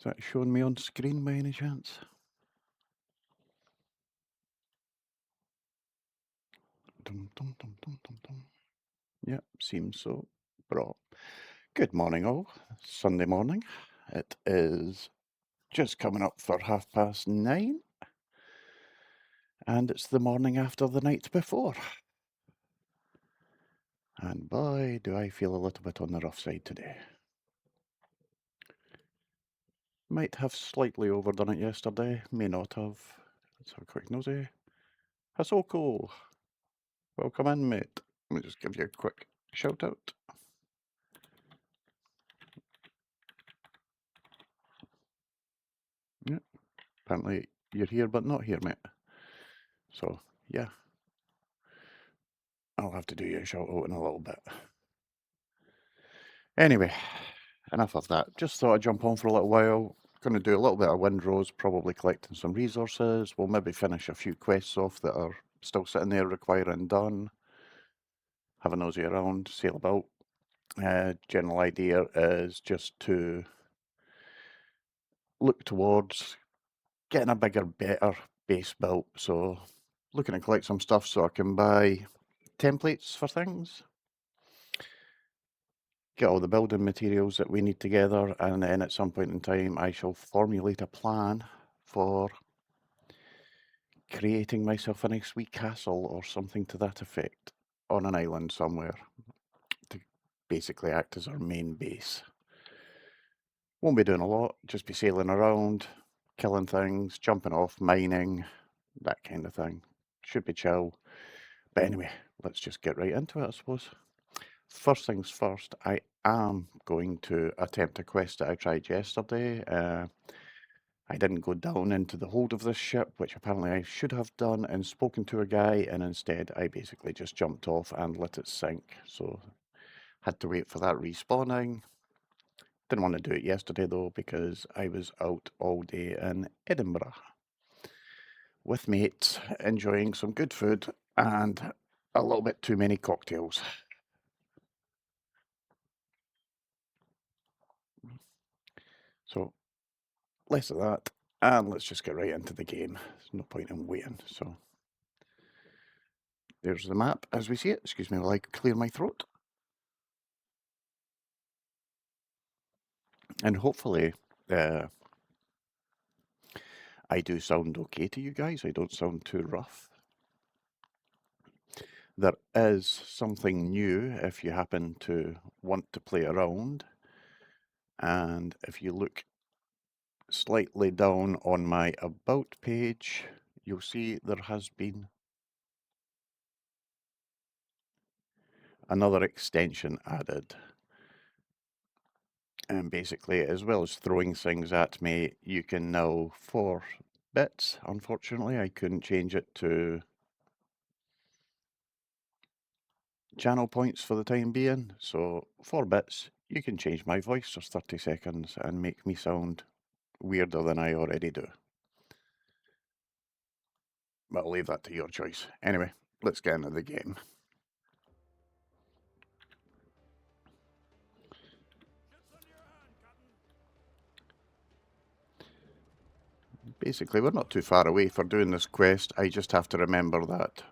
Is that showing me on screen by any chance? Dum, dum, dum, dum, dum, dum. Yep, seems so. Bro. Good morning, all. Sunday morning. It is just coming up for 9:30, and it's the morning after the night before. And boy, do I feel a little bit on the rough side today. Might have slightly overdone it yesterday, may not have. Let's have a quick nosy. Hasoko, welcome in, mate. Let me just give you a quick shout out. Yeah, apparently you're here but not here, mate. So, yeah, I'll have to do you a shout out in a little bit. Anyway, enough of that. Just thought I'd jump on for a little while. Going to do a little bit of Windrose, probably collecting some resources. We'll maybe finish a few quests off that are still sitting there requiring done. Have a nosy around, sail about. General idea is just to look towards getting a bigger, better base built. So looking to collect some stuff so I can buy templates for things, get all the building materials that we need together, and then at some point in time I shall formulate a plan for creating myself a nice wee castle or something to that effect on an island somewhere to basically act as our main base. Won't be doing a lot, just be sailing around, killing things, jumping off, mining, that kind of thing. Should be chill. But anyway, let's just get right into it, I suppose. First things first, I am going to attempt a quest that I tried yesterday. I didn't go down into the hold of this ship, which apparently I should have done and spoken to a guy, and instead I basically just jumped off and let it sink. So had to wait for that respawning. Didn't want to do it yesterday though because I was out all day in Edinburgh with mates, enjoying some good food and a little bit too many cocktails. So less of that, and let's just get right into the game. There's no point in waiting. So there's the map as we see it. Excuse me while I clear my throat. And hopefully I do sound okay to you guys. I don't sound too rough. There is something new if you happen to want to play around. And if you look slightly down on my About page, you'll see there has been another extension added. And basically, as well as throwing things at me, you can now, for bits, unfortunately, I couldn't change it to channel points for the time being. So, 4 bits, you can change my voice for 30 seconds and make me sound weirder than I already do. But I'll leave that to your choice. Anyway, let's get into the game. Basically, we're not too far away for doing this quest. I just have to remember that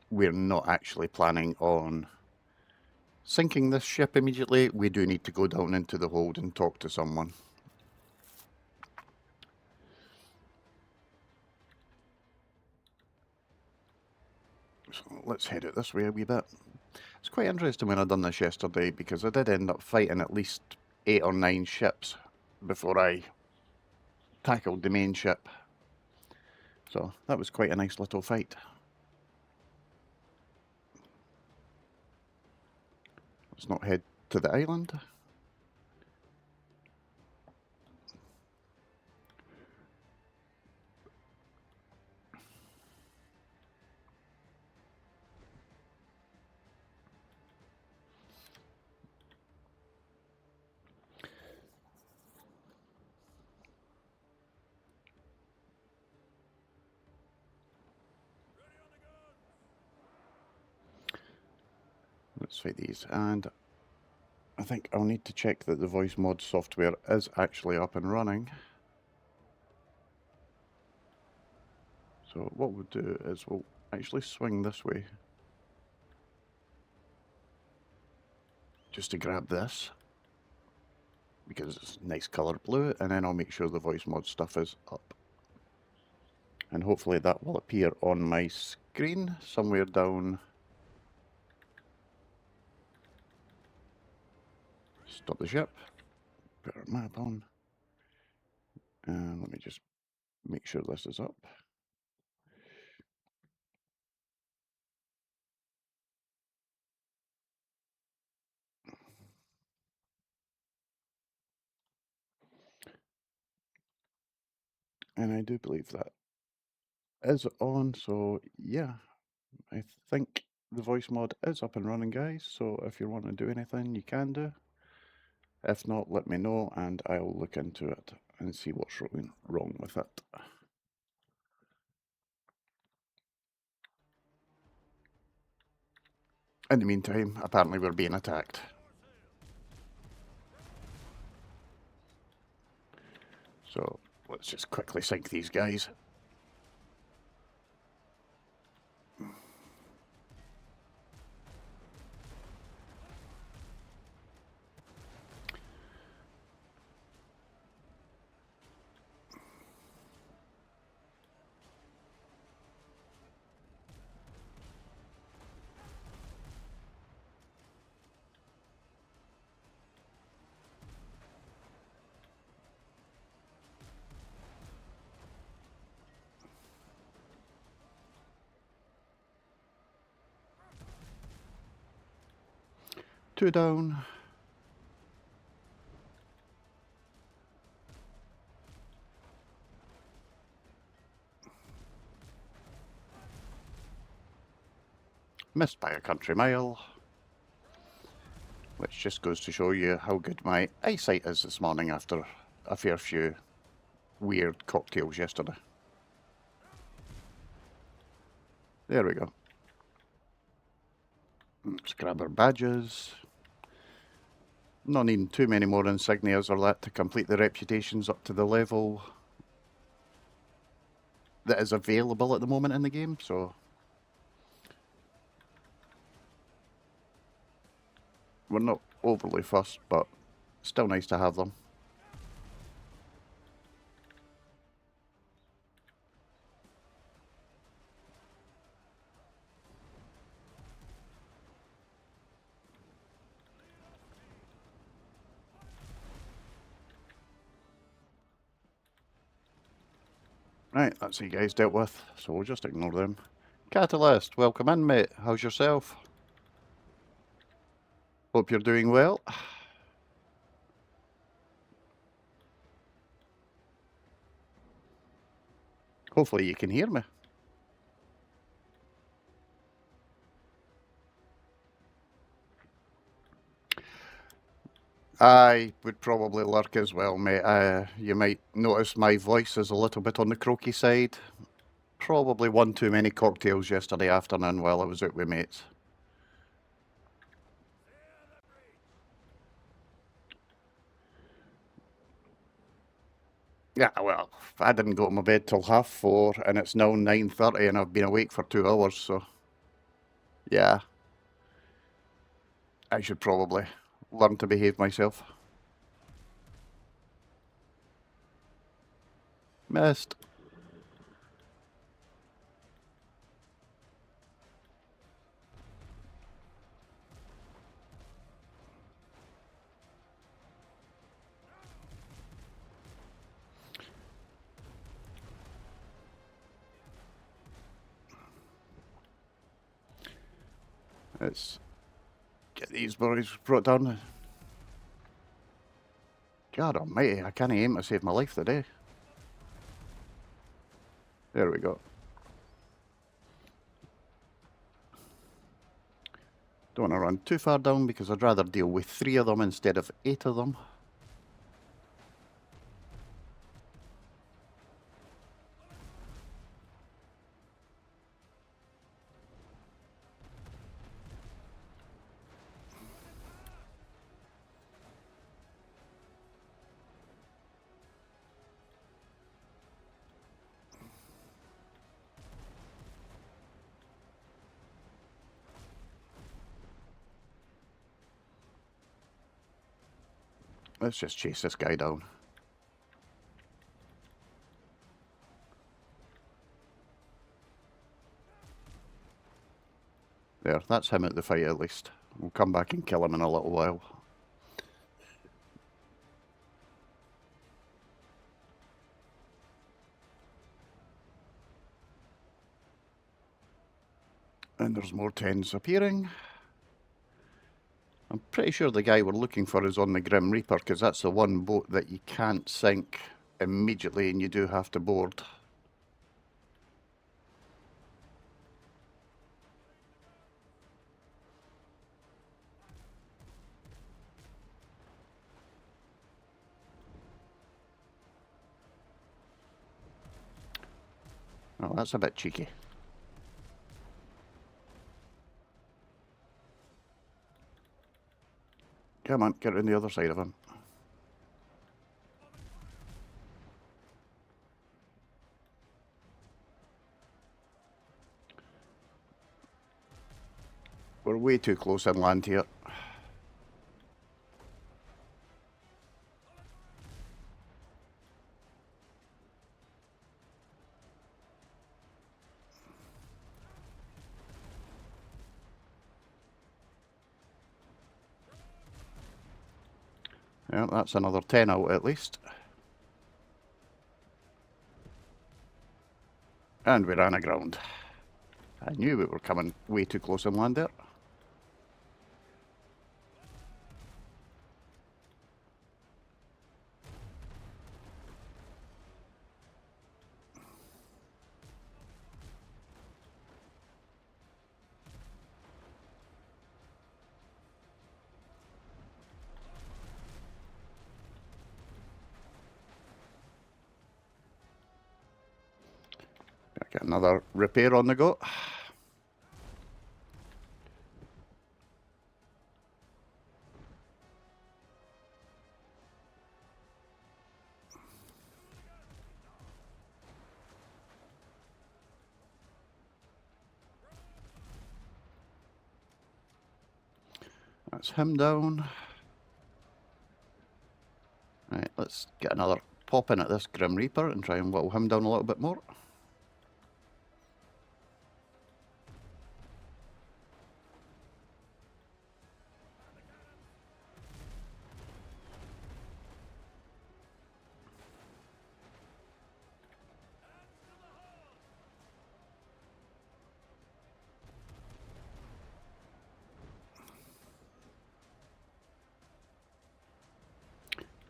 we're not actually planning on sinking this ship immediately. We do need to go down into the hold and talk to someone. So let's head out this way a wee bit. It's quite interesting when I done this yesterday because I did end up fighting at least 8 or 9 ships before I tackled the main ship. So that was quite a nice little fight. Let's not head to the island. Let's fight these. And I think I'll need to check that the voice mod software is actually up and running. So what we'll do is we'll actually swing this way just to grab this because it's a nice colour blue, and then I'll make sure the voice mod stuff is up. And hopefully that will appear on my screen somewhere down. Stop the ship. Put our map on. And let me just make sure this is up. And I do believe that is on, so yeah, I think the voice mod is up and running, guys, so if you want to do anything, you can do. If not, let me know and I'll look into it and see what's wrong with it. In the meantime, apparently we're being attacked. So let's just quickly sink these guys. Two down. Missed by a country mile. Which just goes to show you how good my eyesight is this morning after a fair few weird cocktails yesterday. There we go. Let's grab our badges. Not needing too many more insignias or that to complete the reputations up to the level that is available at the moment in the game, so we're not overly fussed, but still nice to have them. Right, that's you guys dealt with, so we'll just ignore them. Catalyst, welcome in, mate. How's yourself? Hope you're doing well. Hopefully you can hear me. I would probably lurk as well, mate. You might notice my voice is a little bit on the croaky side. Probably one too many cocktails yesterday afternoon while I was out with mates. Yeah, well, I didn't go to my bed till 4:30, and it's now 9:30, and I've been awake for 2 hours, so yeah, I should probably learn to behave myself. Missed. Let's get these boys brought down. God almighty, I can't aim to save my life today. There we go. Don't want to run too far down because I'd rather deal with 3 of them instead of 8 of them. Let's just chase this guy down. There, that's him at the fight at least. We'll come back and kill him in a little while. And there's more 10s appearing. I'm pretty sure the guy we're looking for is on the Grim Reaper, because that's the one boat that you can't sink immediately and you do have to board. Oh, that's a bit cheeky. Come on, get on the other side of him. We're way too close inland here. Yeah, that's another 10 out at least. And we ran aground. I knew we were coming way too close inland there. Get another repair on the go. That's him down. Right, let's get another pop in at this Grim Reaper and try and whittle him down a little bit more.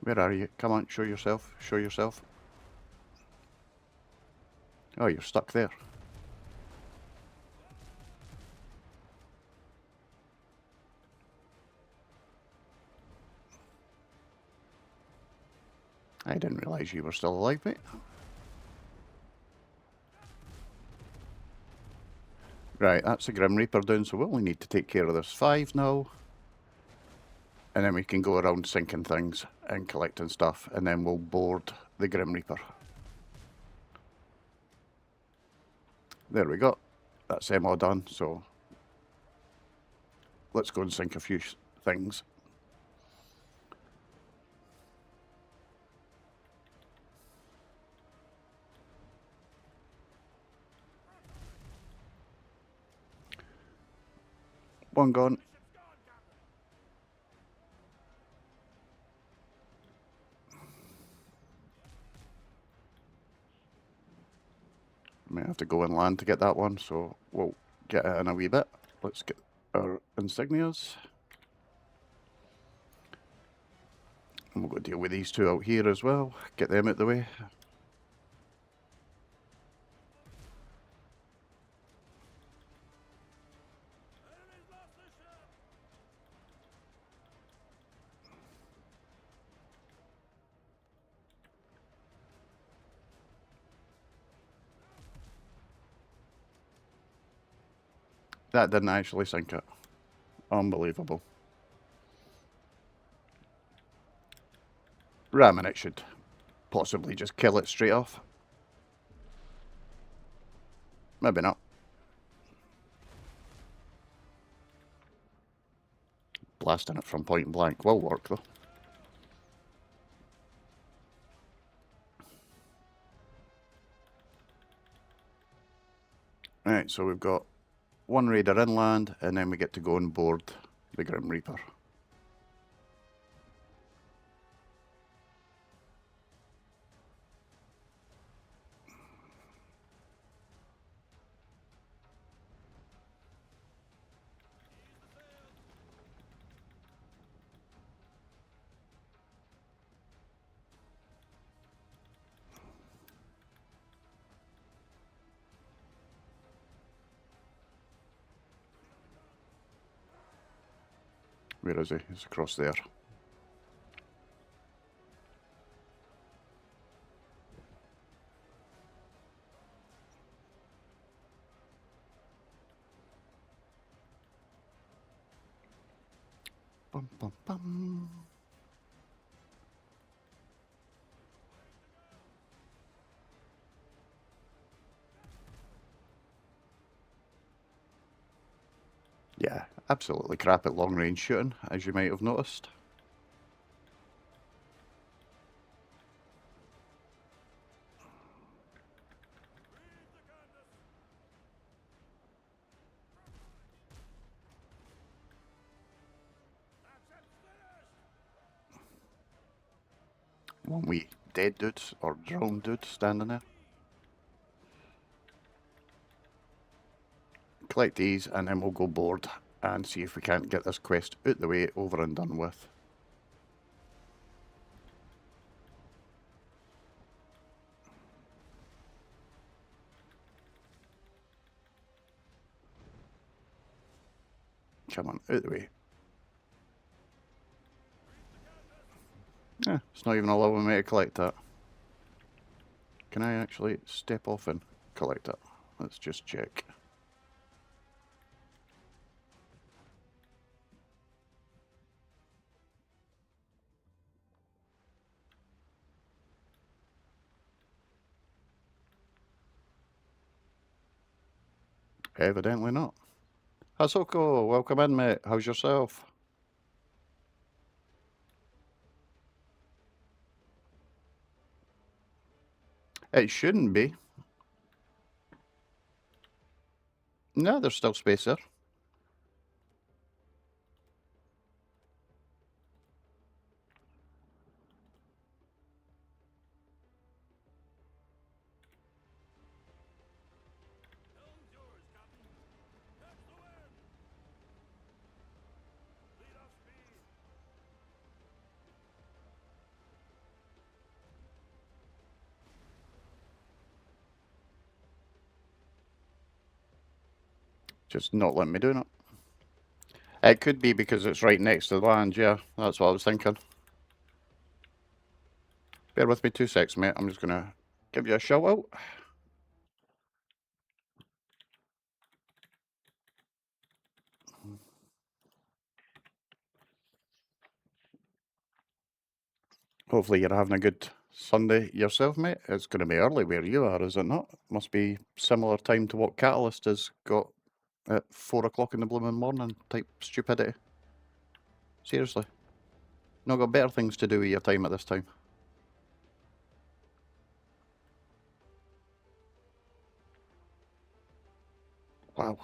Where are you? Come on, show yourself. Show yourself. Oh, you're stuck there. I didn't realise you were still alive, mate. Right, that's the Grim Reaper down, so we only need to take care of this 5 now. And then we can go around sinking things and collecting stuff, and then we'll board the Grim Reaper. There we go. That's them all done, so let's go and sink a few things. One gone. May have to go inland to get that one, so we'll get it in a wee bit. Let's get our insignias. And we'll go deal with these two out here as well. Get them out the way. That didn't actually sink it. Unbelievable. Ramming it should possibly just kill it straight off. Maybe not. Blasting it from point blank will work though. Right, so we've got one raider inland, and then we get to go on board the Grim Reaper. Where is he? He's across there. Bum, bum, bum. Yeah, absolutely crap at long range shooting, as you might have noticed. One wee dead dude or drowned dude standing there. Collect these and then we'll go board and see if we can't get this quest out the way, over and done with. Come on, out the way. Yeah, it's not even allowing me to collect that. Can I actually step off and collect it? Let's just check. Evidently not. Hasoko, welcome in, mate. How's yourself? It shouldn't be. No, there's still space there. Just not letting me do it. It could be because it's right next to the land, yeah. That's what I was thinking. Bear with me 2 secs, mate. I'm just going to give you a shout out. Hopefully you're having a good Sunday yourself, mate. It's going to be early where you are, is it not? Must be similar time to what Catalyst has got at 4 o'clock in the blooming morning type stupidity. Seriously. Not got better things to do with your time at this time. Wow.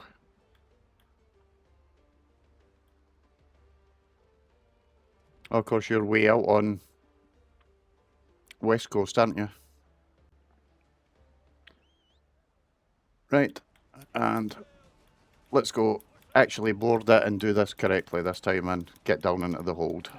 Of course, you're way out on West Coast, aren't you? Right. And let's go actually board it and do this correctly this time and get down into the hold.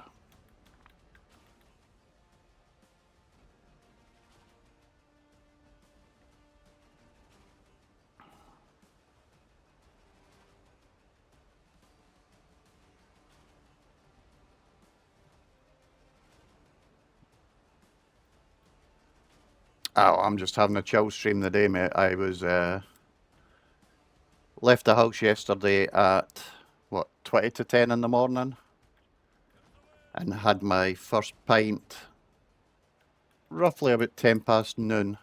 Oh, I'm just having a chill stream today, mate. I was left the house yesterday at, what, 20 to 10 in the morning? And had my first pint roughly about 10 past noon.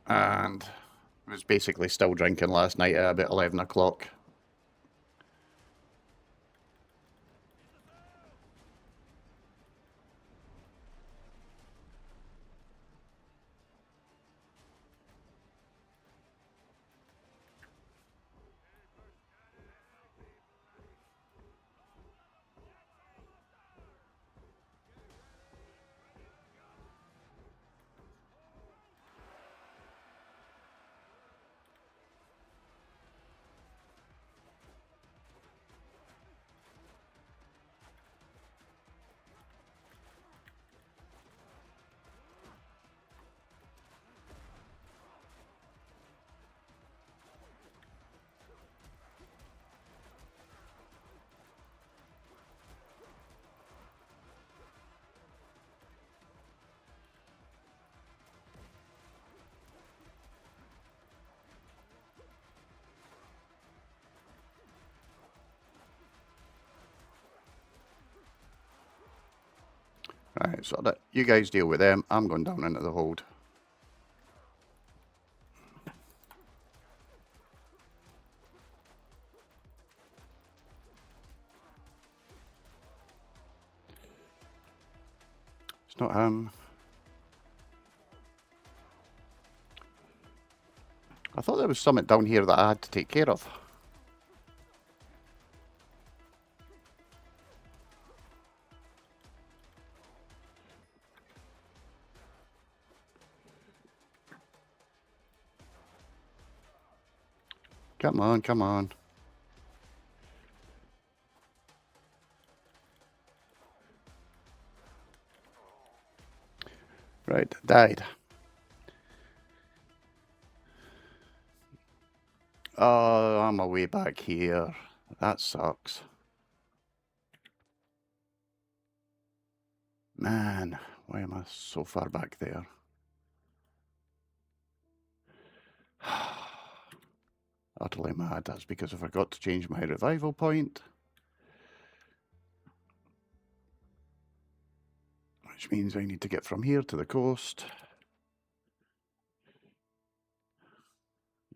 And was basically still drinking last night at about 11 o'clock. Right, so that you guys deal with them. I'm going down into the hold. It's not him. I thought there was something down here that I had to take care of. Come on, come on. Right, died. Oh, I'm way back here. That sucks. Man, why am I so far back there? Utterly mad. That's because I forgot to change my revival point. Which means I need to get from here to the coast.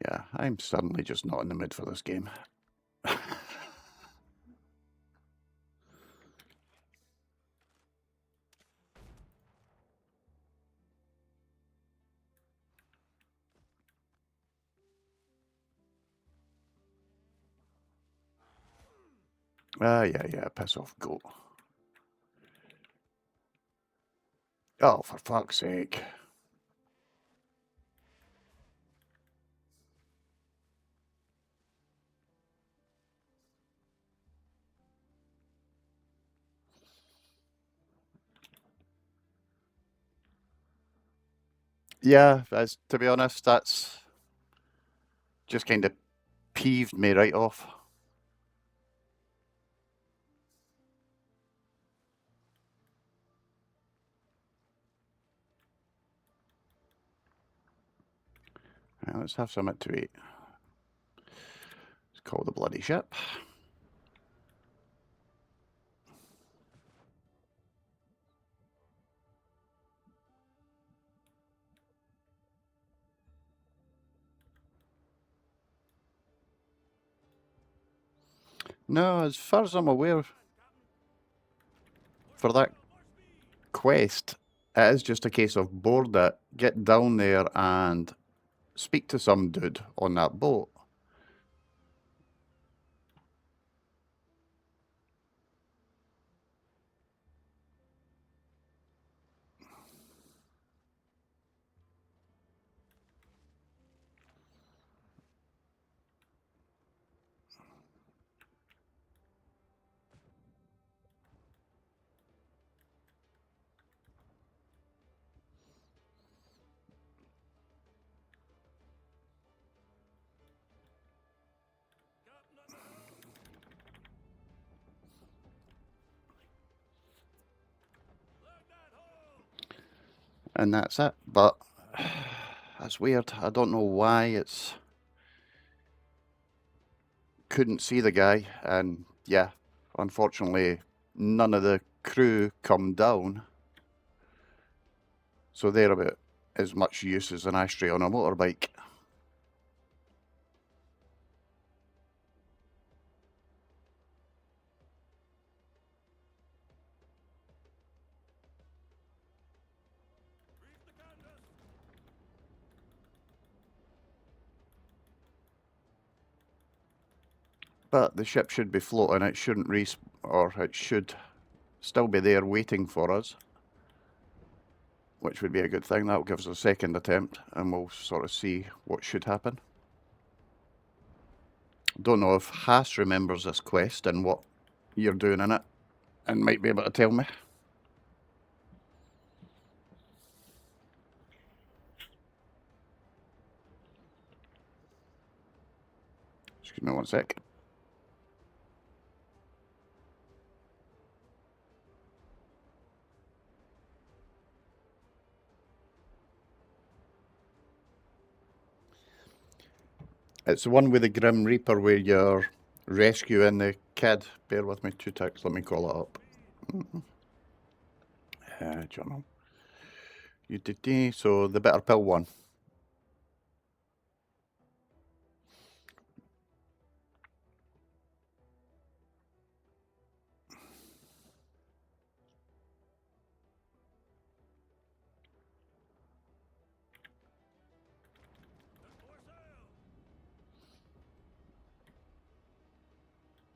Yeah, I'm suddenly just not in the mood for this game. Yeah, piss off, goat. Oh, for fuck's sake. Yeah, to be honest, that's just kind of peeved me right off. Right, let's have something to eat. Let's call the bloody ship. No, as far as I'm aware, for that quest, it is just a case of board it, get down there and speak to some dude on that boat. And that's it. But that's weird. I don't know why it's couldn't see the guy, and yeah, unfortunately none of the crew come down. So they're about as much use as an ashtray on a motorbike. But the ship should be floating, it shouldn't or it should still be there waiting for us, which would be a good thing. That'll give us a second attempt, and we'll sort of see what should happen. Don't know if Haas remembers this quest and what you're doing in it, and might be able to tell me. Excuse me one sec. It's the one with the Grim Reaper where you're rescuing the kid. Bear with me 2 ticks, let me call it up. Journal. So the bitter pill one.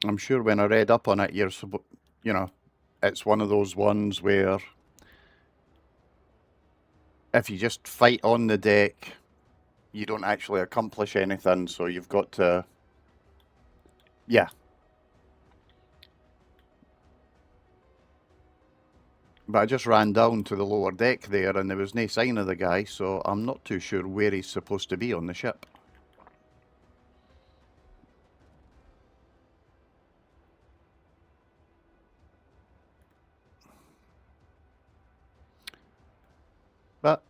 I'm sure when I read up on it, you know, it's one of those ones where if you just fight on the deck, you don't actually accomplish anything. So you've got to, yeah. But I just ran down to the lower deck there, and there was no sign of the guy, so I'm not too sure where he's supposed to be on the ship. But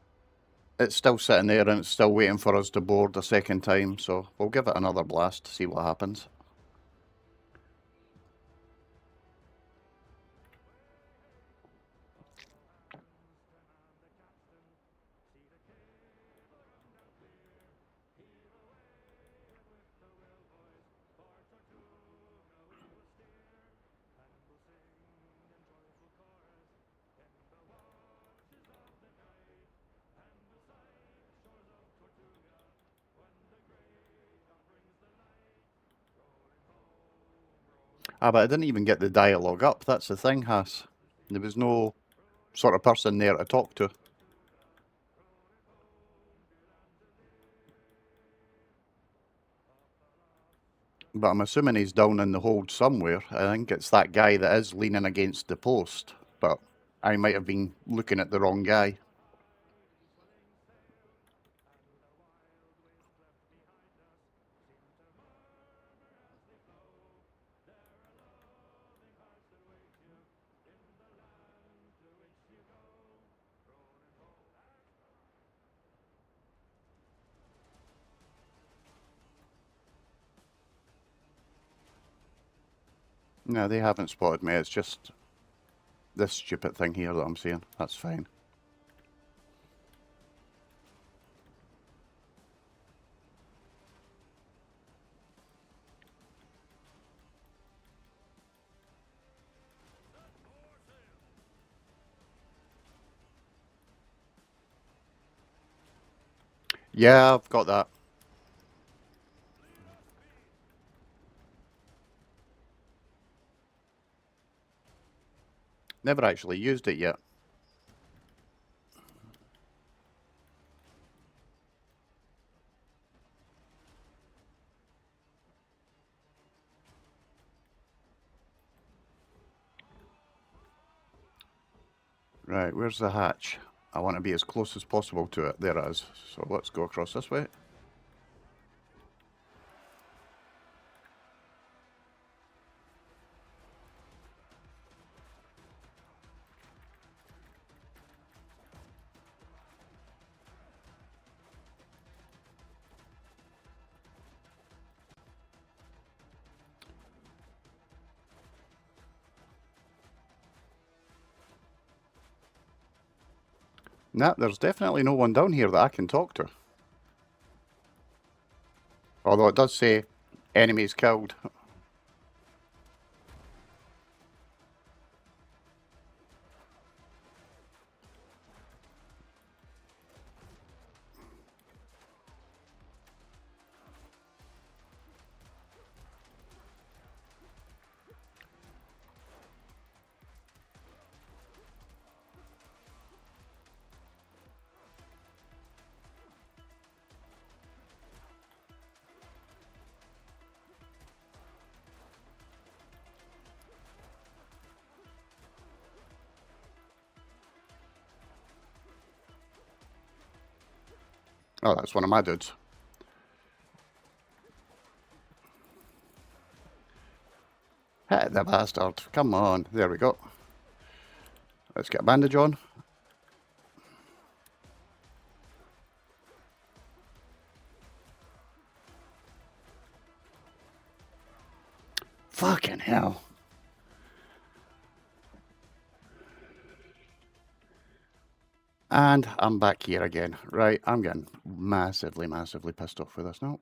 it's still sitting there and it's still waiting for us to board a second time, so we'll give it another blast to see what happens. Ah, but I didn't even get the dialogue up, that's the thing, Haas. There was no sort of person there to talk to. But I'm assuming he's down in the hold somewhere. I think it's that guy that is leaning against the post, but I might have been looking at the wrong guy. No, they haven't spotted me. It's just this stupid thing here that I'm seeing. That's fine. Yeah, I've got that. Never actually used it yet. Right, where's the hatch? I want to be as close as possible to it. There it is. So let's go across this way. Nah, there's definitely no one down here that I can talk to. Although it does say enemies killed. Oh, that's one of my dudes. Hit the bastard. Come on. There we go. Let's get a bandage on. Fucking hell. And I'm back here again. Right, I'm getting massively, massively pissed off with this now.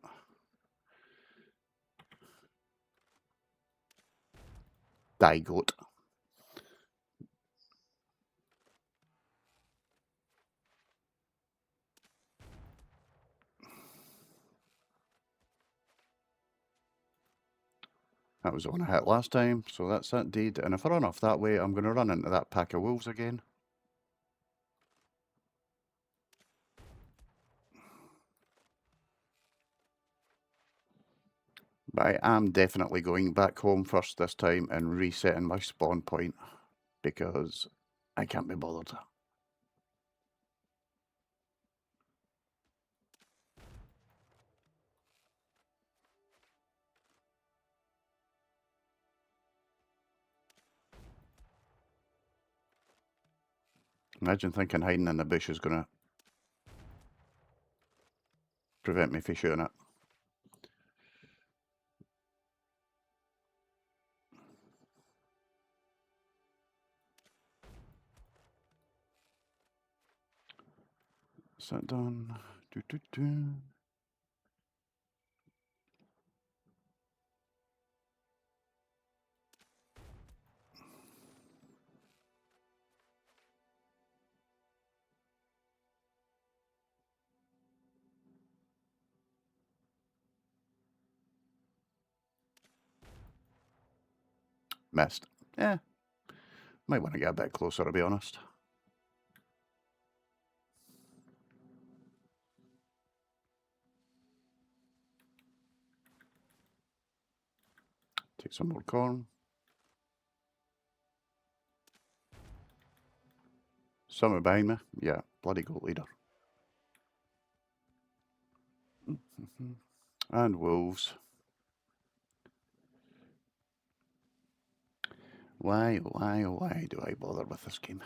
Die, goat. That was the one I hit last time, so that's that deed. And if I run off that way, I'm going to run into that pack of wolves again. But I am definitely going back home first this time and resetting my spawn point, because I can't be bothered. Imagine thinking hiding in the bush is going to prevent me from shooting it. Is that done? Do, do, do. Missed. Yeah, might want to get a bit closer, to be honest. Take some more corn. Someone behind me. Yeah, bloody goat leader. And wolves. Why do I bother with this game?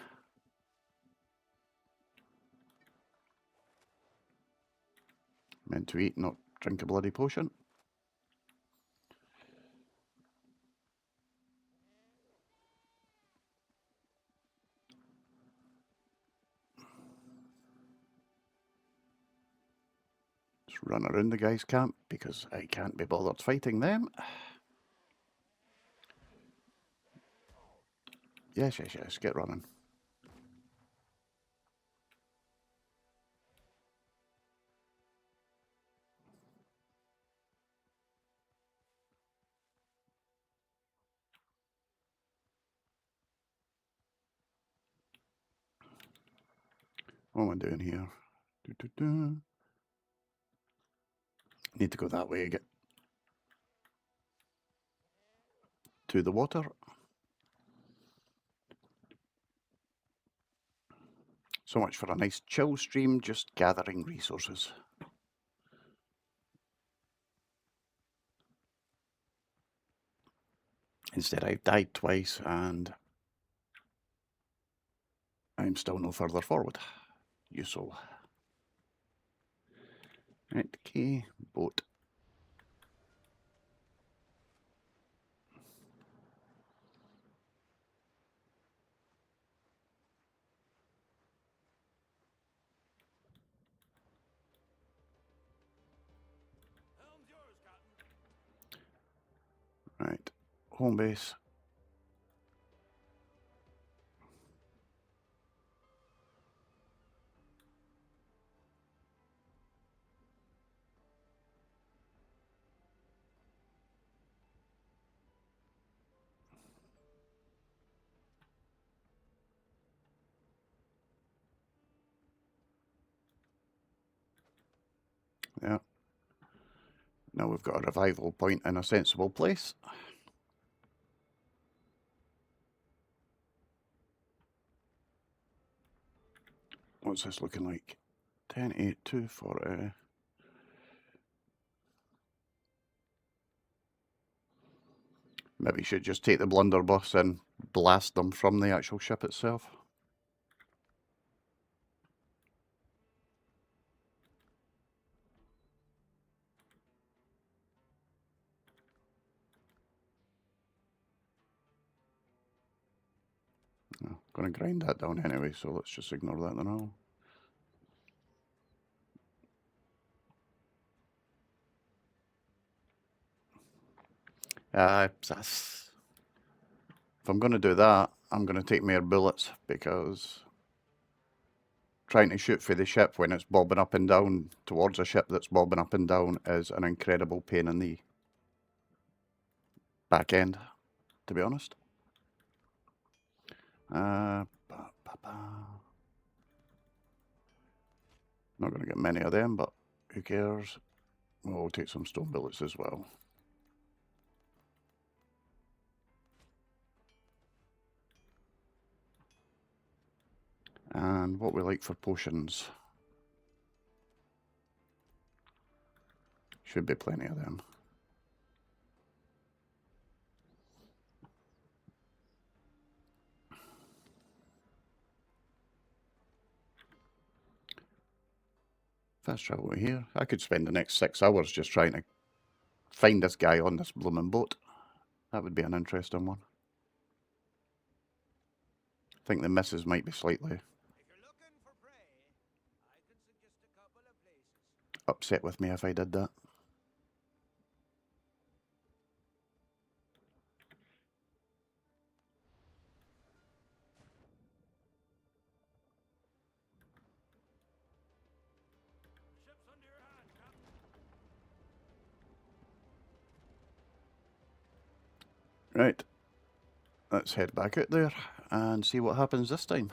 Meant to eat, not drink a bloody potion. Just run around the guy's camp, because I can't be bothered fighting them. Yes, get running. What am I doing here? Need to go that way, get to the water. So much for a nice chill stream, just gathering resources. Instead, I've died twice and I'm still no further forward. Useful. Right, okay, boat. Right, home base. Yeah. Now we've got a revival point in a sensible place. What's this looking like? 10, 8, 2, 4. Maybe should just take the blunderbuss and blast them from the actual ship itself. I'm going to grind that down anyway, so let's just ignore that now. If I'm going to do that, I'm going to take more bullets, because trying to shoot for the ship when it's bobbing up and down towards a ship that's bobbing up and down is an incredible pain in the back end, to be honest. Not going to get many of them, but who cares? We'll take some stone bullets as well. And what we like for potions. Should be plenty of them. Fast travel here. I could spend the next 6 hours just trying to find this guy on this blooming boat. That would be an interesting one. I think the misses might be slightly upset with me if I did that. Right, let's head back out there and see what happens this time.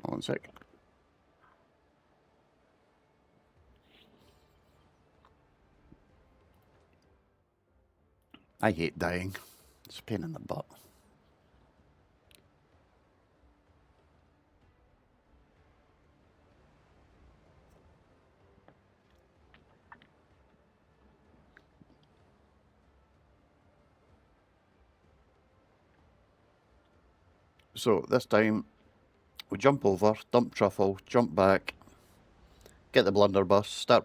Small and sick. I hate dying. It's a pain in the butt. So this time we jump over, dump truffle, jump back, get the blunderbuss, start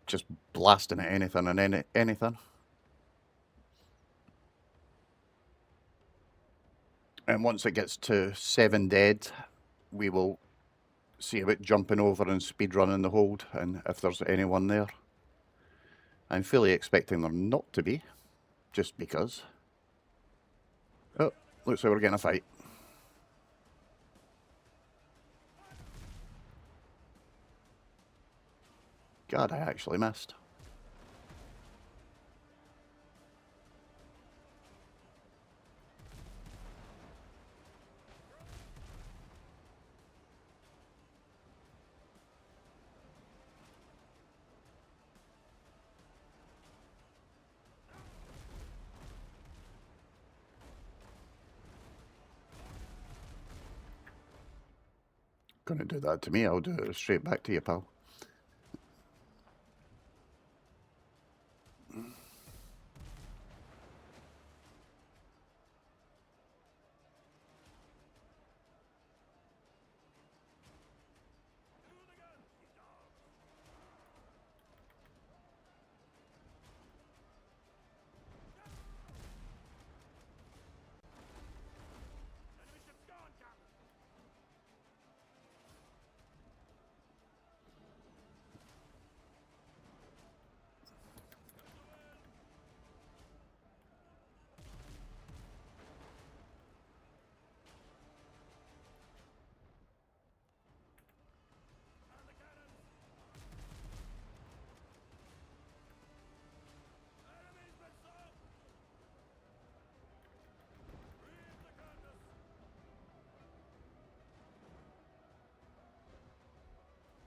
just blasting at anything and anything. And once it gets to 7 dead, we will see about jumping over and speed running the hold, and if there's anyone there. I'm fully expecting there not to be, just because. Oh, looks like we're getting a fight. God, I actually missed. Gonna do that to me, I'll do it straight back to you, pal.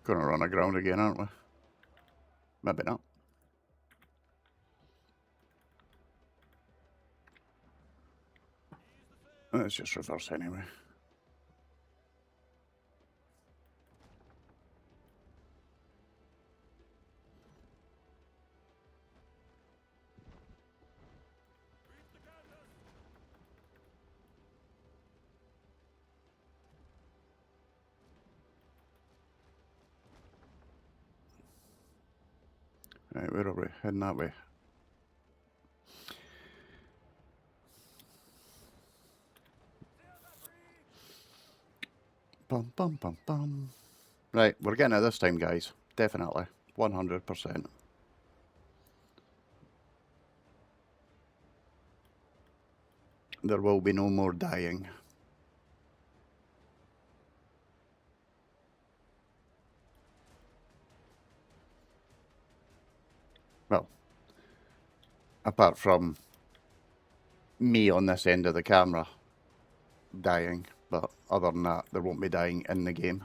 Gonna run aground again, aren't we? Maybe not. Let's just reverse anyway. Right, where are we? Heading that way. Bum, bum, bum, bum. Right, we're getting it this time, guys. Definitely. 100%. There will be no more dying. Well, apart from me on this end of the camera dying, but other than that, there won't be dying in the game.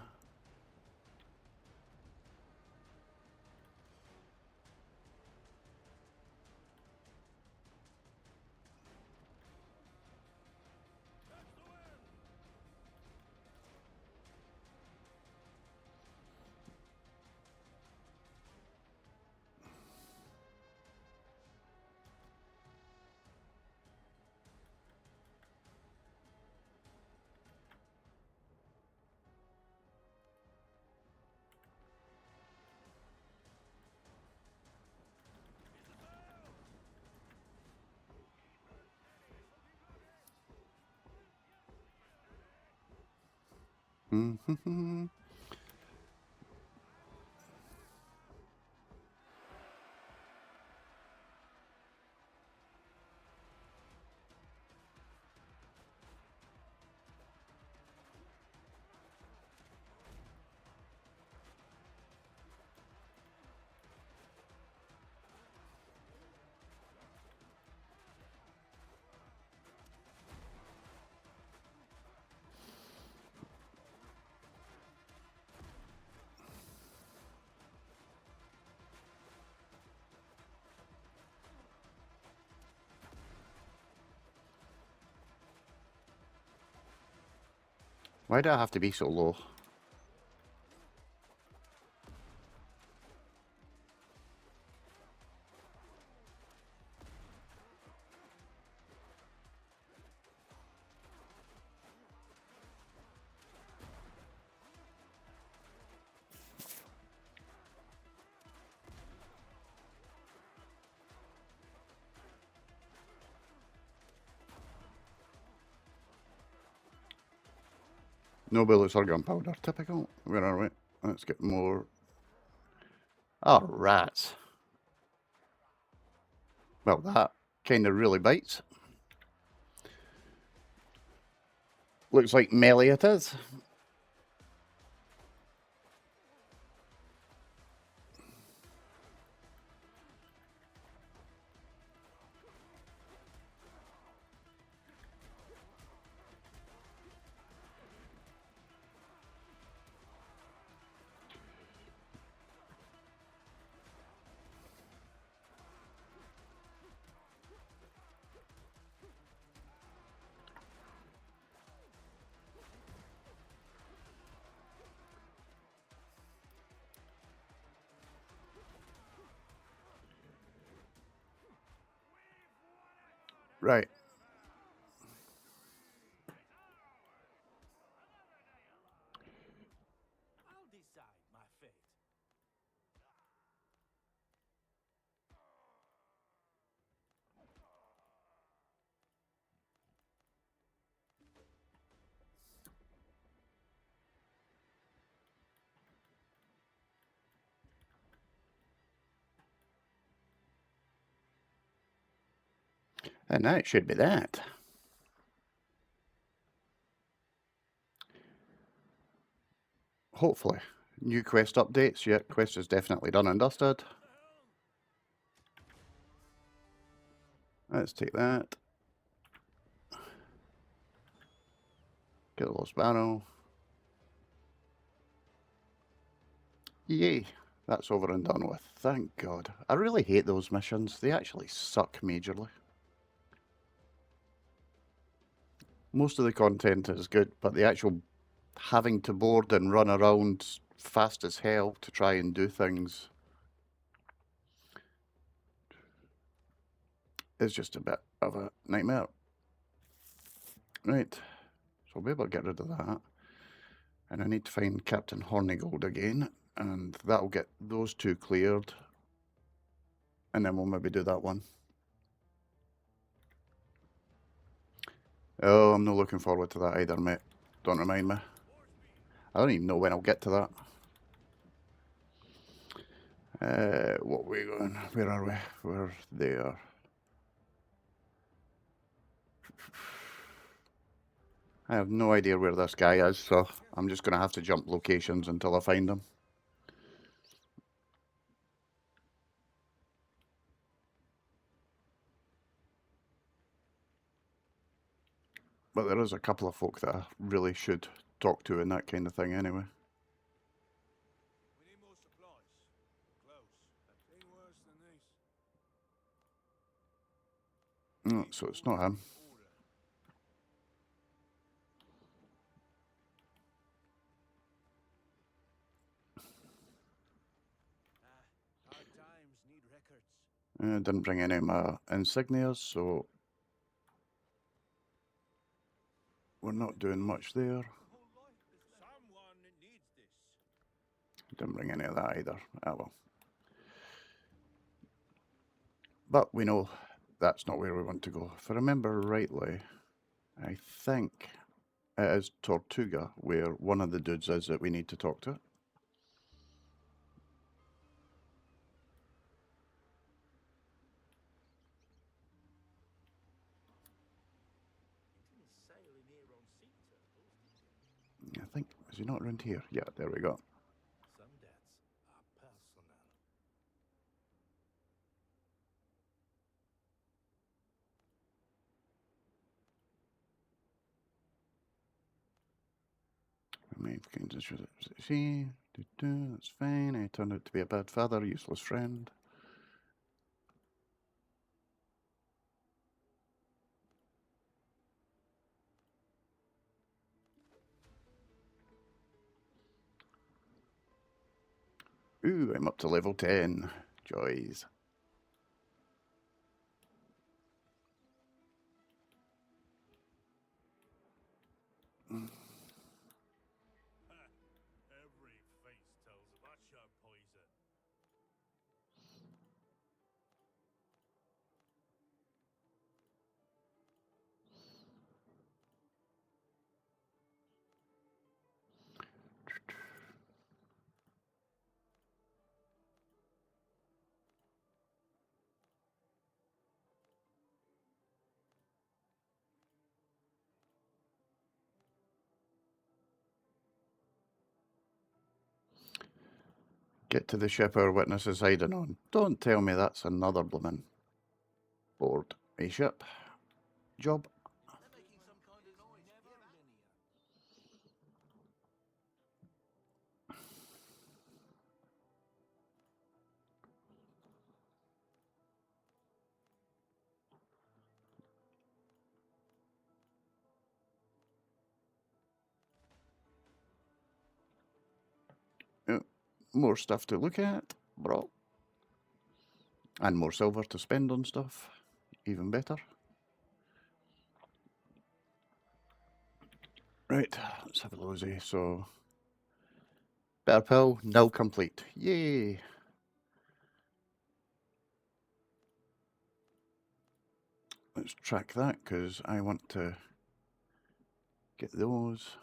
Why do I have to be so low? No bullets or gunpowder. Typical. Where are we? Let's get more. Oh, rats. Well, that kind of really bites. Looks like melee it is. Right. And that should be that. Hopefully. New quest updates. Yeah, quest is definitely done and dusted. Let's take that. Get a lost barrel. Yay. That's over and done with. Thank God. I really hate those missions. They actually suck majorly. Most of the content is good, but the actual having to board and run around fast as hell to try and do things is just a bit of a nightmare. Right, so I'll be able to get rid of that. And I need to find Captain Hornigold again, and that'll get those two cleared. And then we'll maybe do that one. Oh, I'm not looking forward to that either, mate. Don't remind me. I don't even know when I'll get to that. What are we going? Where are we? We're there. I have no idea where this guy is, so I'm just going to have to jump locations until I find him. But there is a couple of folk that I really should talk to and that kind of thing anyway. We need more supplies. Close. Ain't worse than this. No, so it's not him. Hard times need records. Didn't bring any of my insignias, so we're not doing much there. Someone needs this. Didn't bring any of that either. Ah well. But we know that's not where we want to go. If I remember rightly, I think it is Tortuga where one of the dudes is that we need to talk to. I think, is he not around here? Yeah, there we go. Some debts are personal. See, that's fine. I turned out to be a bad father, useless friend. Ooh, I'm up to level 10. Joys. Every face tells about your poison. Get to the ship our witness is hiding on. Don't tell me that's another bloomin' board. A ship. Job. They're making some kind of noise. Never linear. More stuff to look at, bro. And more silver to spend on stuff. Even better. Right, let's have a loosey. So, better pill, nil complete. Yay! Let's track that because I want to get those.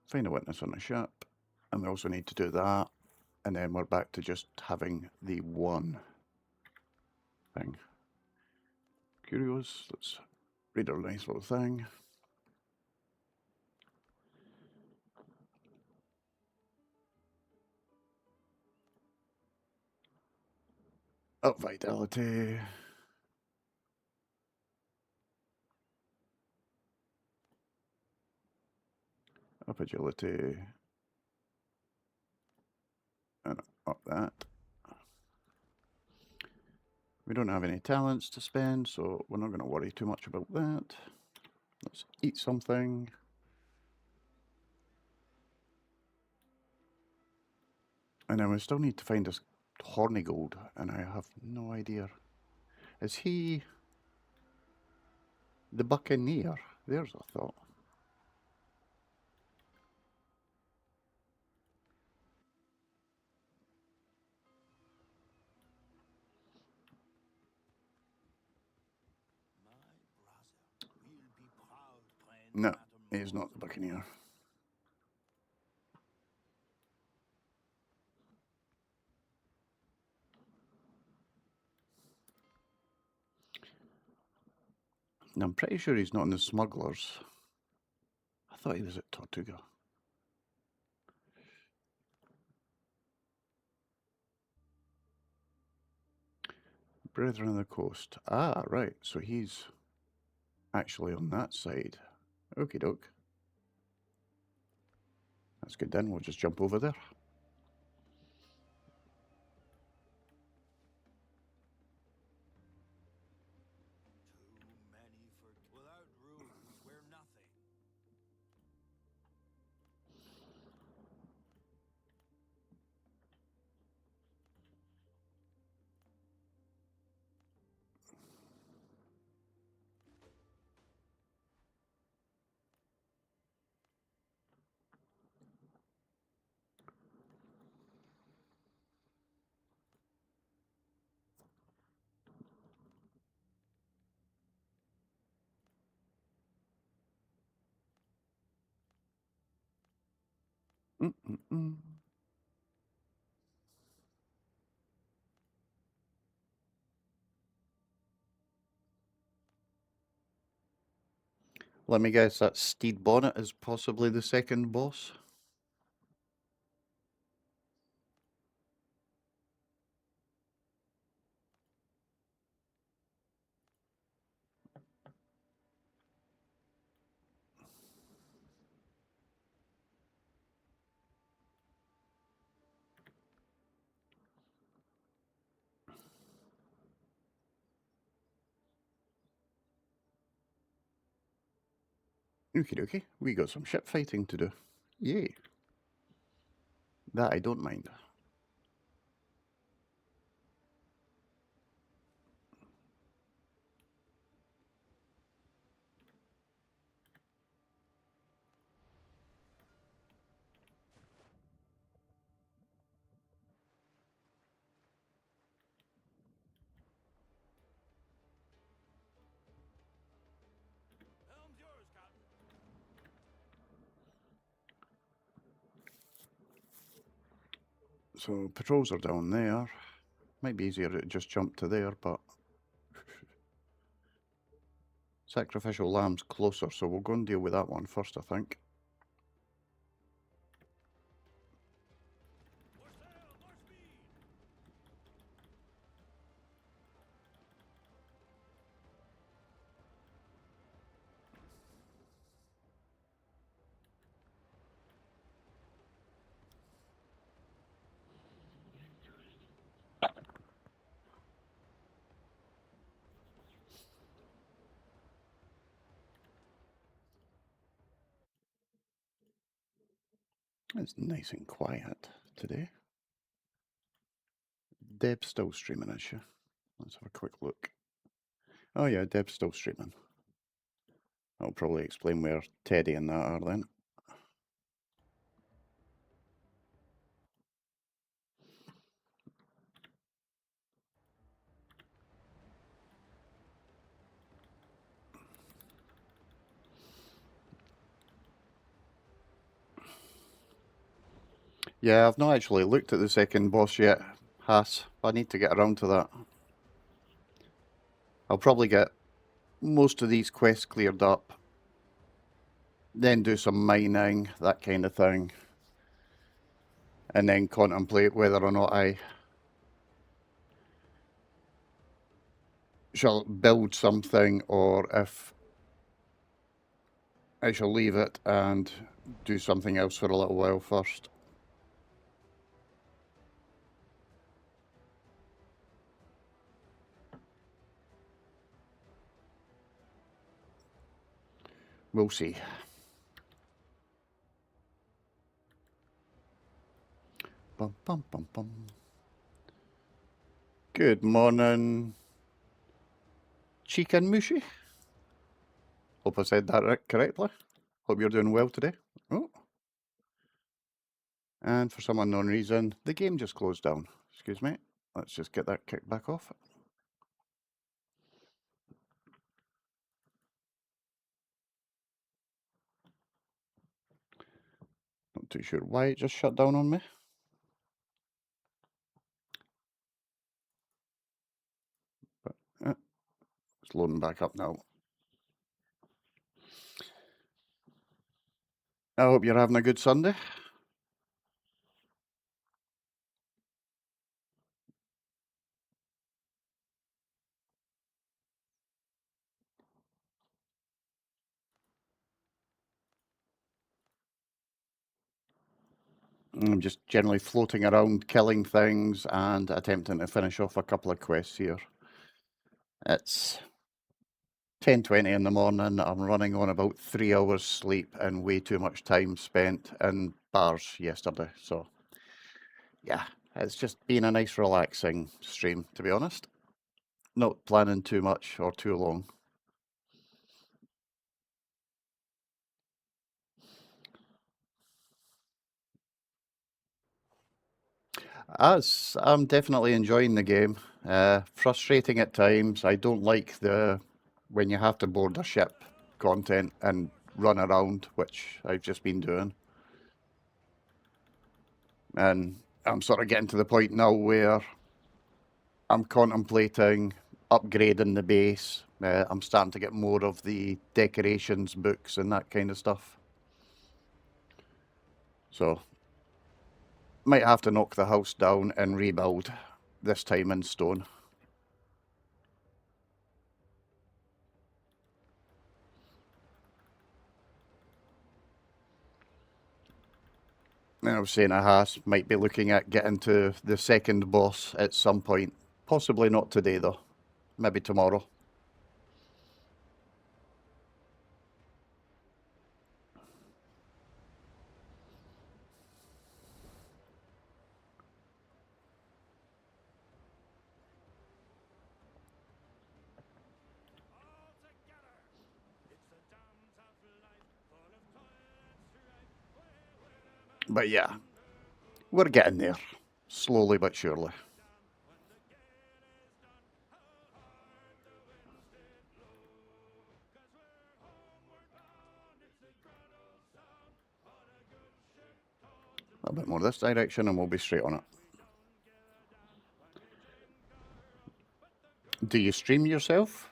Find a witness on a ship. And we also need to do that. And then we're back to just having the one thing. Curios, let's read our nice little thing. Up vitality. Up agility. And up that. We don't have any talents to spend, so we're not going to worry too much about that. Let's eat something. And then we still need to find this Hornigold, and I have no idea. Is he the Buccaneer? There's a thought. No, he's not the Buccaneer. And I'm pretty sure he's not in the Smugglers. I thought he was at Tortuga. Brethren of the Coast. Ah, right. So he's actually on that side. Okie doke. That's good then. We'll just jump over there. Too many for without rules, we're nothing. Mm-mm-mm. Let me guess, that Steed Bonnet is possibly the second boss. Okie dokie. We got some ship fighting to do. Yay. That I don't mind. Helm's yours, Captain. So patrols are down there. Might be easier to just jump to there, but sacrificial lamb's closer, so we'll go and deal with that one first, I think. More sail, more speed. It's nice and quiet today. Deb's still streaming, is she? Let's have a quick look. Oh yeah, Deb's still streaming. I'll probably explain where Teddy and that are then. Yeah, I've not actually looked at the second boss yet, Haas. I need to get around to that. I'll probably get most of these quests cleared up, then do some mining, that kind of thing, and then contemplate whether or not I shall build something or if I shall leave it and do something else for a little while first. We'll see. Bum, bum, bum, bum. Good morning, Chicken Mushi. Hope I said that correctly. Hope you're doing well today. Oh. And for some unknown reason, the game just closed down. Excuse me. Let's just get that kicked back off. too sure why it just shut down on me. But it's loading back up now. I hope you're having a good Sunday. I'm just generally floating around, killing things, and attempting to finish off a couple of quests here. It's 10:20 in the morning. I'm running on about 3 hours sleep and way too much time spent in bars yesterday. So, yeah, it's just been a nice, relaxing stream, to be honest. Not planning too much or too long. As I'm definitely enjoying the game. Frustrating at times. I don't like the when you have to board a ship content and run around, which I've just been doing. And I'm sort of getting to the point now where I'm contemplating upgrading the base. I'm starting to get more of the decorations books and that kind of stuff. So, might have to knock the house down and rebuild, this time in stone. And I was saying might be looking at getting to the second boss at some point. Possibly not today though. Maybe tomorrow. All together. It's a damn tough life, full of toil and strife. When a man But is yeah, undergoes, we're getting there. Slowly but surely. damn, when the gale is done, how hard the winds did blow. 'Cause we're homeward bound, it's the grand old sound on a good ship tossed A and bit more free. this direction and we'll be straight on it. We don't give a damn when we drink our rum, but the Do you stream yourself,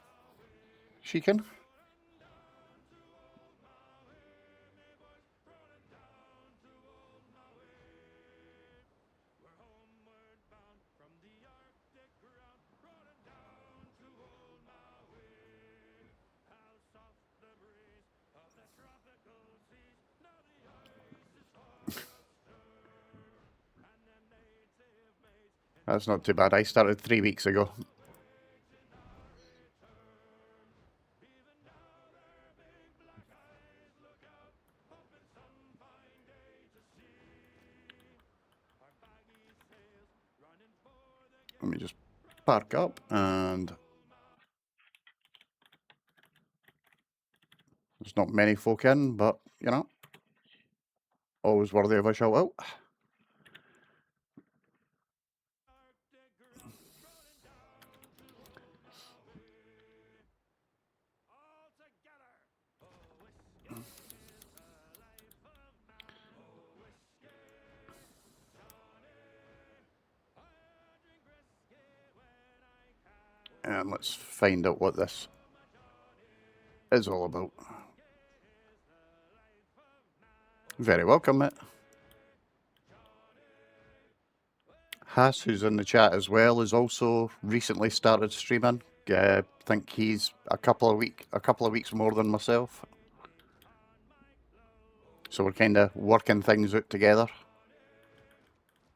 Sheekin? rolling down to old Maui, me boys, rolling down to old Maui. We're homeward bound from the Arctic ground, rolling down to old Maui. How soft the breeze of the tropical seas, now the ice is far astern, and them native maids in the That's not too bad. I boats started 3 weeks ago. waiting our return. Even now their big black eyes look out, hoping some fine day to see our baggy sails running for the Let me gale, just rolling park up down to and old Maui. there's not many folk in, but you know, always worthy of a shout out. Arctic rum, rolling down to old Maui. All together. Oh, whiskey is the life of man. Oh, whiskey, Johnny. I drink whiskey when I can. Oh, And let's whiskey, find out what this oh my Johnny. is all about. Whiskey is the life of man. Very welcome, mate. Johnny. Haas, who's in the chat as well, has also recently started streaming. I think he's a couple of weeks more than myself. So we're kind of working things out together.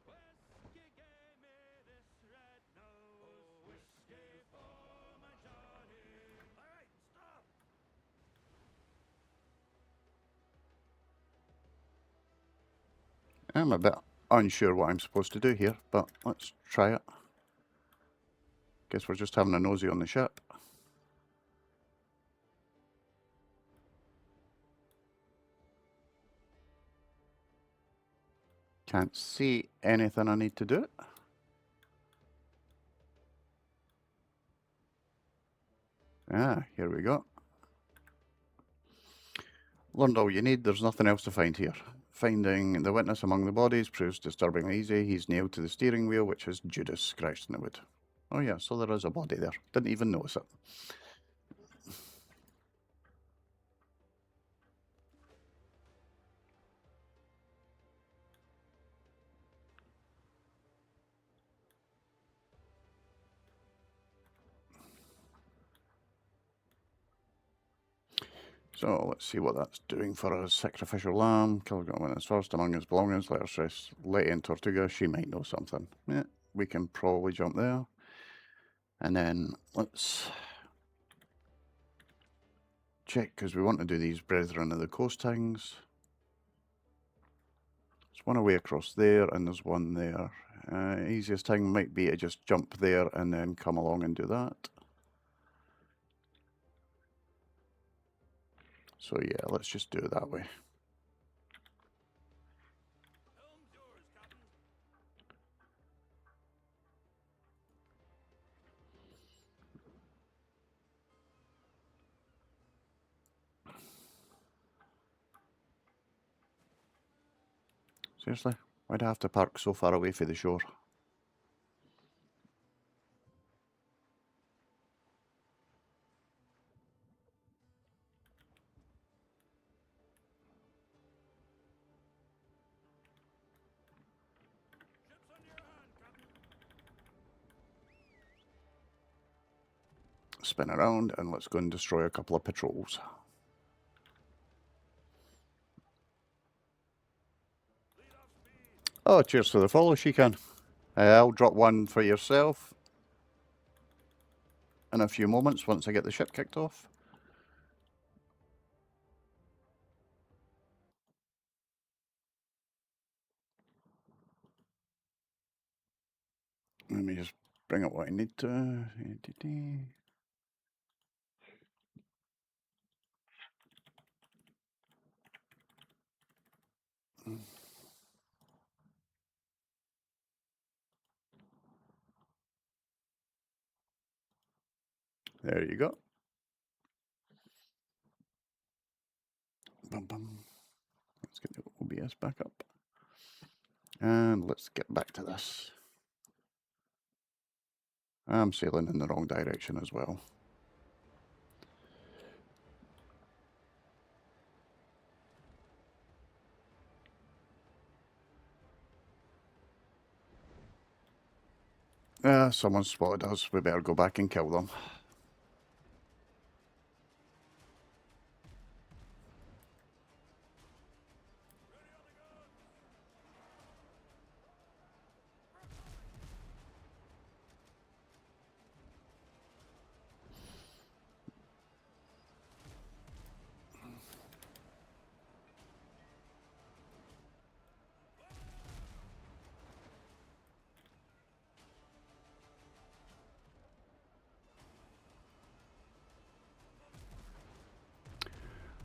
Whiskey gave me this red nose. Whiskey for my Johnny. All right, stop. I'm a bit unsure what I'm supposed to do here, but let's try it. Guess we're just having a nosy on the ship. Can't see anything I need to do. Here we go. Learned all you need. There's nothing else to find here. Finding the witness among the bodies proves disturbingly easy. He's nailed to the steering wheel, which is Judas scratched in the wood. Oh yeah, so there is a body there. Didn't even notice it. So let's see what that's doing for us. Sacrificial lamb, kilogram when it's first among his belongings. Let us trace Lady and Tortuga. She might know something. Yeah, we can probably jump there. And then let's check, because we want to do these Brethren of the Coast things. There's one away across there, and there's one there. Easiest thing might be to just jump there and then come along and do that. So yeah, let's just do it that way. Helm's yours, Captain. Seriously? Why'd I have to park so far away from the shore? Ship's under your hand, Captain. Spin around and let's go and destroy a couple of patrols. Lead off speed. Oh, cheers for the follow, Shekan. I'll drop one for yourself in a few moments once I get the ship kicked off. Let me just bring up what I need to. There you go. Bum, bum. Let's get the OBS back up. And let's get back to this. I'm sailing in the wrong direction as well. Someone spotted us. We better go back and kill them. Ready on the guns.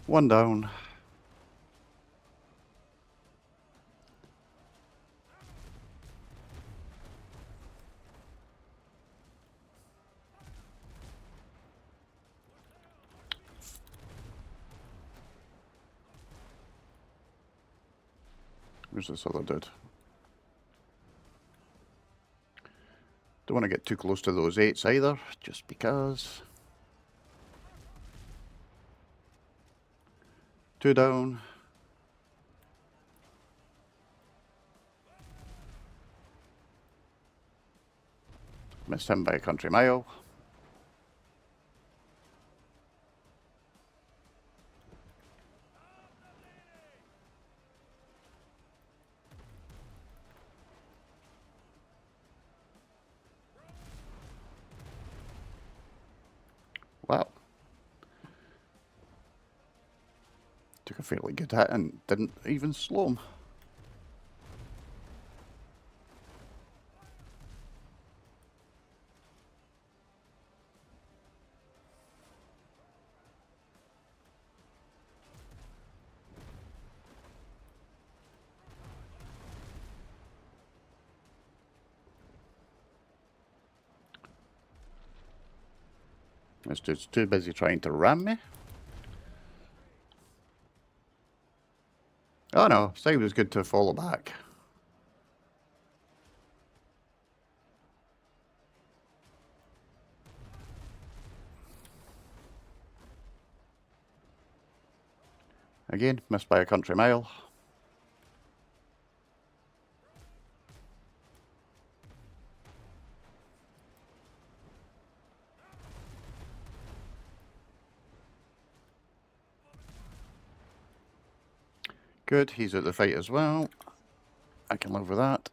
One down. Where's this other dude? Don't want to get too close to those 8s either, just because. 2 down. Missed him by a country mile. Wow. Took a fairly good hit and didn't even slow him. This dude's too busy trying to ram me. Oh no, so it was good to follow back. Again, missed by a country mile. Good, he's out the fight as well. I can live with that.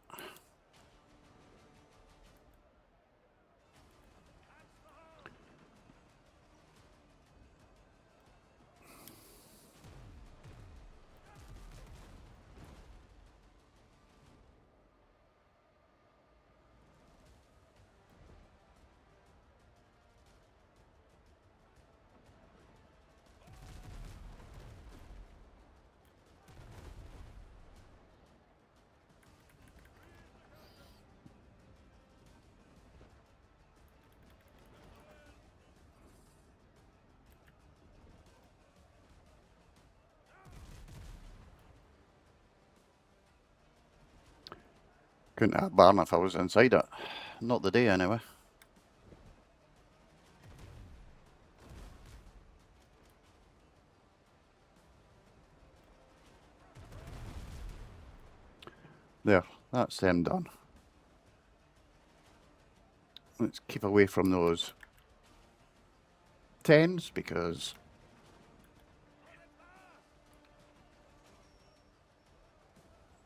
Couldn't have barn if I was inside it. Not the day anyway. There, that's them done. Let's keep away from those 10s because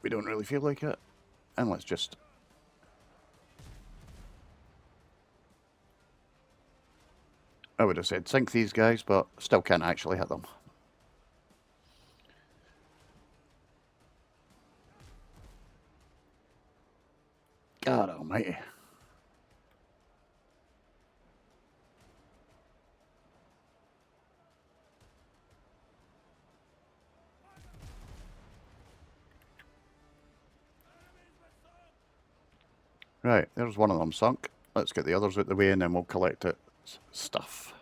we don't really feel like it. And let's just... I would have said sink these guys, but still can't actually hit them. God almighty. Right, there's one of them sunk. Let's get the others out the way and then we'll collect its stuff.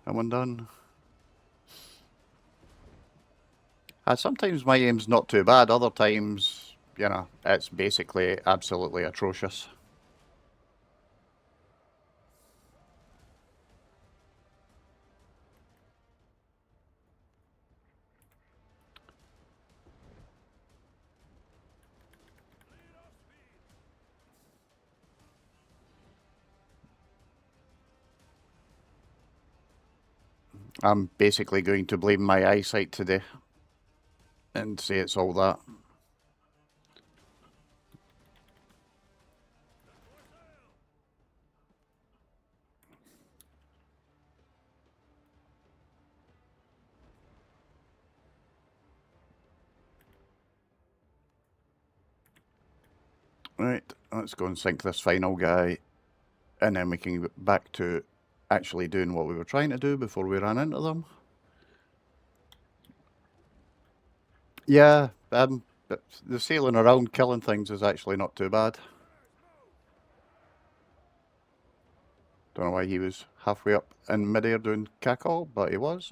That one done. Sometimes my aim's not too bad, other times, you know, it's basically absolutely atrocious. I'm basically going to blame my eyesight today and say it's all that. Right, let's go and sink this final guy, and then we can get back to actually doing what we were trying to do before we ran into them. Yeah, but the sailing around killing things is actually not too bad. Don't know why he was halfway up in midair doing cackle, but he was.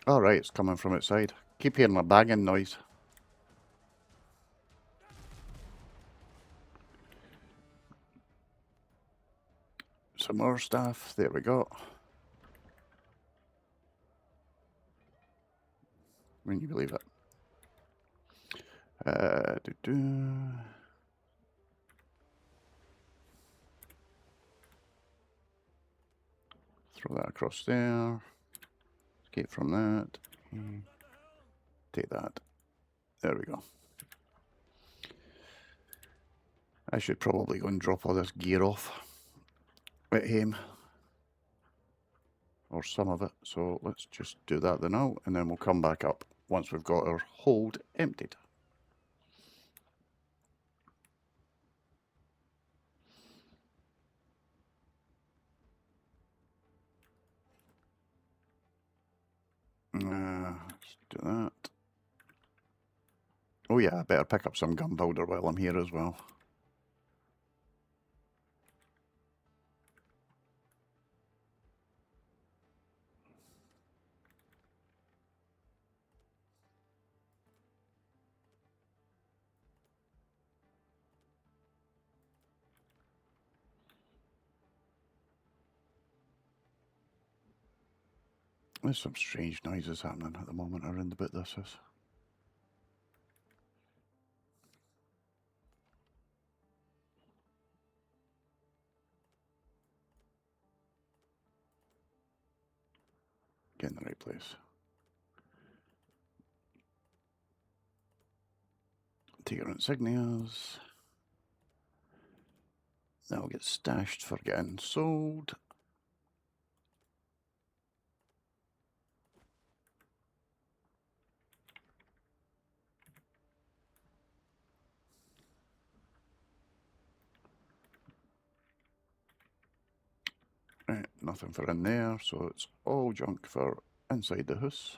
All right, it's coming from outside. Keep hearing a banging noise. Some more stuff. There we go. When you believe it. Throw that across there. Escape from that. Take that. There we go. I should probably go and drop all this gear off at home, or some of it, so let's just do that then now, and then we'll come back up once we've got our hold emptied. Let's do that. Oh yeah, I better pick up some gunpowder while I'm here as well. There's some strange noises happening at the moment around the bit this is. Get in the right place. Take our insignias. That'll get stashed for getting sold. Right, nothing for in there, so it's all junk for inside the house.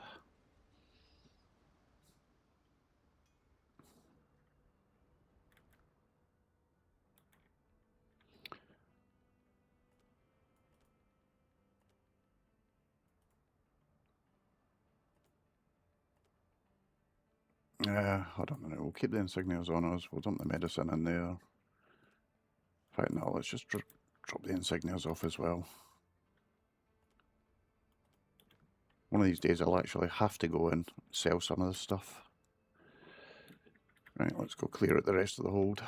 Hold on a minute, we'll keep the insignias on us, we'll dump the medicine in there. Right now, let's just drop the insignias off as well. One of these days I'll actually have to go and sell some of this stuff. Right, let's go clear out the rest of the hold.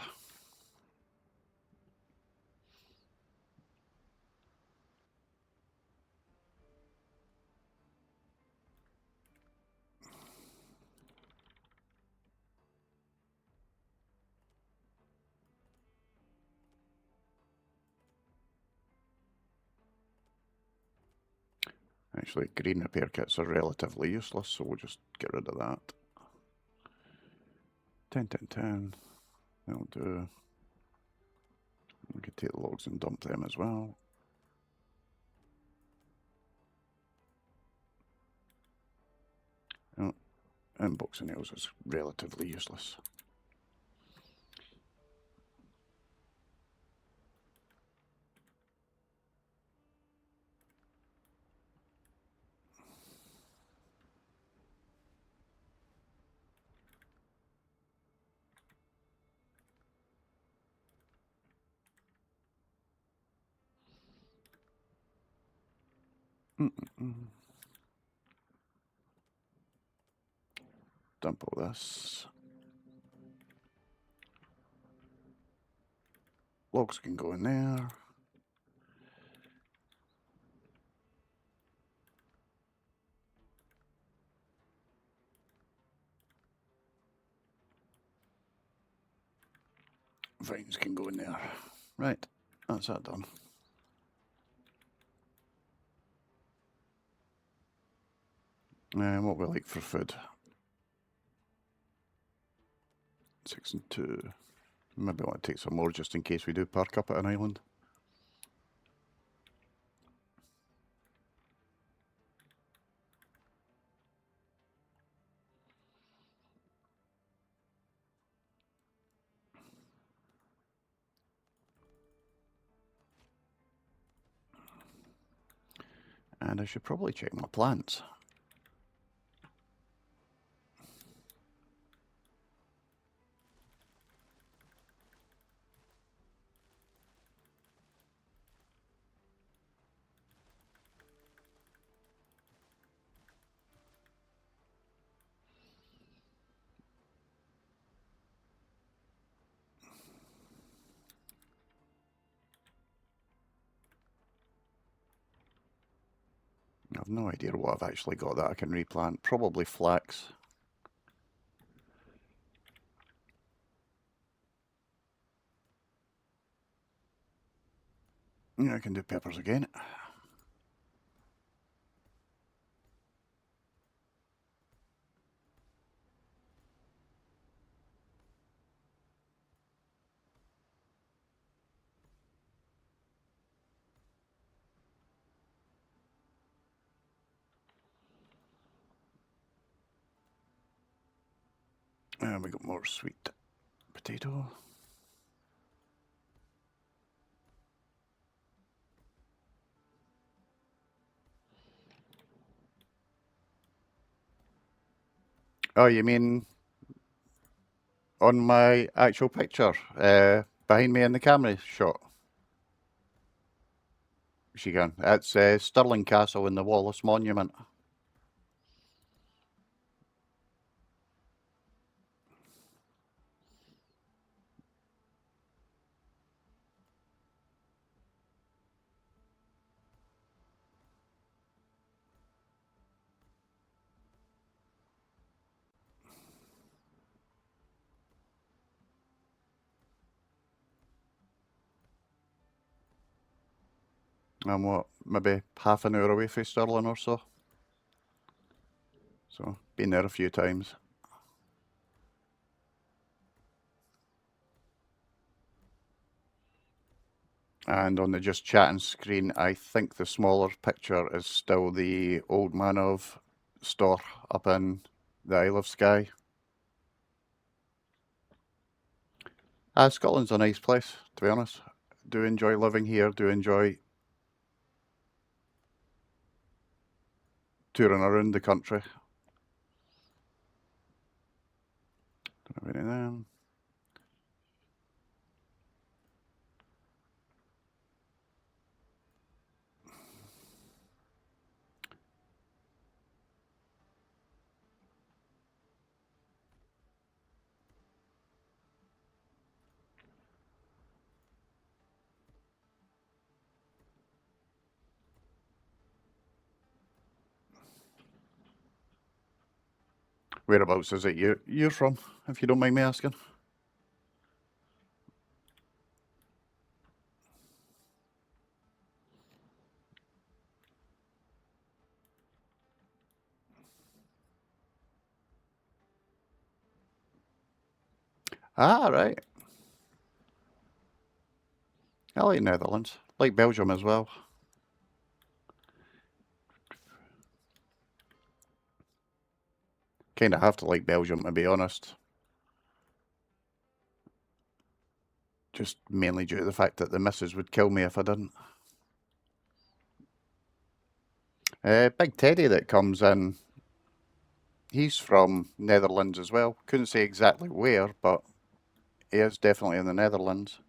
Actually, green repair kits are relatively useless, so we'll just get rid of that. 10, 10, 10. That'll do. We can take the logs and dump them as well. Oh, and box of nails is relatively useless. Dump all this. Logs can go in there. Vines can go in there. Right, that's that done. And what we like for food? 6 and 2. Maybe I want to take some more just in case we do park up at an island. And I should probably check my plants. I have no idea what I've actually got that I can replant. Probably flax. Yeah, I can do peppers again. And we got more sweet potato. Oh, you mean on my actual picture behind me in the camera shot? She can. That's Stirling Castle in the Wallace Monument. I'm what, maybe half an hour away from Stirling or so. So, been there a few times. And on the just chatting screen, I think the smaller picture is still the Old Man of store up in the Isle of Skye. Scotland's a nice place, to be honest. Do enjoy living here, do enjoy touring around the country. Don't have any of them. Whereabouts is it you're from, if you don't mind me asking? Ah, right. I like Netherlands. Like Belgium as well. Kind of have to like Belgium, to be honest. Just mainly due to the fact that the missus would kill me if I didn't. Big Teddy that comes in, he's from Netherlands as well. Couldn't say exactly where, but he is definitely in the Netherlands.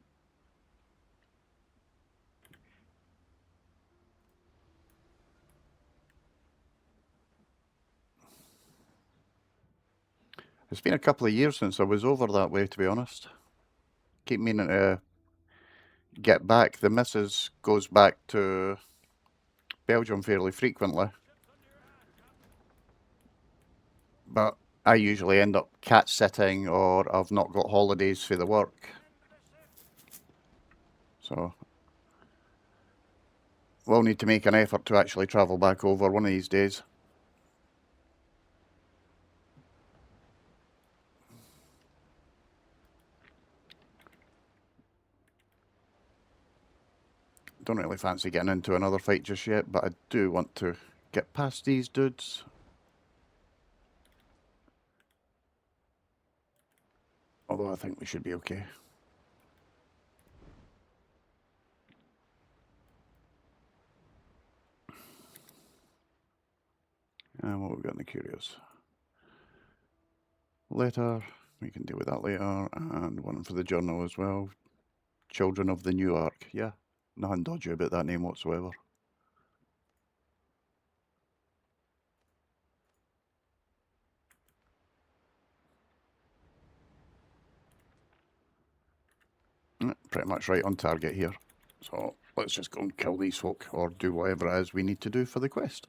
It's been a couple of years since I was over that way, to be honest. Keep meaning to get back. The missus goes back to Belgium fairly frequently, but I usually end up cat sitting or I've not got holidays for the work. So we'll need to make an effort to actually travel back over one of these days. Don't really fancy getting into another fight just yet, but I do want to get past these dudes. Although I think we should be okay. And what we've got in the curious. Letter, we can deal with that later. And one for the journal as well. Children of the New Ark. Yeah, nothing dodgy about that name whatsoever. Pretty much right on target here. So let's just go and kill these folk or do whatever it is we need to do for the quest.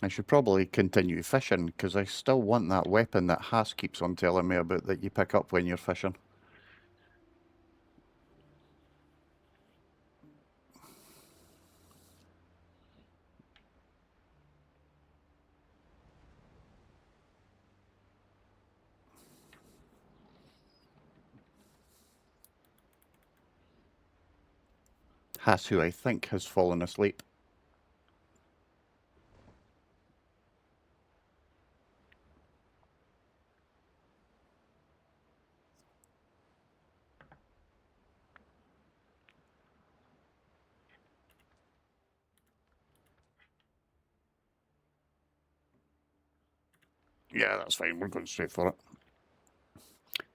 I should probably continue fishing, because I still want that weapon that Haas keeps on telling me about that you pick up when you're fishing. Haas, who I think has fallen asleep. Yeah, that's fine. We're going straight for it.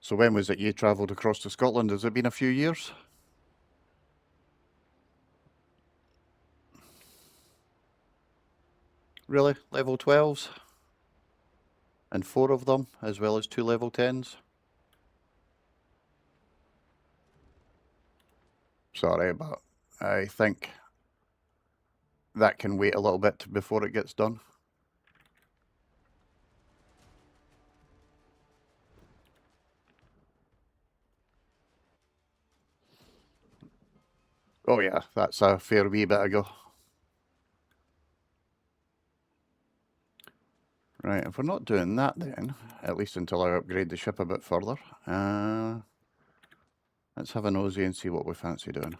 So when was it you travelled across to Scotland? Has it been a few years? Really? Level 12s? And 4 of them, as well as 2 level 10s? Sorry, but I think that can wait a little bit before it gets done. Oh yeah, that's a fair wee bit ago. Right, if we're not doing that then, at least until I upgrade the ship a bit further, let's have a nosy and see what we fancy doing.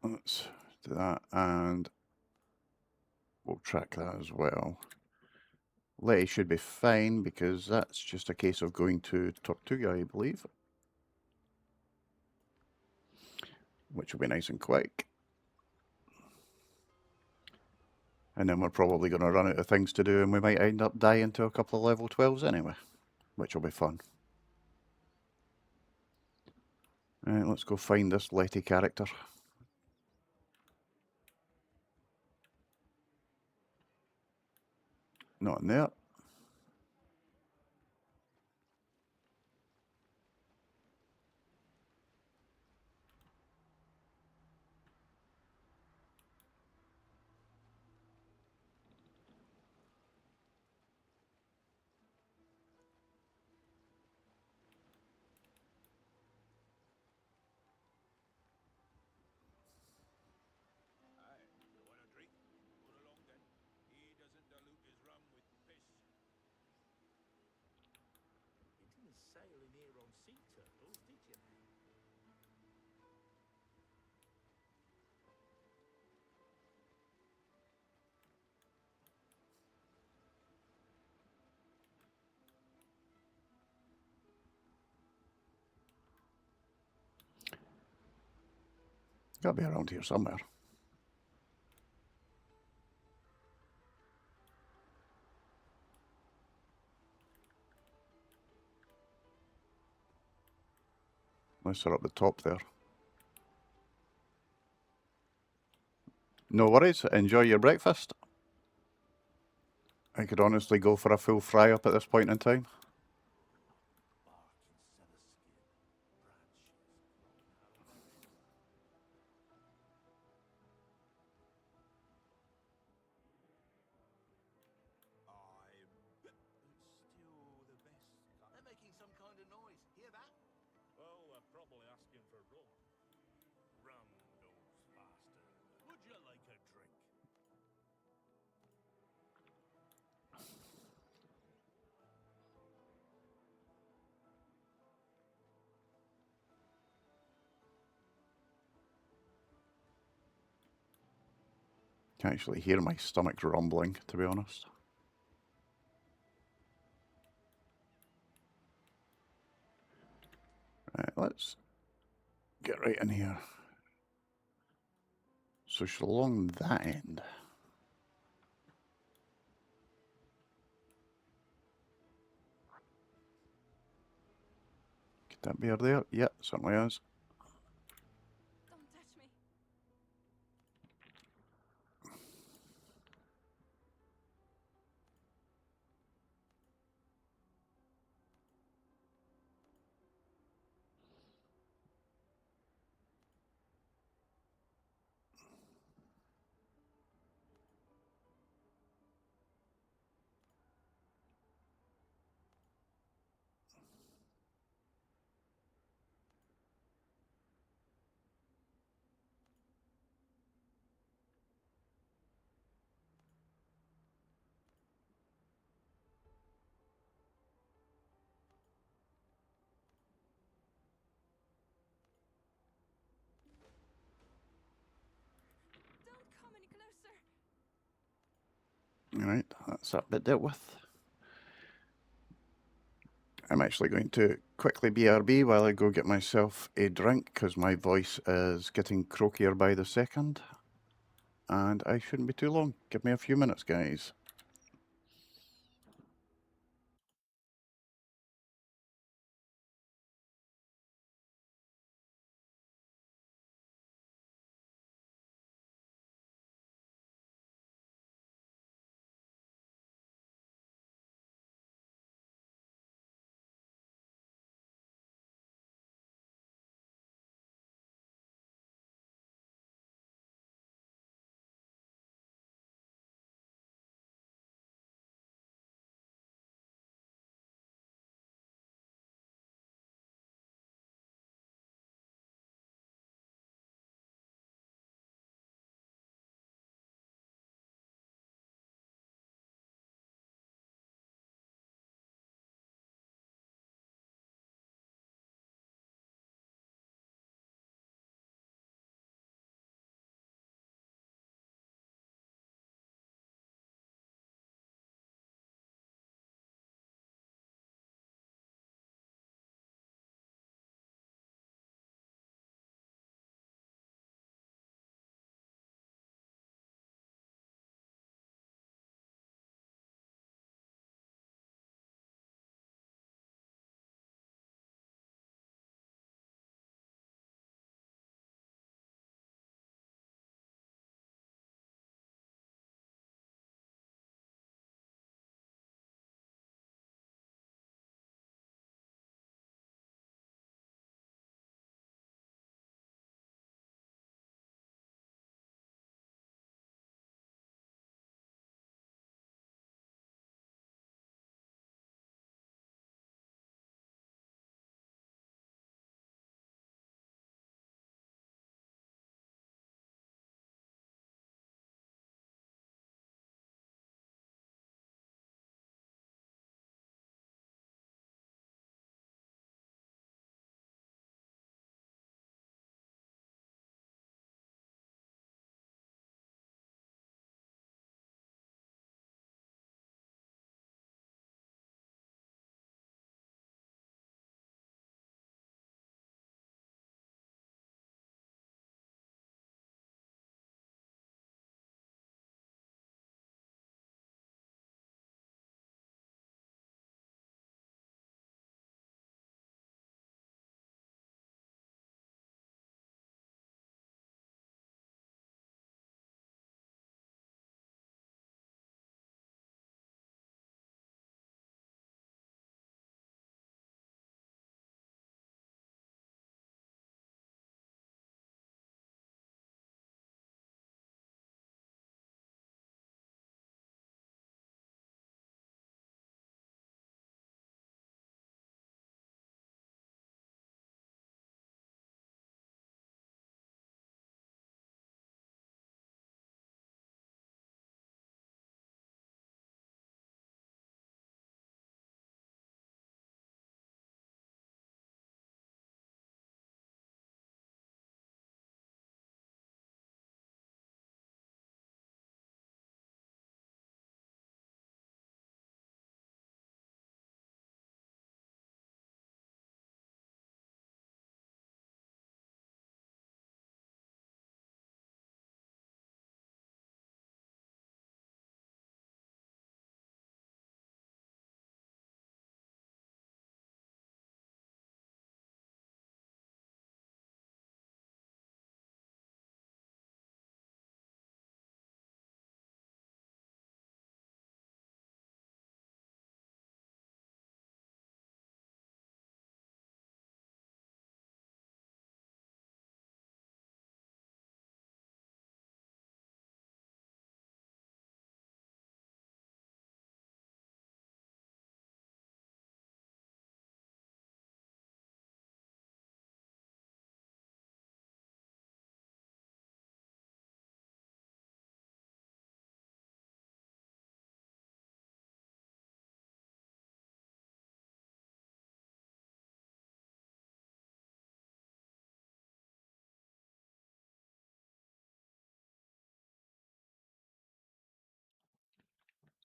Let's do that, and we'll track that as well. Letty should be fine, because that's just a case of going to Tortuga, I believe. Which will be nice and quick. And then we're probably going to run out of things to do, and we might end up dying to a couple of level 12s anyway, which will be fun. Right, let's go find this Letty character. Not in there. Aye, you want a drink? Put along then. He doesn't dilute his rum with piss. You didn't sail in here on sea turtles, did you? Gotta be around here somewhere. Unless they're up the top there. No worries, enjoy your breakfast. I could honestly go for a full fry up at this point in time. Bark instead of skin, branches growing out of it. It's still the best. They're making some kind of noise. Hear that? Well, they're probably asking for rum. Rum goes faster. Would you like a drink? Can actually hear my stomach rumbling, to be honest. Right, let's get right in here. So she's along that end. Could that be her there? Yeah, certainly is. Don't touch me. Alright, that's that bit dealt with. I'm actually going to quickly BRB while I go get myself a drink because my voice is getting croakier by the second. And I shouldn't be too long. Give me a few minutes, guys.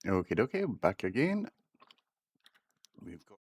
Okie dokie, back again. We've got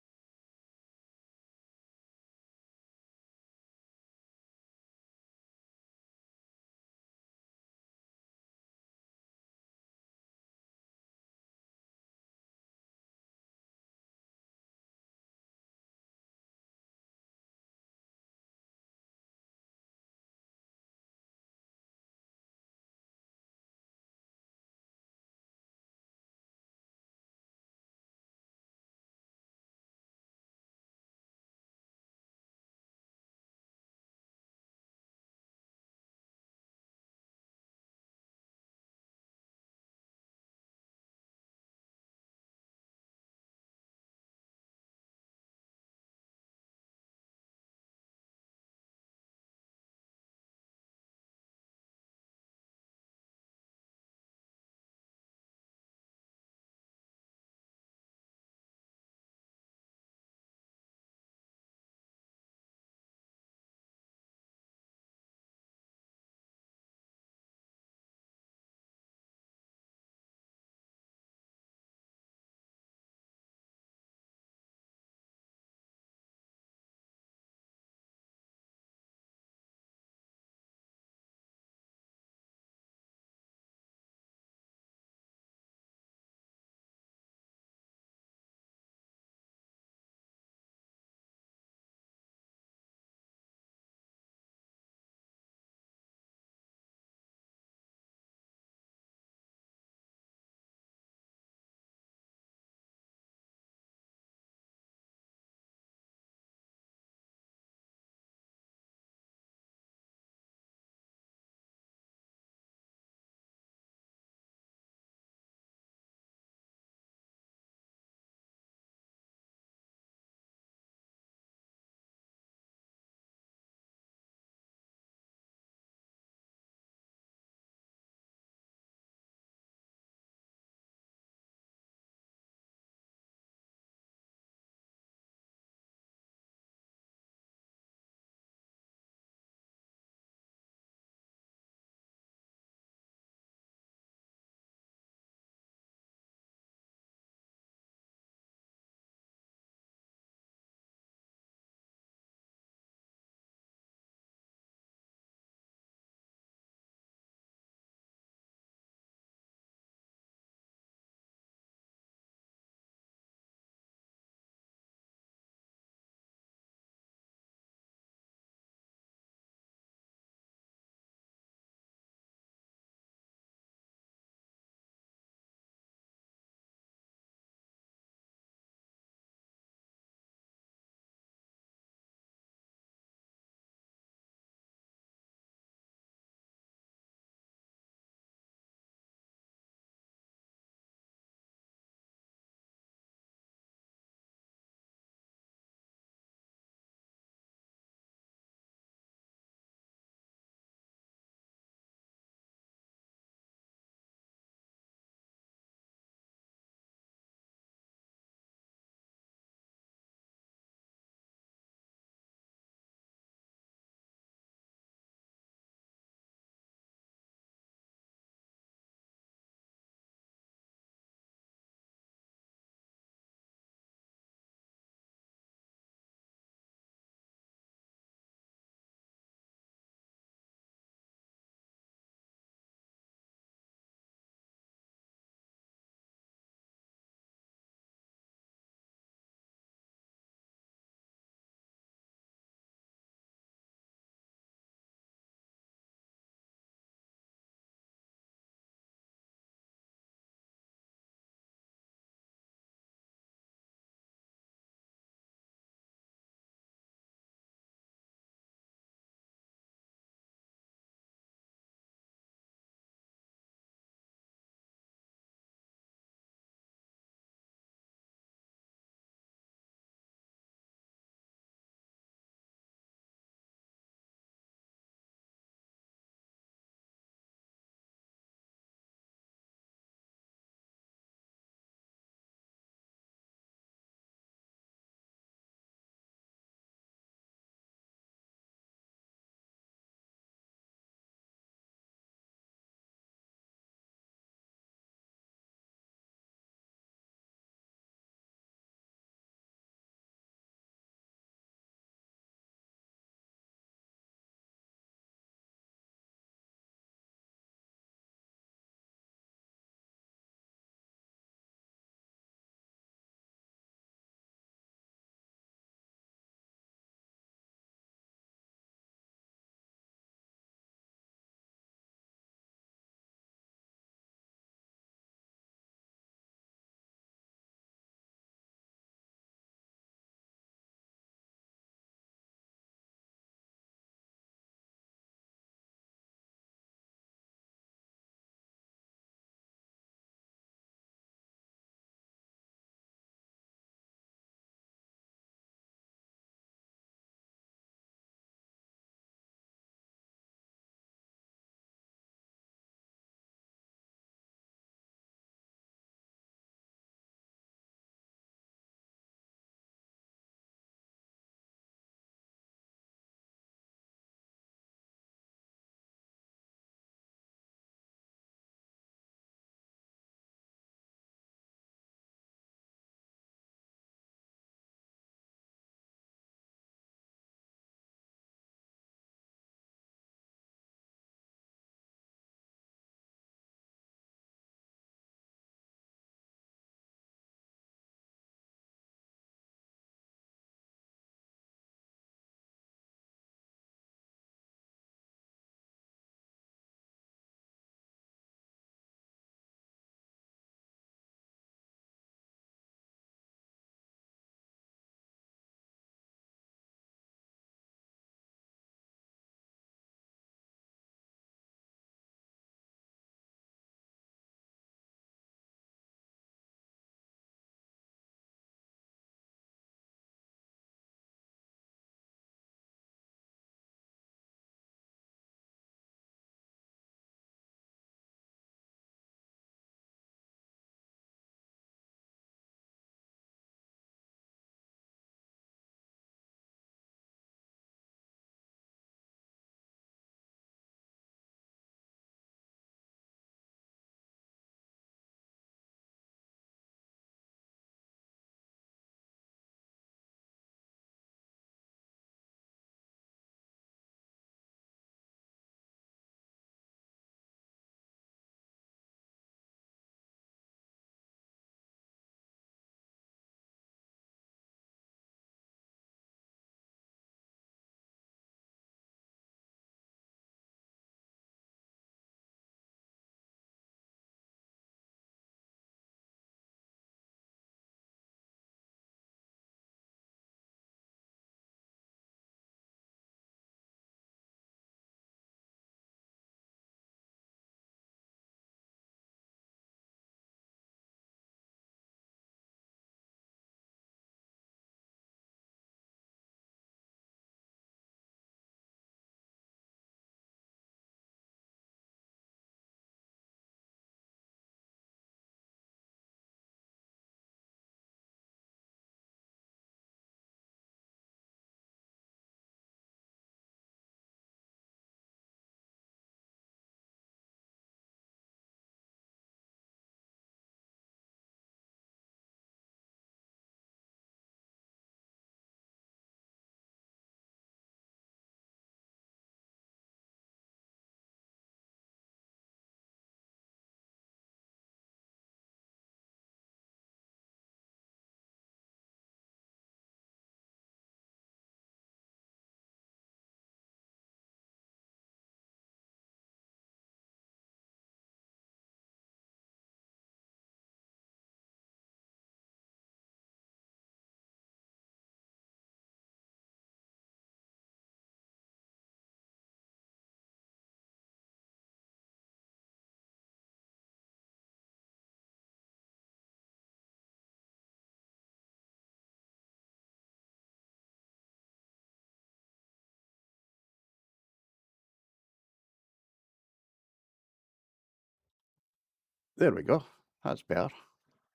There we go. That's better.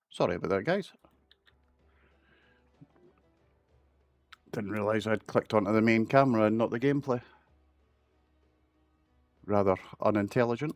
Sorry about that, guys. Didn't realise I'd clicked onto the main camera and not the gameplay. Rather unintelligent.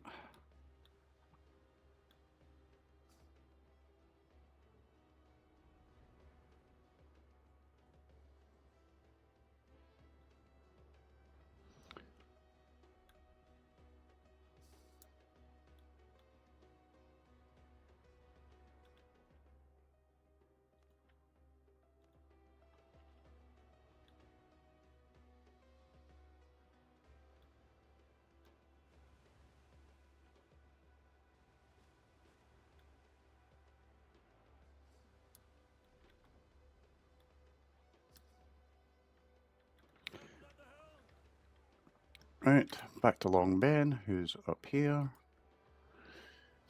Right, back to Long Ben, who's up here.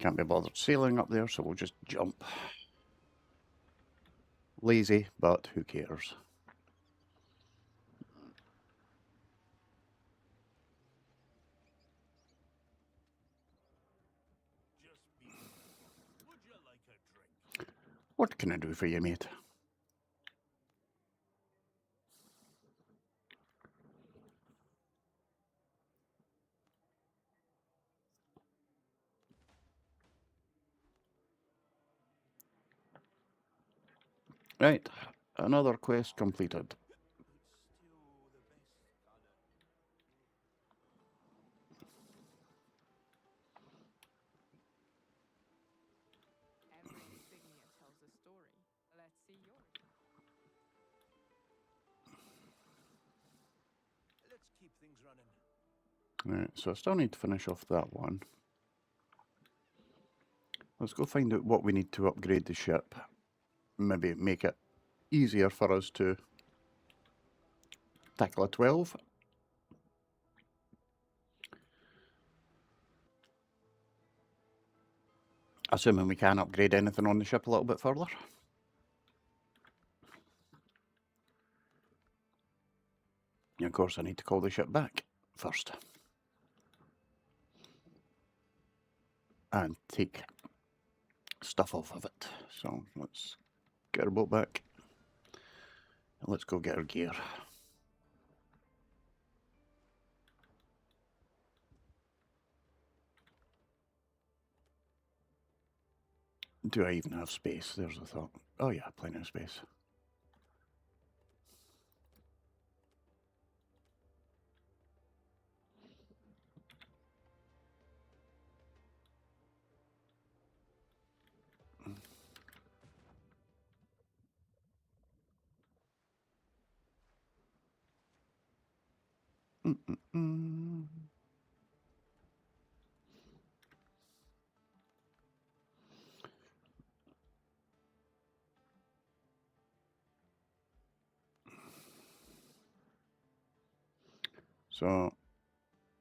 Can't be bothered sailing up there, so we'll just jump. Lazy, but who cares? Just beginning. Would you like a drink? What can I do for you, mate? Right, another quest completed. Still the best color. Every insignia tells a story. Let's see yours. Let's keep things running. Right, so I still need to finish off that one. Let's go find out what we need to upgrade the ship. Maybe make it easier for us to tackle a 12. Assuming we can upgrade anything on the ship a little bit further. And of course I need to call the ship back first. And take stuff off of it. So let's get our boat back. And let's go get our gear. Do I even have space? There's a thought. Oh yeah, plenty of space. Mm-mm-mm. So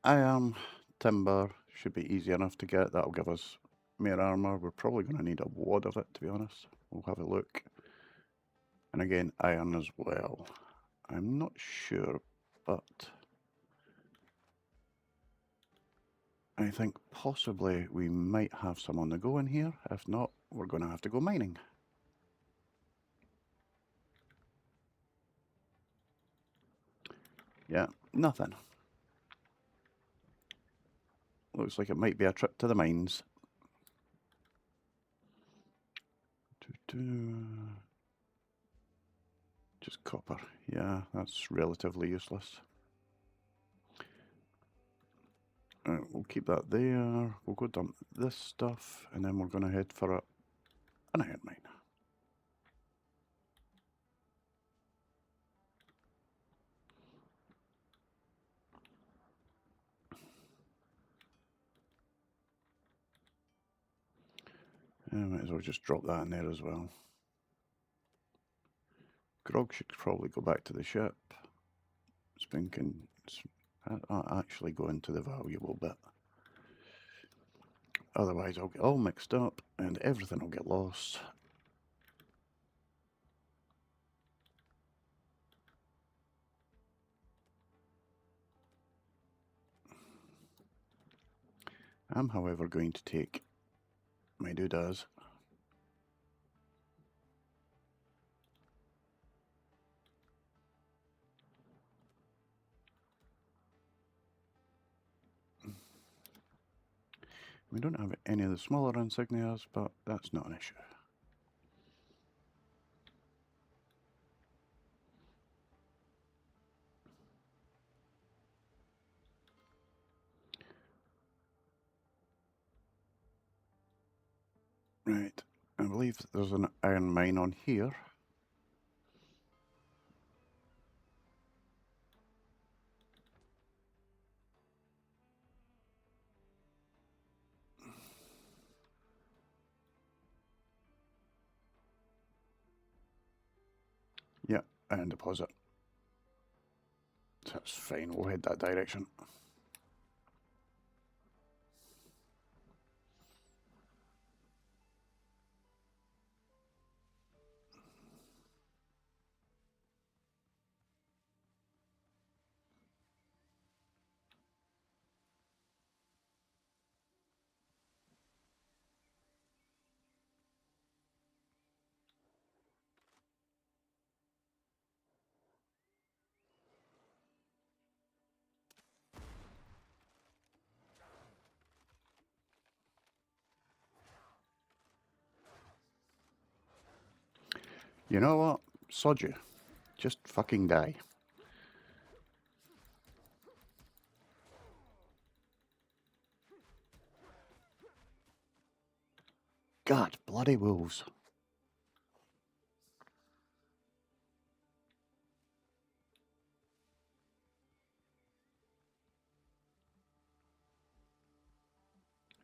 iron, timber should be easy enough to get. That'll give us more armor. We're probably going to need a wad of it, to be honest. We'll have a look. And again, iron as well. I'm not sure, but I think possibly we might have some on the go in here. If not, we're going to have to go mining. Yeah, nothing. Looks like it might be a trip to the mines. Just copper. Yeah, that's relatively useless. Right, we'll keep that there. We'll go dump this stuff, and then we're going to head for an iron mine. Might as well just drop that in there as well. Grog should probably go back to the ship. Spin can actually go into the valuable bit. Otherwise I'll get all mixed up and everything will get lost. I'm however going to take My dude does. We don't have any of the smaller insignias, but that's not an issue. Right, I believe there's an iron mine on here. Yeah, iron deposit. That's fine, we'll head that direction. You know what? Sod you. Just fucking die. God, bloody wolves.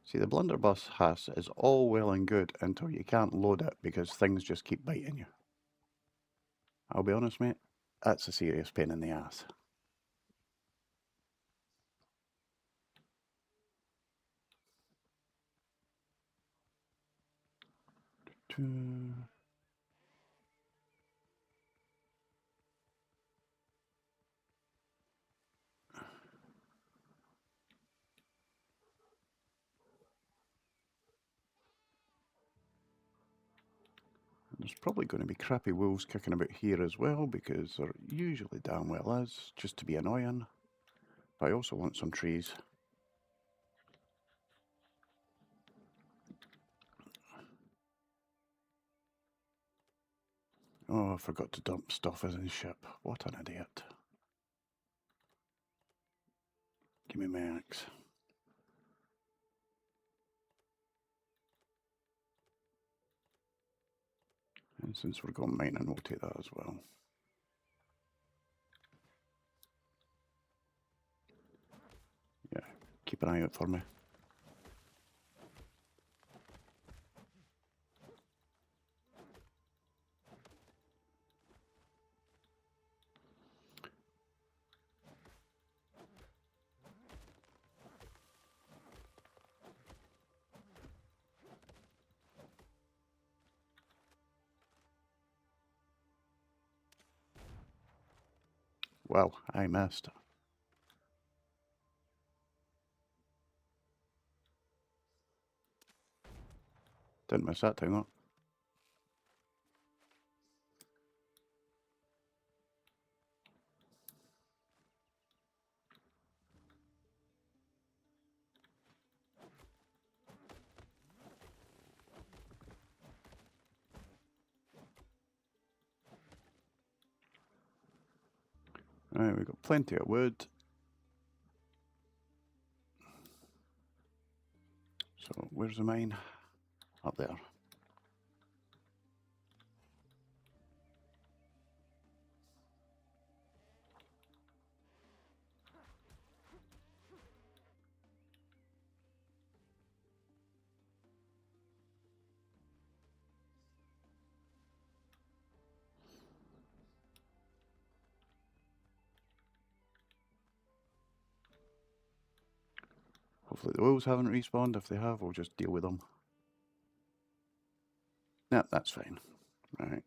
See, the blunderbuss has is all well and good until you can't load it because things just keep biting you. I'll be honest, mate, that's a serious pain in the ass. There's probably going to be crappy wolves kicking about here as well because there usually damn well is, just to be annoying. But I also want some trees. Oh, I forgot to dump stuff in the ship. What an idiot. Give me my axe. And since we're going mining, we'll take that as well. Yeah, keep an eye out for me. Well, I missed. Didn't miss that time though. Right, we've got plenty of wood. So, where's the mine? Up there. Hopefully the wolves haven't respawned. If they have, we'll just deal with them. Nah, that's fine. Right.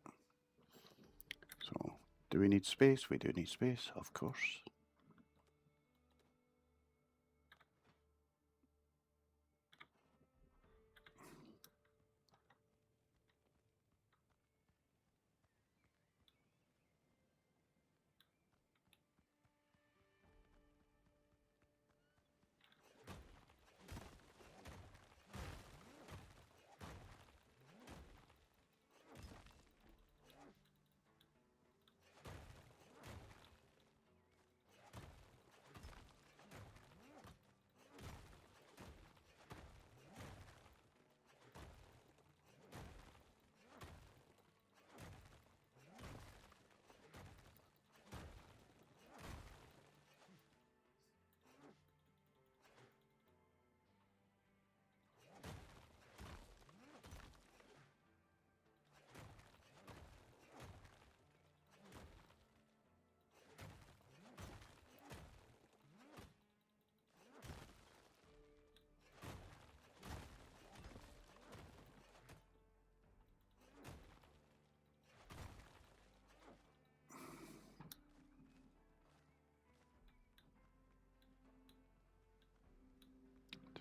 So, do we need space? We do need space, of course.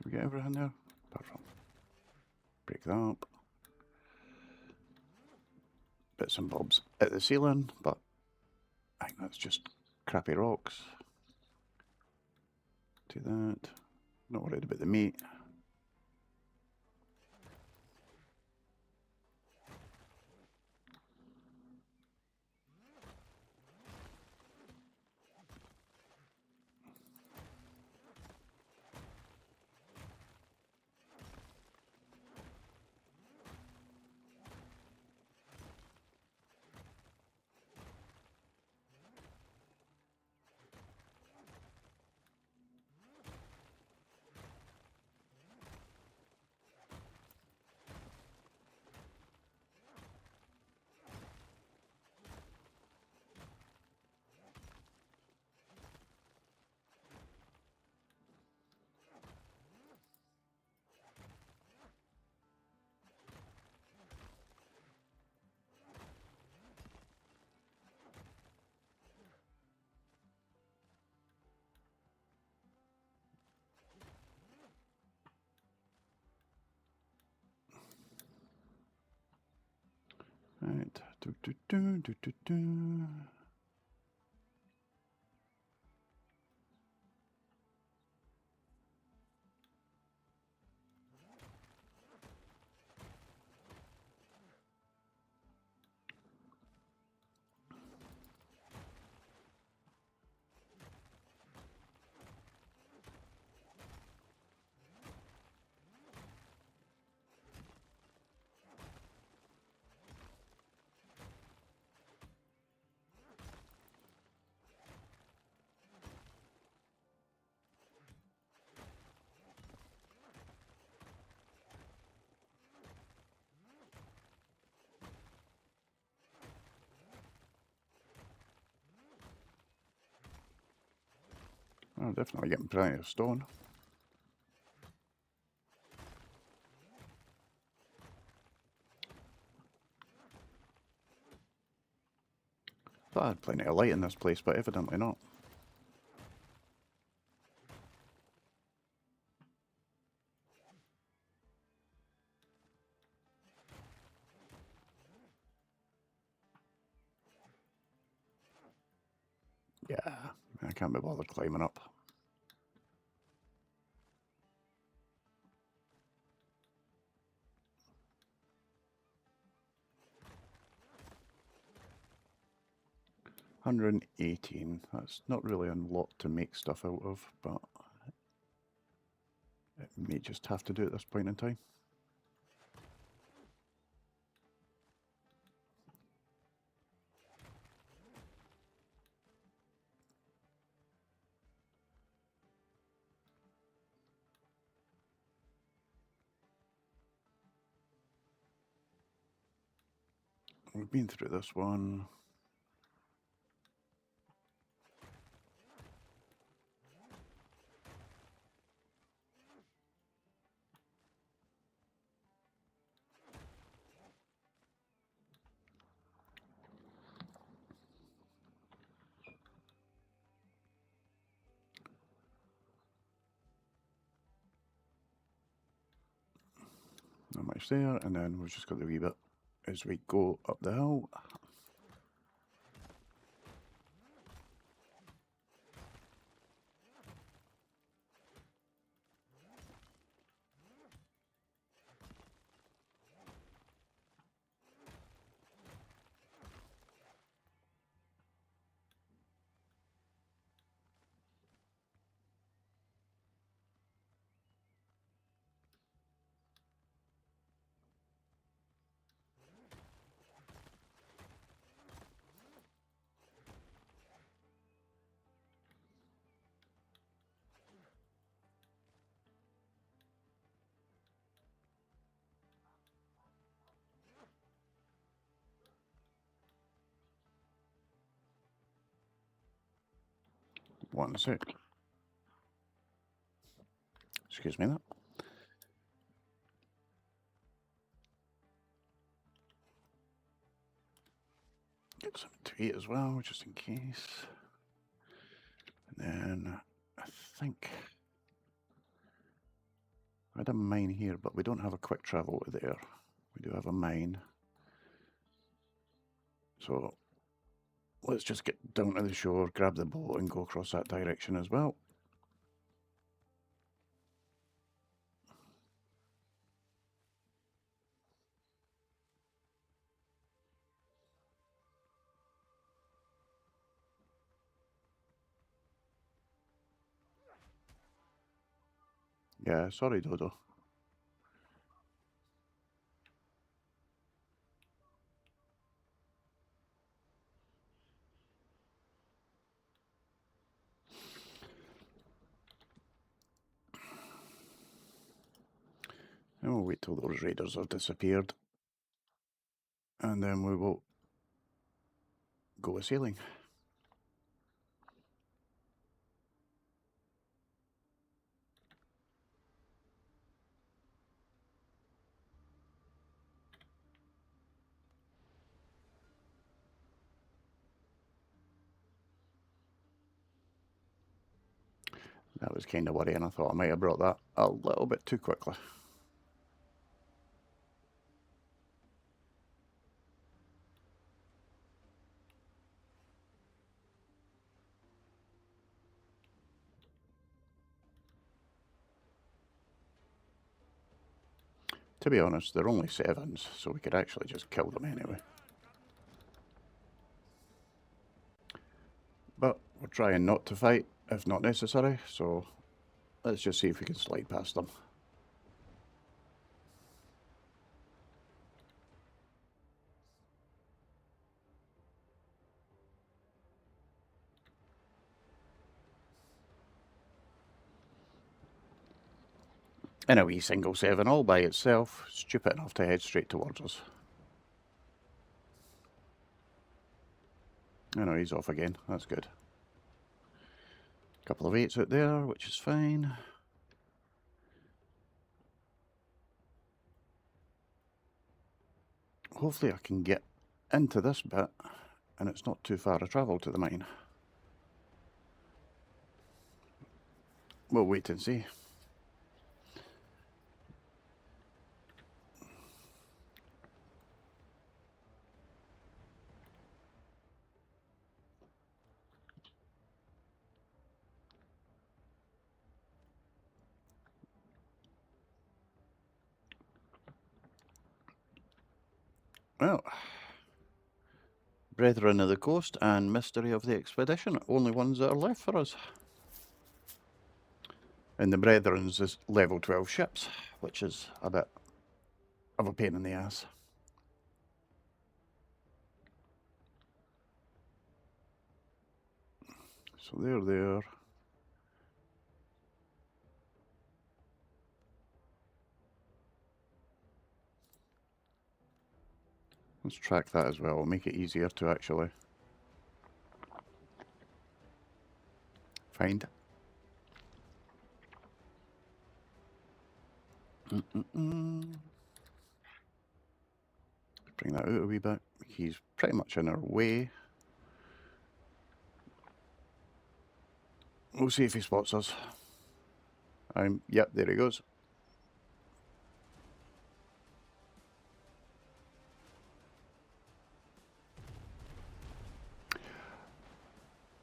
we get everything there? Apart from break that up. Bits and bobs at the ceiling, but I think that's just crappy rocks. Do that. Not worried about the meat. Right. Do. Oh, definitely getting plenty of stone. Thought I had plenty of light in this place, but evidently not. Yeah, I can't be bothered climbing up. $118. That's not really a lot to make stuff out of, but it may just have to do at this point in time. We've been through this one. Not much there, and then we've just got the wee bit as we go up the hill. One sec. Excuse me that. Get some to eat as well, just in case. And then I think I had a mine here, but we don't have a quick travel to there. We do have a mine. So let's just get down to the shore, grab the boat and go across that direction as well. Yeah, sorry, Dodo. And we'll wait till those raiders have disappeared. And then we will go a-sailing. That was kind of worrying. I thought I might have brought that a little bit too quickly. To be honest, they're only 7s, so we could actually just kill them anyway. But we're trying not to fight if not necessary, so let's just see if we can slide past them. And a wee single 7 all by itself, stupid enough to head straight towards us. I know, he's off again, that's good. Couple of 8s out there, which is fine. Hopefully I can get into this bit and it's not too far a travel to the mine. We'll wait and see. Well, Brethren of the Coast and Mystery of the Expedition, only ones that are left for us. And the Brethren's is level 12 ships, which is a bit of a pain in the ass. So they're there. Let's track that as well, make it easier to actually find. Bring that out a wee bit. He's pretty much in our way. We'll see if he spots us. Yep, there he goes.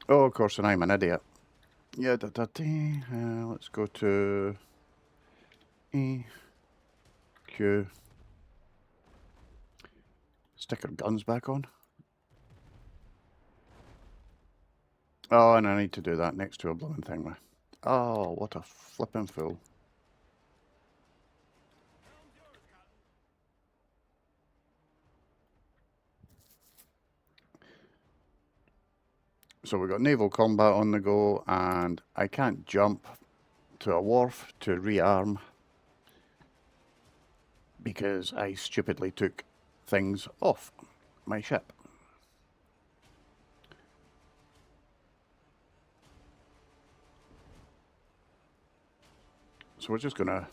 Oh, of course, and I'm an idiot. Yeah, let's go to E, Q. Stick our guns back on. Oh, and I need to do that next to a blooming thing. Oh, what a flippin' fool. So we've got naval combat on the go, and I can't jump to a wharf to rearm because I stupidly took things off my ship. So we're just gonna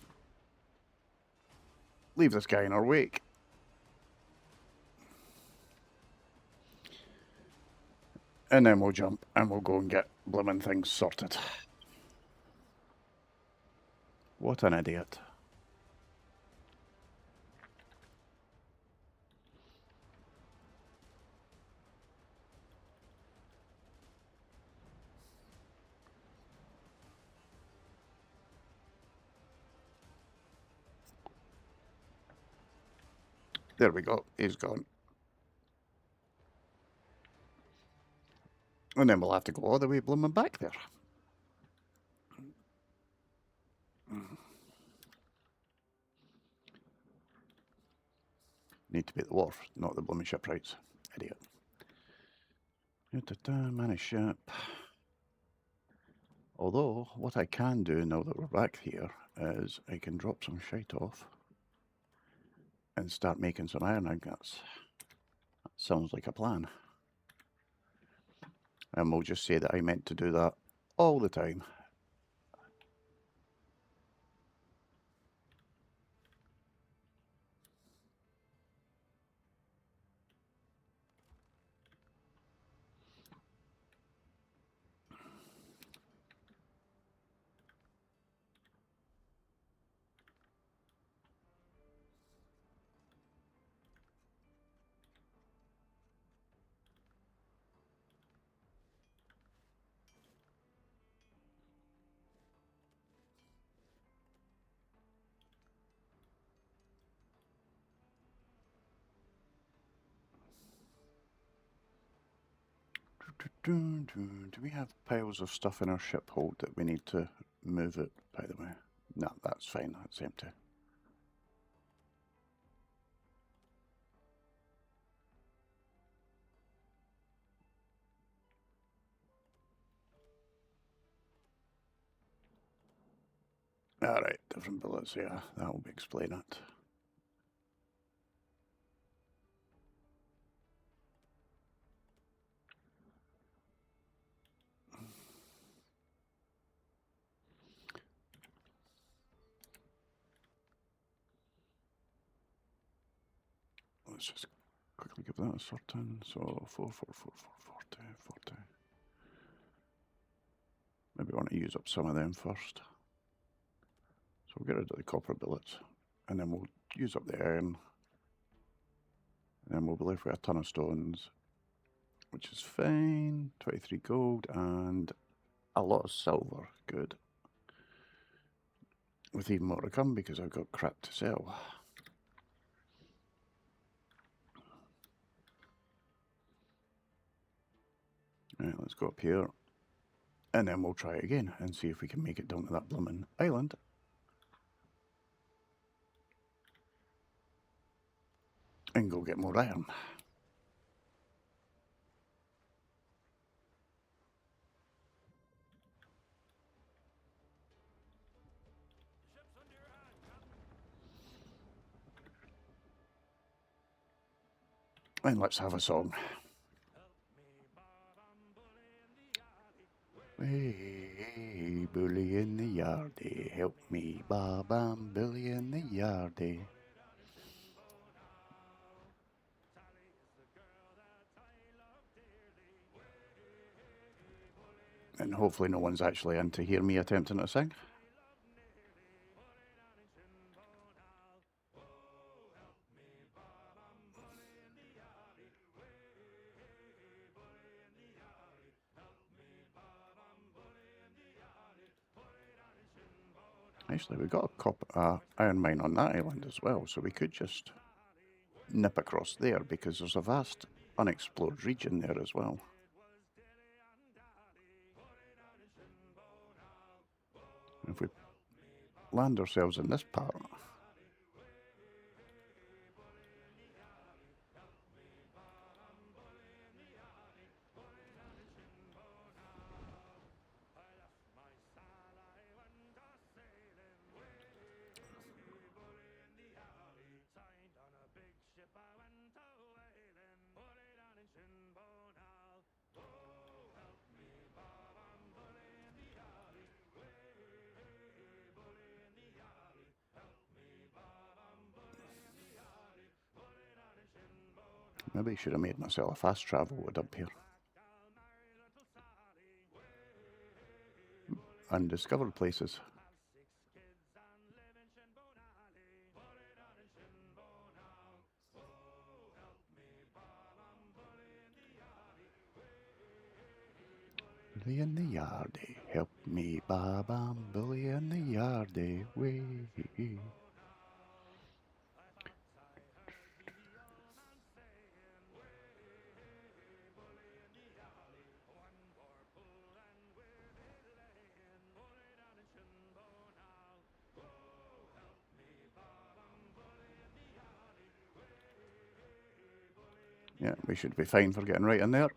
leave this guy in our wake. And then we'll jump and we'll go and get blooming things sorted. What an idiot. There we go. He's gone. And then we'll have to go all the way blooming back there. Need to be at the wharf, not the blooming shipwrights. Idiot. Manage ship. Although, what I can do now that we're back here is I can drop some shite off and start making some iron ingots. That sounds like a plan. And we'll just say that I meant to do that all the time. Do we have piles of stuff in our ship hold that we need to move it, by the way? No, that's fine, that's empty. Alright, different bullets, yeah, that will explain it. Let's just quickly give that a certain. So 40. Maybe I want to use up some of them first. So we'll get rid of the copper billets, and then we'll use up the iron, and then we'll be left with a ton of stones, which is fine. 23 gold and a lot of silver. Good. With even more to come because I've got crap to sell. Right, let's go up here. And then we'll try again and see if we can make it down to that bloomin' island. And go get more iron. Ship's under your hand, Captain. And let's have a song. Help me, Bob, I'm bully in the yardie. Hey, bully in the yardie, help me, Bob, I'm Billy in the yardie. Put it on a shinbo now. Sally is the girl that I love dearly. Bully in And hopefully no one's actually in to hear me attempting to sing. I love nearly. Put it on a shinbo now. Oh, help me, Bob, I'm bully in the yardie. Bully in the yardie. Help me, Bob, I'm bully in the yardie. Put it on a shinbo now. Actually, we've got a iron mine on that island as well, so we could just nip across there because there's a vast unexplored region there as well. If we land ourselves in this part, maybe I should have made myself a fast travel wood up here. Undiscovered places. Bully in the yardie, help me, Bob, I'm bully in the yardie, way. Yeah, we should be fine for getting right in there.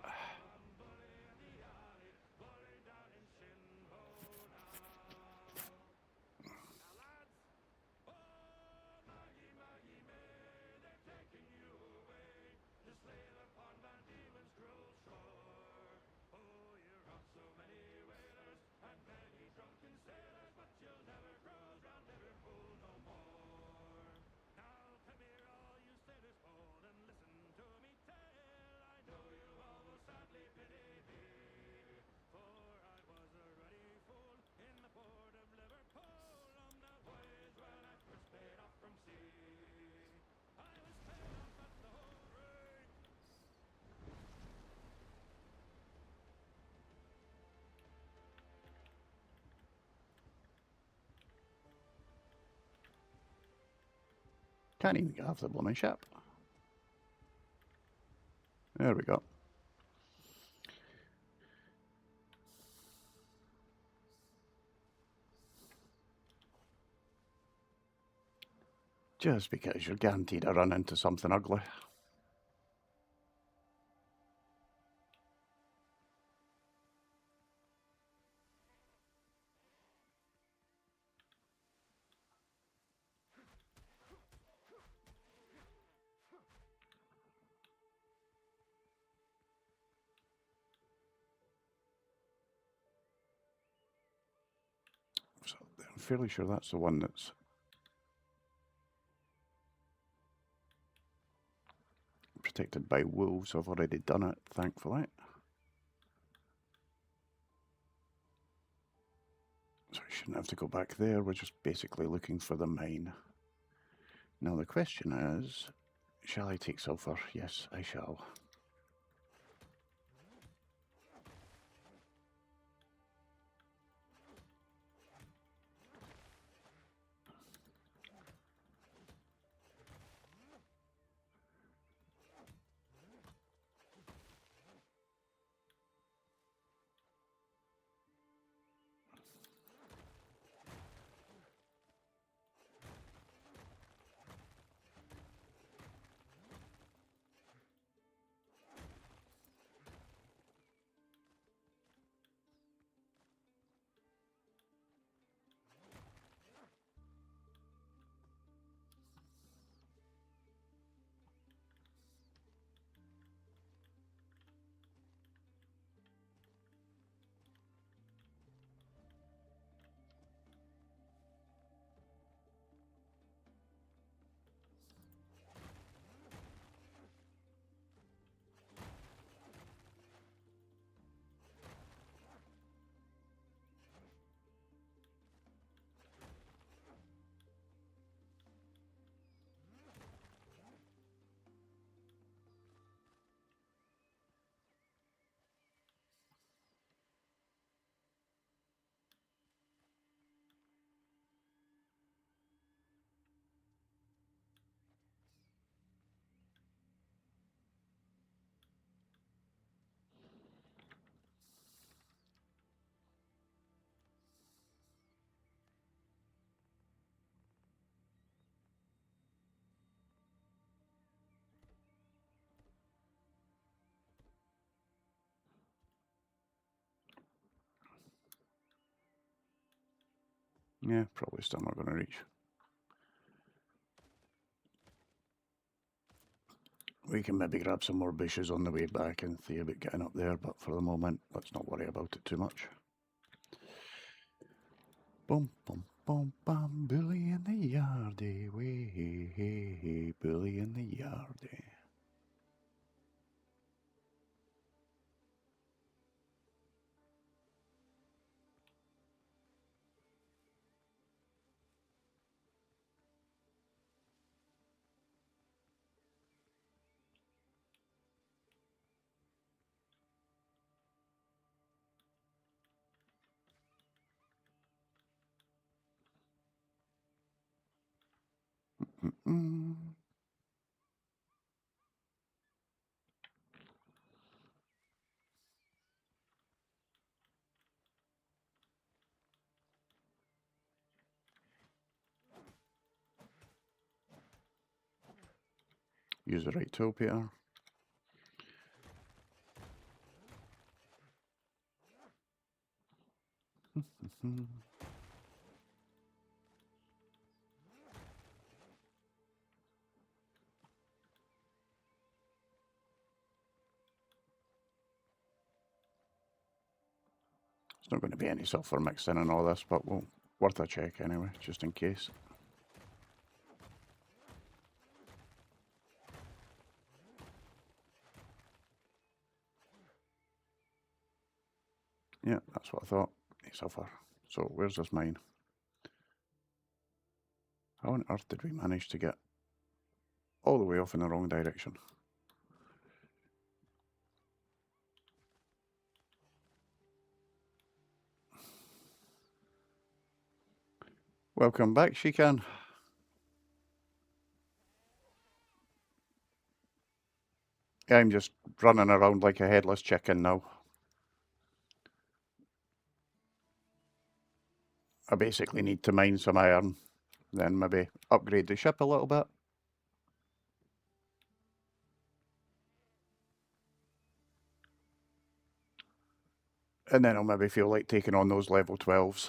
Can't even get off the blooming ship. There we go. Just because you're guaranteed to run into something ugly. So I'm fairly sure that's the one that's protected by wolves. I've already done it, thankfully. So we shouldn't have to go back there. We're just basically looking for the mine. Now the question is, shall I take sulfur? Yes, I shall. Yeah, probably still not going to reach. We can maybe grab some more bushes on the way back and see about getting up there, but for the moment, let's not worry about it too much. Boom, boom, boom, bam, bully in the yardie, way, hey, hey, hey, bully in the yardie. Mm-mm. Use the right tool, Peter. It's not going to be any sulfur mixed in and all this, but worth a check anyway, just in case. Yeah, that's what I thought. Sulfur. So where's this mine? How on earth did we manage to get all the way off in the wrong direction? Welcome back, Shikan. I'm just running around like a headless chicken now. I basically need to mine some iron, then maybe upgrade the ship a little bit. And then I'll maybe feel like taking on those level 12s.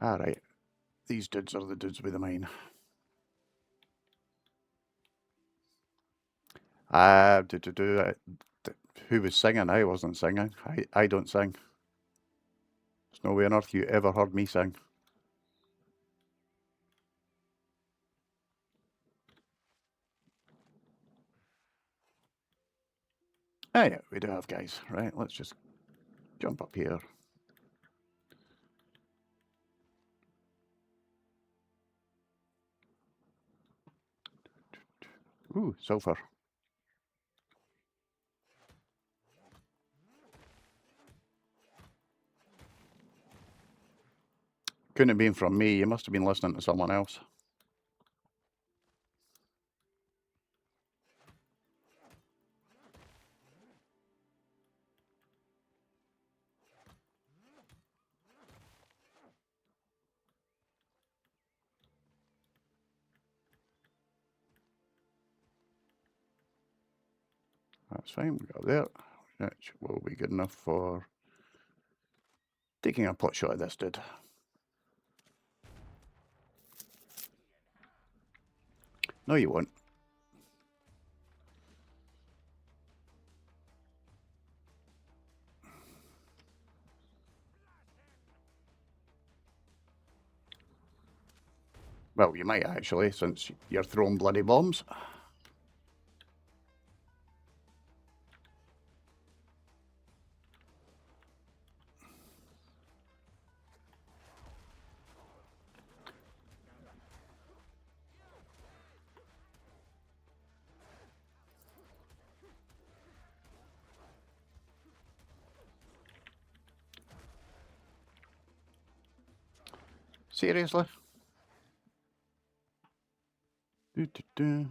Alright, these dudes are the dudes with the mine. Who was singing? I wasn't singing. I don't sing. There's no way on earth you ever heard me sing. Ah, yeah, we do have guys. Right, let's just jump up here. Ooh, sulfur. Couldn't have been from me. You must have been listening to someone else. That's fine, we got there. Which will be good enough for taking a pot shot at this dude. No, you won't. Well, you might actually, since you're throwing bloody bombs. Seriously? Do.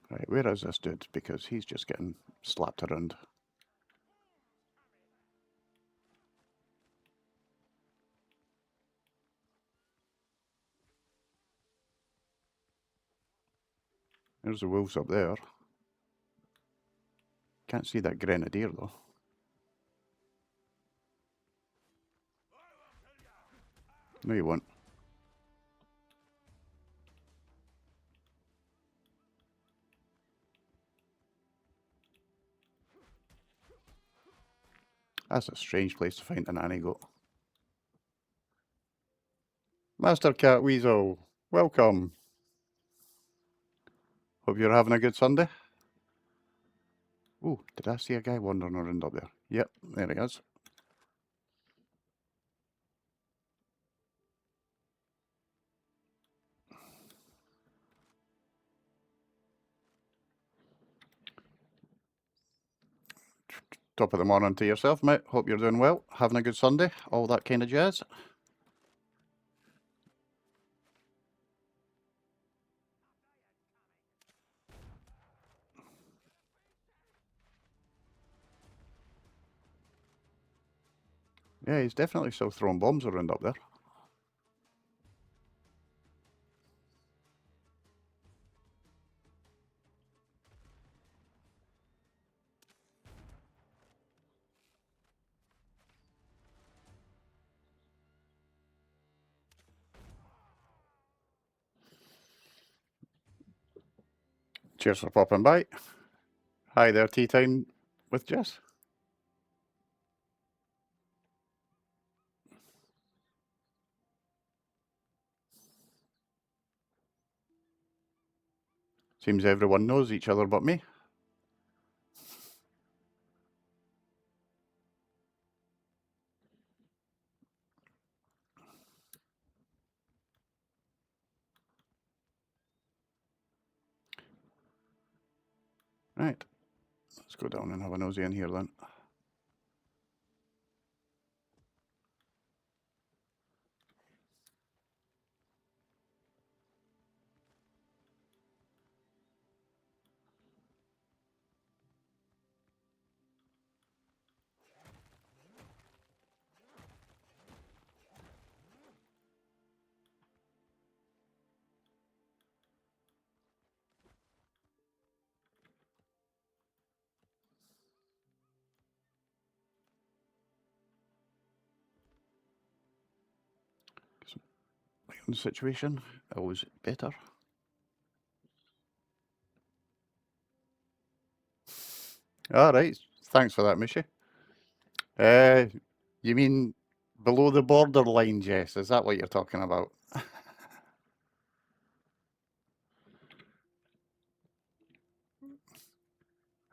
Right, where is this dude? Because he's just getting slapped around. There's the wolves up there. Can't see that grenadier though. No, you won't. That's a strange place to find an nanny goat. Master Cat Weasel, welcome. Hope you're having a good Sunday. Ooh, did I see a guy wandering around up there? Yep, there he is. Top of the morning to yourself, mate. Hope you're doing well. Having a good Sunday. All that kind of jazz. Yeah, he's definitely still throwing bombs around up there. Cheers for popping by. Hi there, tea time with Jess. Seems everyone knows each other but me. Right, let's go down and have a nosy in here then. Light on the situation, always better. All right, thanks for that, Mushy. You mean below the borderline, Jess? Is that what you're talking about?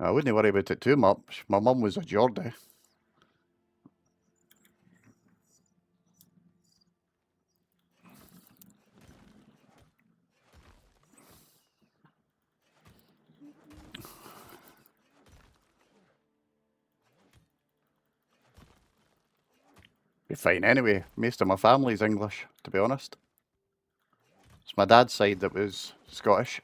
I wouldn't worry about it too much. My mum was a Geordie. Be fine anyway. Most of my family's English, to be honest. It's my dad's side that was Scottish.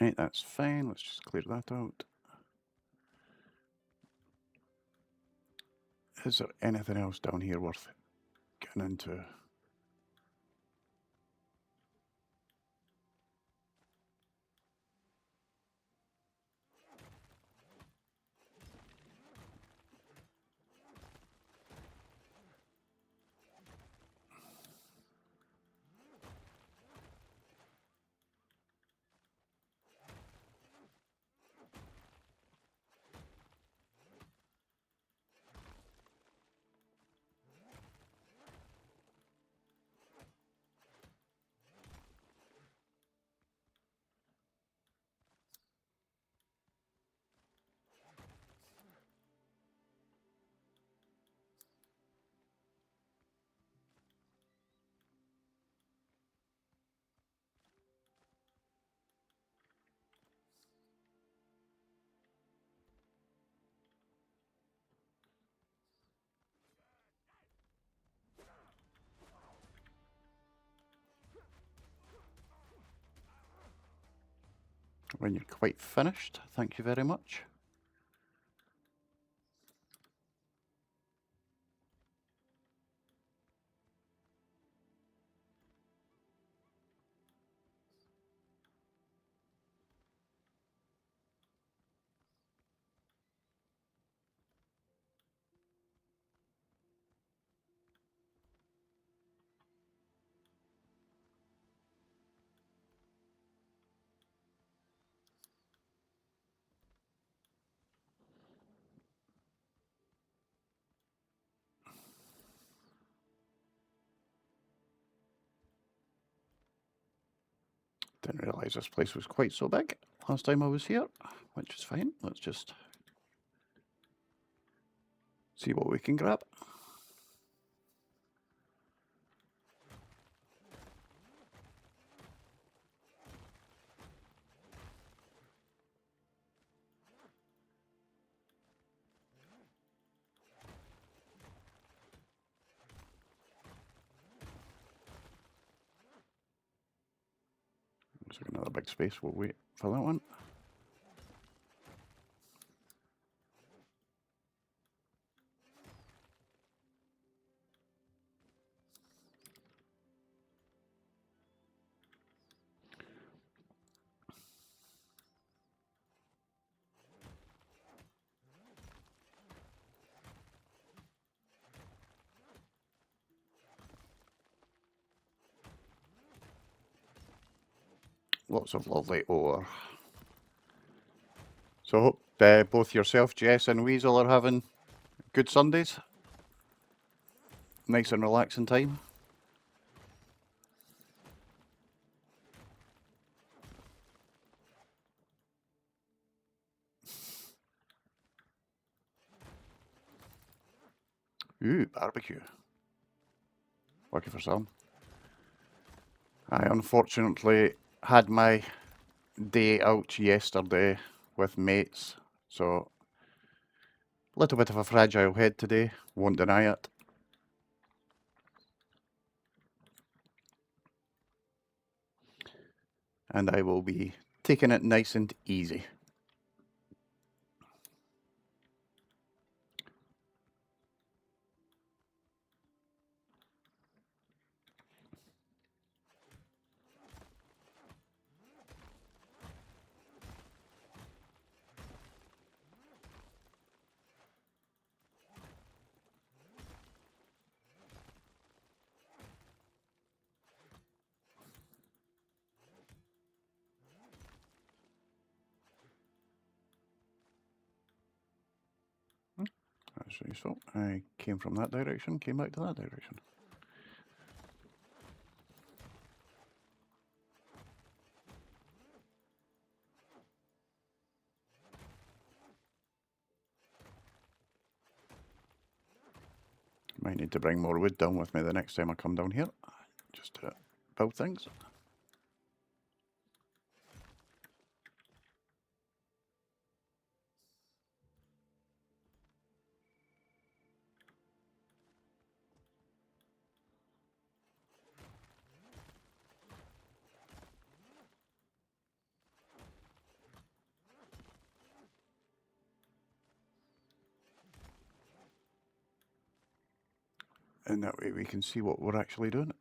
Right, that's fine. Let's just clear that out. Is there anything else down here worth getting into? When you're quite finished, thank you very much. Didn't realise this place was quite so big last time I was here, which is fine. Let's just see what we can grab. Looks like another big space. We'll wait for that one. Lots of lovely ore. So I hope both yourself, Jess, and Weasel are having good Sundays. Nice and relaxing time. Ooh, barbecue. Working for some. I unfortunately had my day out yesterday with mates, so a little bit of a fragile head today, won't deny it. And I will be taking it nice and easy. That's useful. I came from that direction, came back to that direction. Might need to bring more wood down with me the next time I come down here, just to build things. And that way we can see what we're actually doing.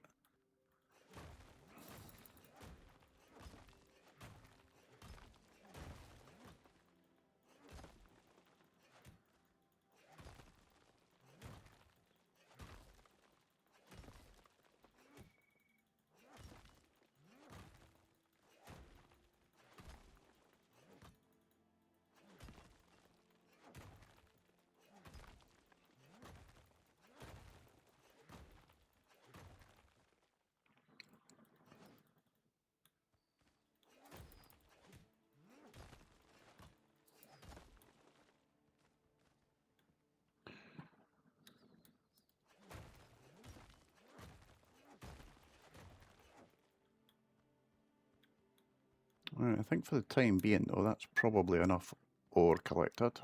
Right, I think for the time being though, that's probably enough ore collected.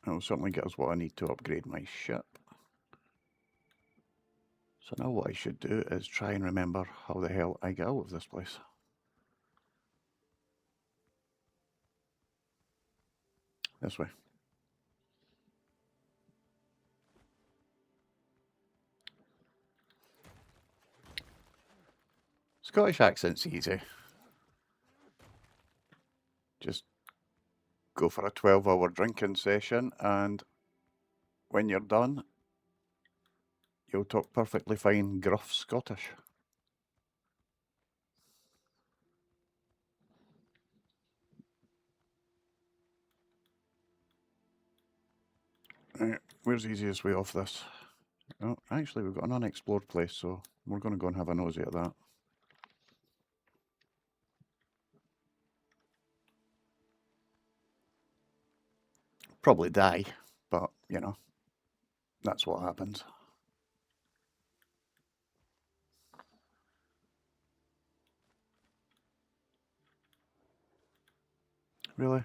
It'll certainly get us what I need to upgrade my ship. So now what I should do is try and remember how the hell I get out of this place. This way. Scottish accent's easy. Just go for a 12-hour drinking session, and when you're done, you'll talk perfectly fine gruff Scottish. Right, where's the easiest way off this? Oh, actually, we've got an unexplored place, so we're going to go and have a nosy at that. Probably die, but, you know, that's what happens. Really?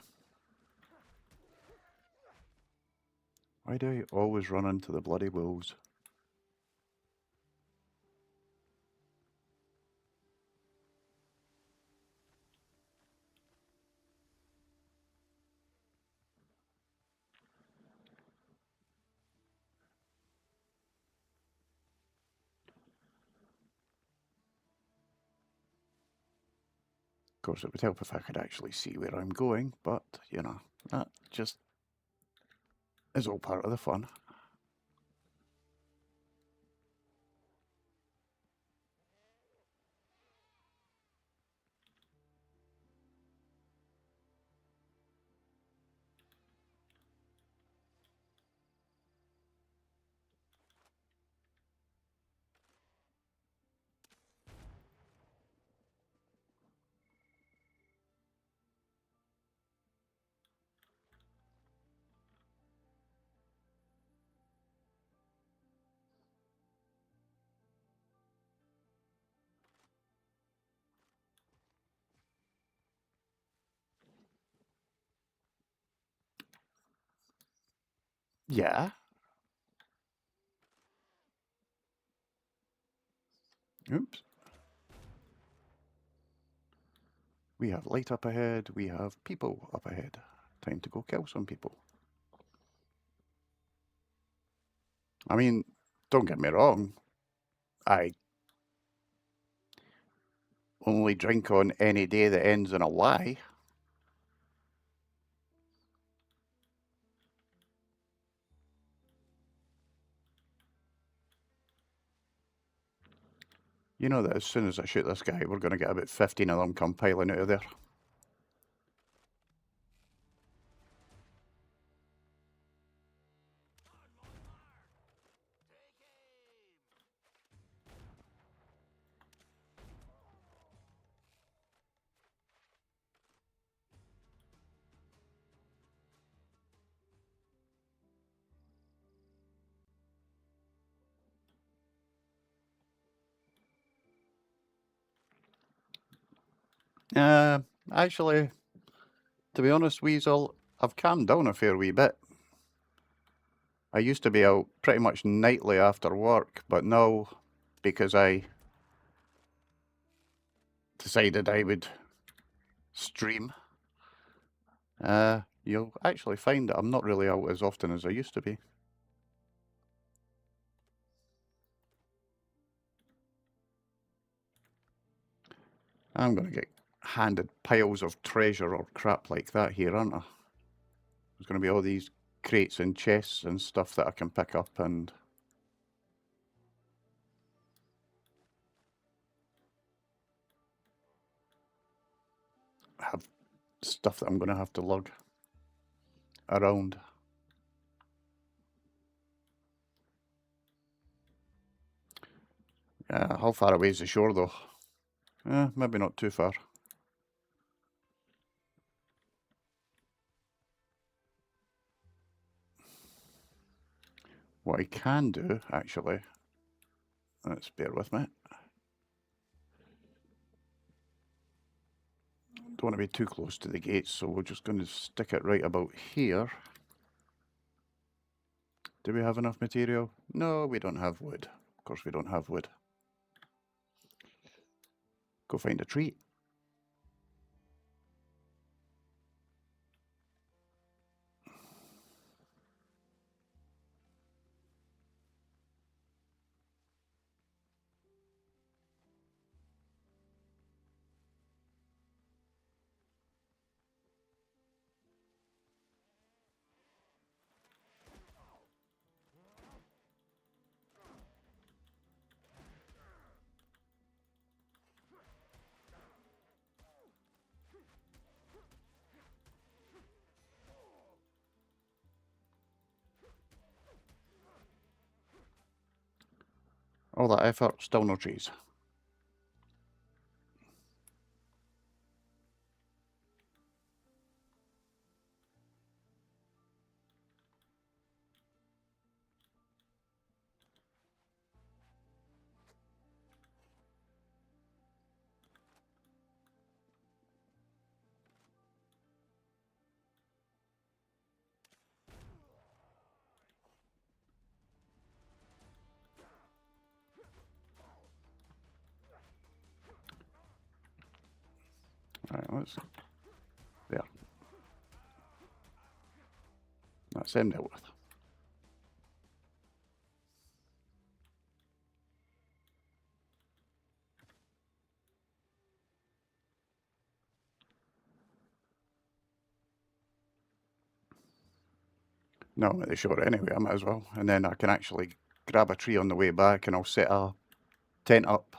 Why do I always run into the bloody wolves? Of course, it would help if I could actually see where I'm going, but, you know, that just is all part of the fun. Yeah. Oops. We have light up ahead. We have people up ahead. Time to go kill some people. I mean, don't get me wrong. I only drink on any day that ends in a Y. You know that as soon as I shoot this guy, we're going to get about 15 of them come piling out of there. Actually, to be honest, Weasel, I've calmed down a fair wee bit. I used to be out pretty much nightly after work, but now, because I decided I would stream, you'll actually find that I'm not really out as often as I used to be. I'm going to get handed piles of treasure or crap like that here, aren't I? There's going to be all these crates and chests and stuff that I can pick up and have stuff that I'm going to have to lug around. How far away is the shore though? Maybe not too far. What I can do, actually, let's bear with me. Don't want to be too close to the gates, so we're just going to stick it right about here. Do we have enough material? No, we don't have wood. Of course we don't have wood. Go find a tree. All that effort, still no trees. That's there. That's them dealt with. No, I'm at the shore anyway, I might as well. And then I can actually grab a tree on the way back and I'll set a tent up.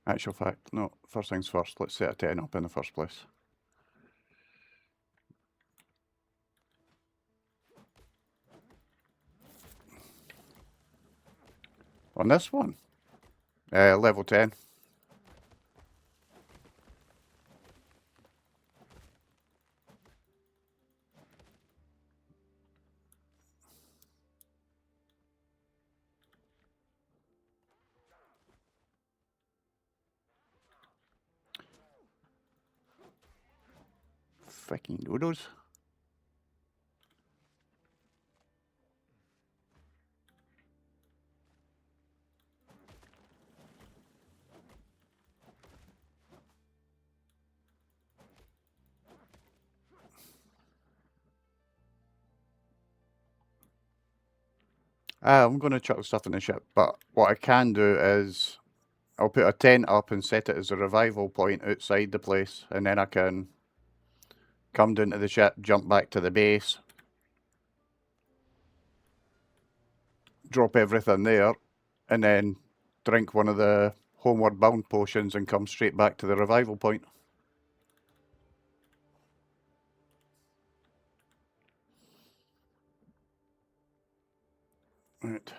Actual fact, no, first things first, let's set a tent up in the first place. On this one, level 10. Fucking dodos. I'm going to chuck the stuff in the ship, but what I can do is I'll put a tent up and set it as a revival point outside the place, and then I can come down to the ship, jump back to the base, drop everything there, and then drink one of the homeward bound potions and come straight back to the revival point. Right.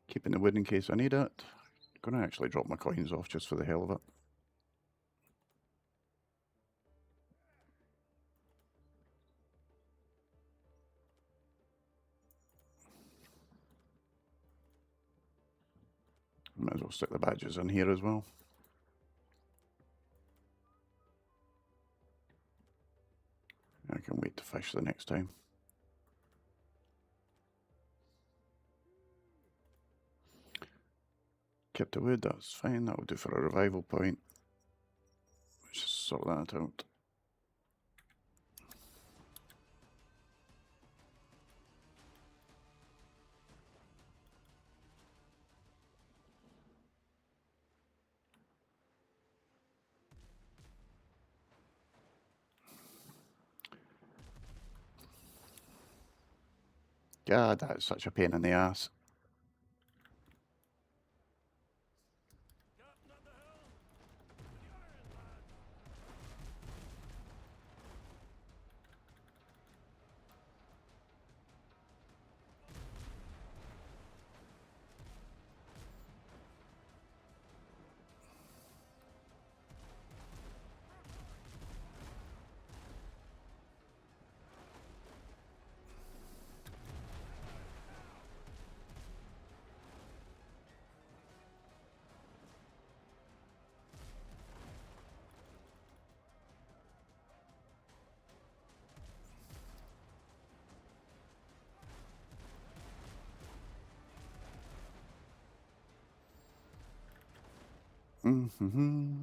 Keeping the wood in case I need it. Gonna actually drop my coins off just for the hell of it. Might as well stick the badges in here as well. I can wait to fish the next time. Kept the wood, that's fine, that'll do for a revival point. Let's just sort that out. God, that's such a pain in the ass. Captain at the helm! To the iron, lads! Mm-hmm.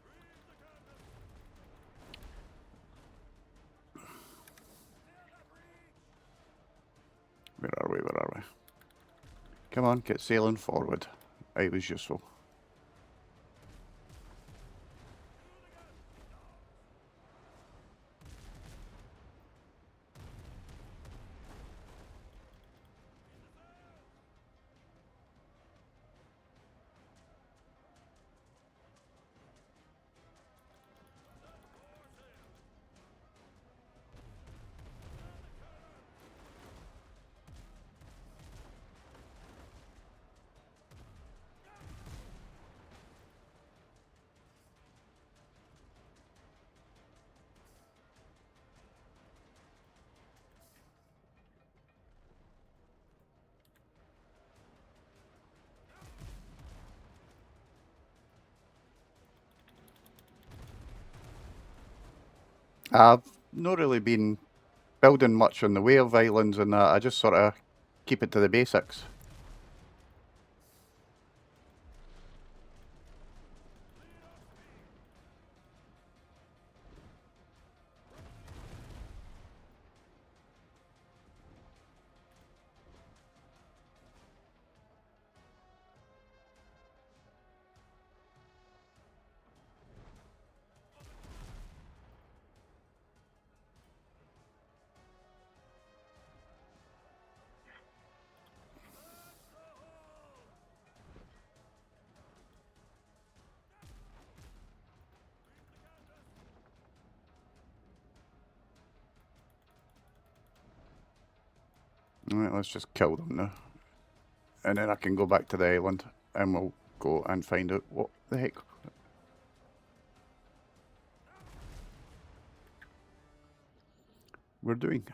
Freeze the canvas! Sail the breach! Where are we? Where are we? Come on, get sailing forward. It was useful. I've not really been building much on the way of islands and that. I just sort of keep it to the basics. Alright, let's just kill them now. And then I can go back to the island and we'll go and find out what the heck we're doing.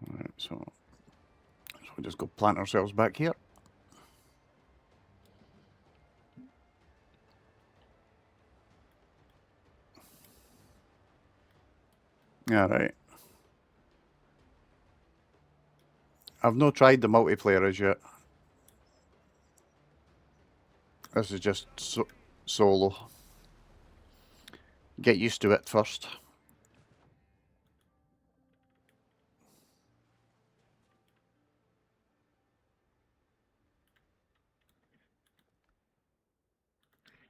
Alright, so we'll just go plant ourselves back here. Alright. I've not tried the multiplayer as yet. This is just solo. Get used to it first.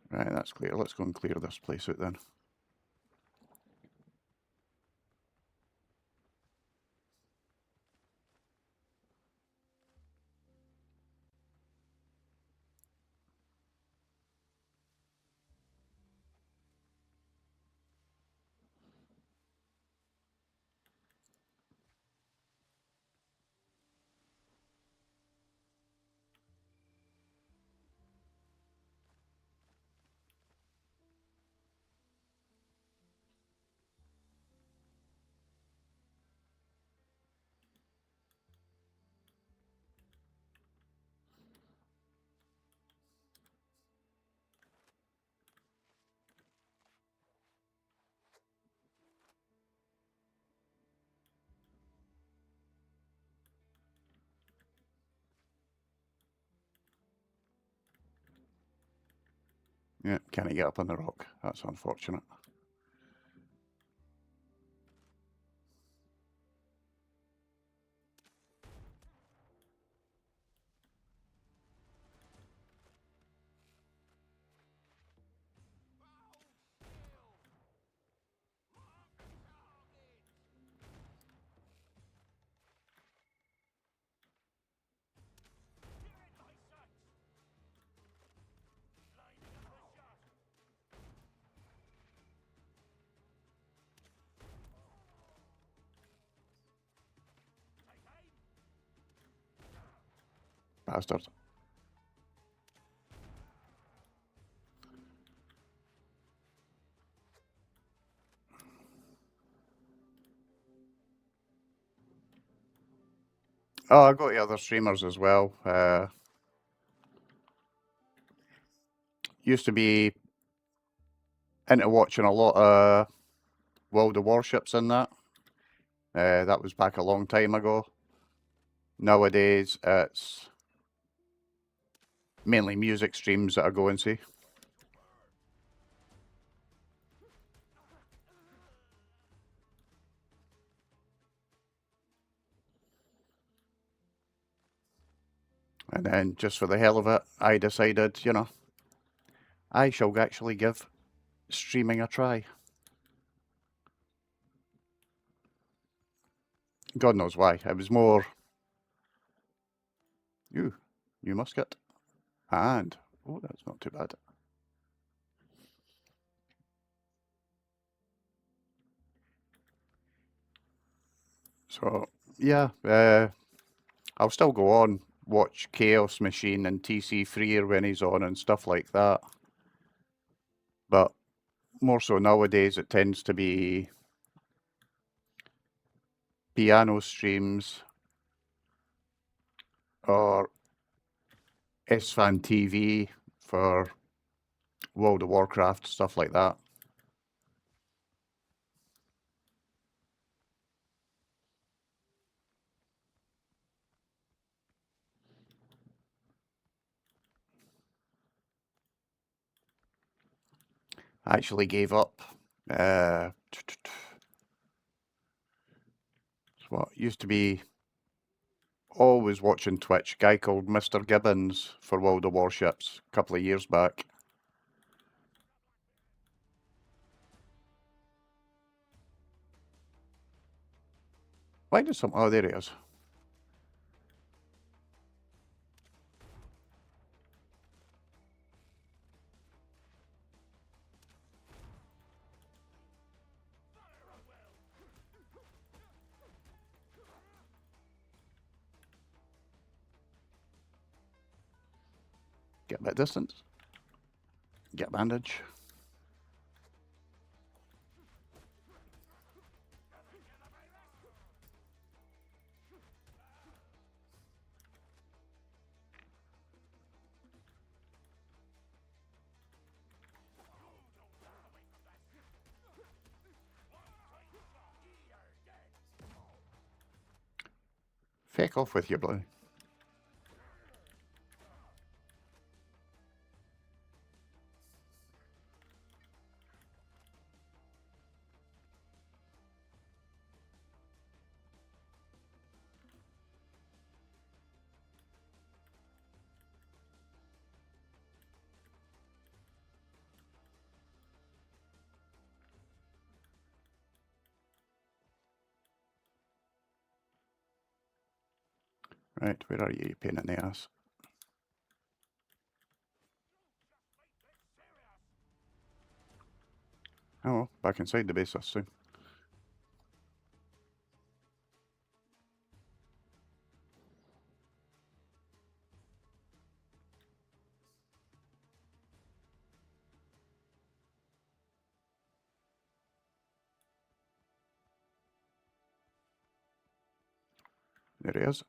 Right, that's clear. Let's go and clear this place out then. Yeah, can't get up on the rock. That's unfortunate. Bastard. Oh, I got the other streamers as well. Used to be into watching a lot of World of Warships in that. That was back a long time ago. Nowadays, it's mainly music streams that I go and see. And then, just for the hell of it, I decided, you know, I shall actually give streaming a try. God knows why. It was more, ooh, new musket. And, oh, that's not too bad. So yeah, I'll still go on, watch Chaos Machine and TC Freer when he's on and stuff like that. But more so nowadays, it tends to be piano streams or SFan TV for World of Warcraft, stuff like that. I actually gave up. What used to be always watching Twitch, guy called Mr. Gibbons for World of Warships a couple of years back. Why does some... Oh, there he is. Get a bit of distance. Get a bandage. Feck off with you, Blue. Right, where are you pain in the ass? Oh, well, back inside the base this soon. There he is.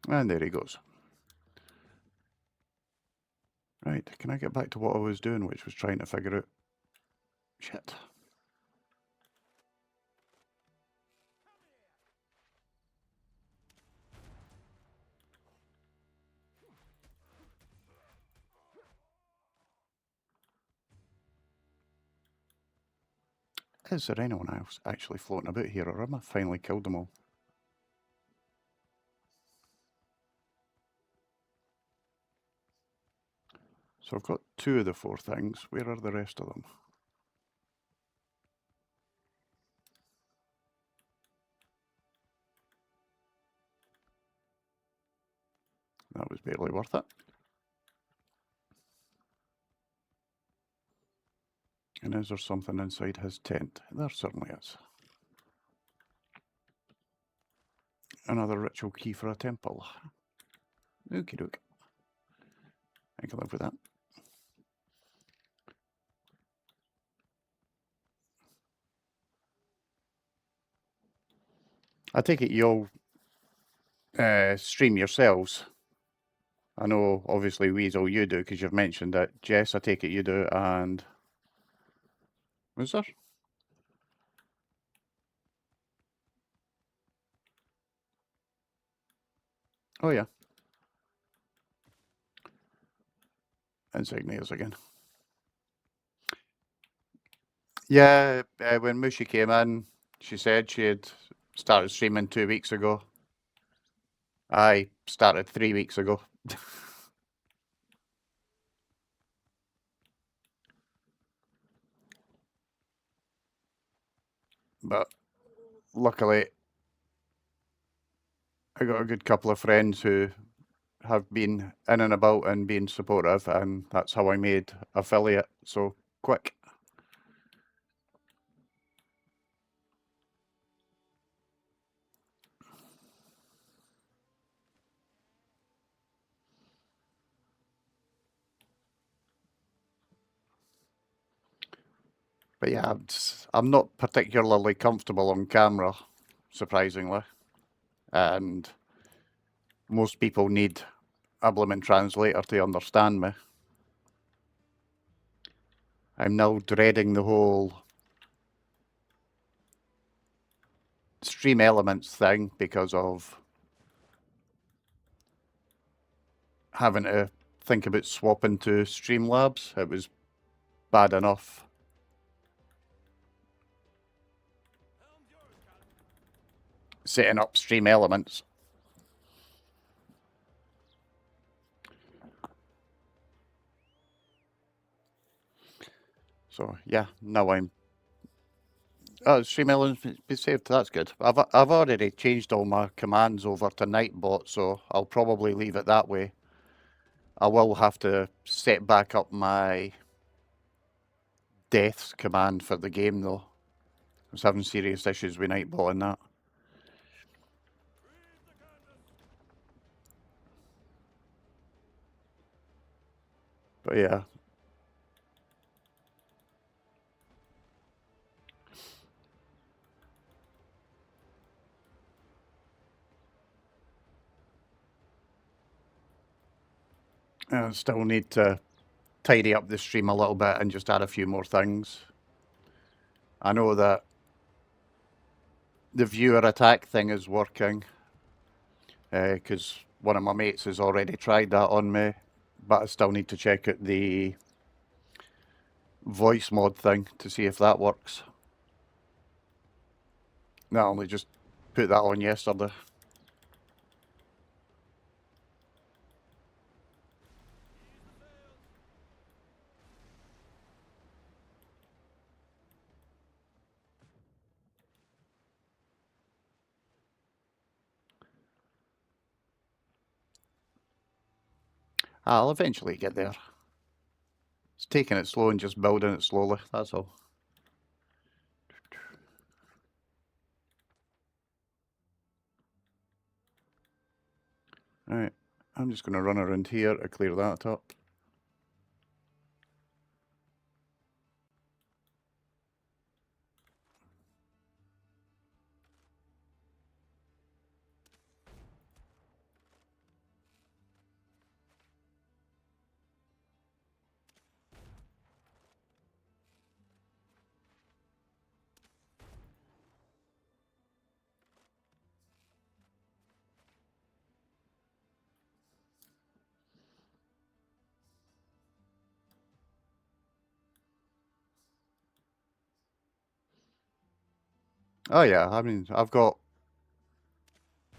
And there he goes. Right, can I get back to what I was doing, which was trying to figure out... Shit. Is there anyone else actually floating about here, or have I finally killed them all? So I've got 2 of the 4 things. Where are the rest of them? That was barely worth it. And is there something inside his tent? There certainly is. Another ritual key for a temple. Okie doke. I can live with that. I take it you'll stream yourselves. I know, obviously, Weasel, you do, because you've mentioned it. Jess, I take it you do, and... Was there? Oh, yeah. Insignias again. Yeah, when Mushy came in, she said she had started streaming 2 weeks ago. I started 3 weeks ago. But luckily, I got a good couple of friends who have been in and about and been supportive, and that's how I made affiliate so quick. But yeah, I'm not particularly comfortable on camera, surprisingly. And most people need a blooming translator to understand me. I'm now dreading the whole stream elements thing because of having to think about swapping to Streamlabs. It was bad enough Helm's yours, Captain. setting up stream elements. So yeah, now I'm. Oh, stream elements be saved. That's good. I've already changed all my commands over to Nightbot, so I'll probably leave it that way. I will have to set back up my deaths command for the game though. I was having serious issues with Nightbot and that. Read the canvas. But yeah. I still need to tidy up the stream a little bit and just add a few more things. I know that the viewer attack thing is working because one of my mates has already tried that on me, but I still need to check out the voice mod thing to see if that works. I only just put that on yesterday. Ease the sails. I'll eventually get there. It's taking it slow and just building it slowly, that's all. Alright, I'm just going to run around here to clear that up. Oh yeah, I mean, I've got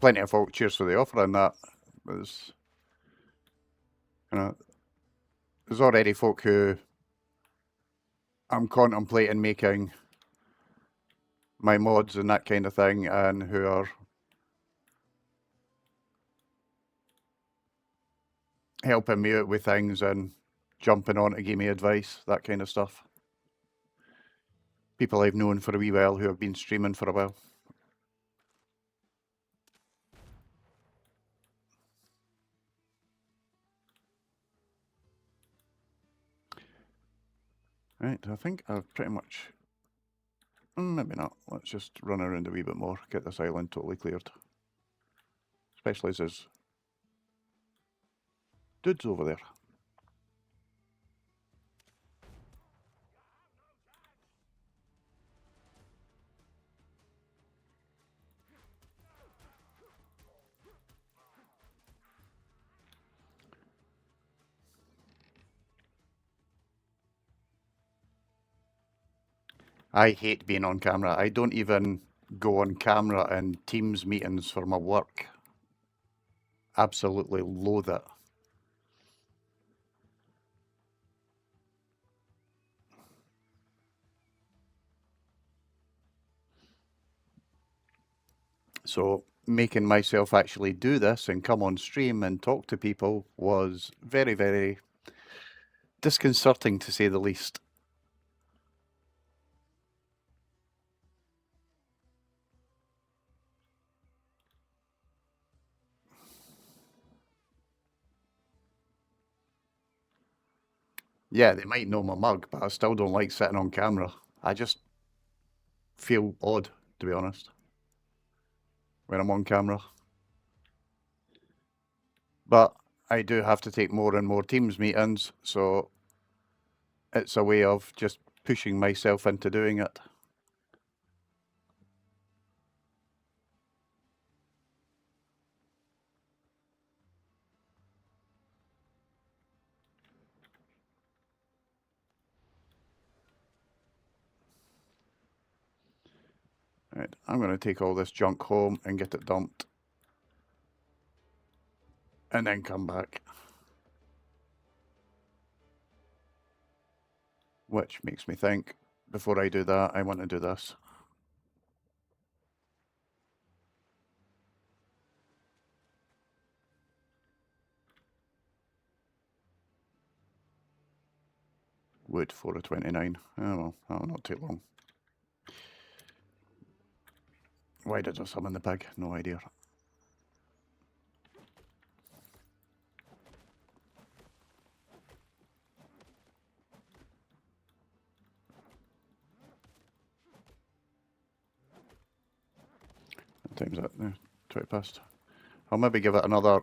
plenty of folk. Cheers for the offer on that. There's, you know, there's already folk who I'm contemplating making my mods and that kind of thing, and who are helping me out with things and jumping on to give me advice, that kind of stuff. People I've known for a wee while who have been streaming for a while. Right, I think I've pretty much... maybe not. Let's just run around a wee bit more, get this island totally cleared. Especially as there's dudes over there. I hate being on camera. I don't even go on camera in Teams meetings for my work. Absolutely loathe it. So making myself actually do this and come on stream and talk to people was very, very disconcerting, to say the least. Yeah, they might know my mug, but I still don't like sitting on camera. I just feel odd, to be honest, when I'm on camera. But I do have to take more and more Teams meetings, so it's a way of just pushing myself into doing it. Right, I'm going to take all this junk home and get it dumped. And then come back. Which makes me think, before I do that, I want to do this. Wood 4 of 29. Oh well, oh, not too long. Why did I summon the pig? No idea. What time's that now? 20 past. I'll maybe give it another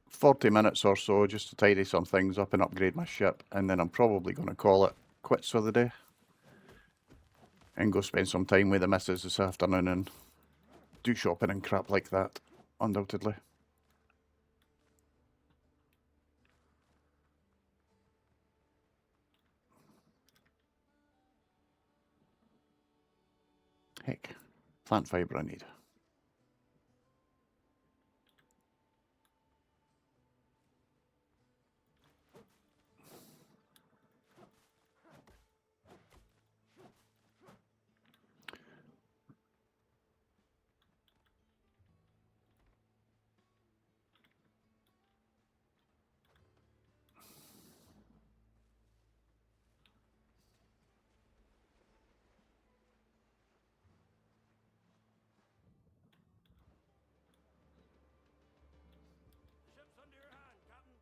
40 minutes or so just to tidy some things up and upgrade my ship, and then I'm probably going to call it quits for the day and go spend some time with the missus this afternoon and do shopping and crap like that, undoubtedly. Heck, plant fibre I need. The ship's under your hand, Captain.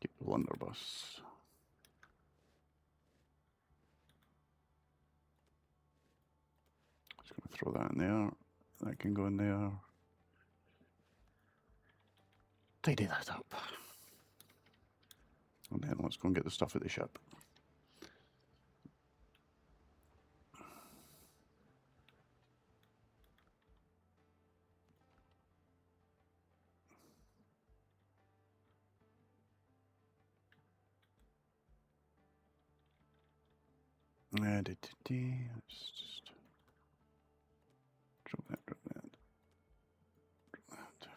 Keep the blunderbuss. Just going to throw that in there. That can go in there. Tidy that up. And then let's go and get the stuff at the ship. Let's just drop that, drop that, drop that.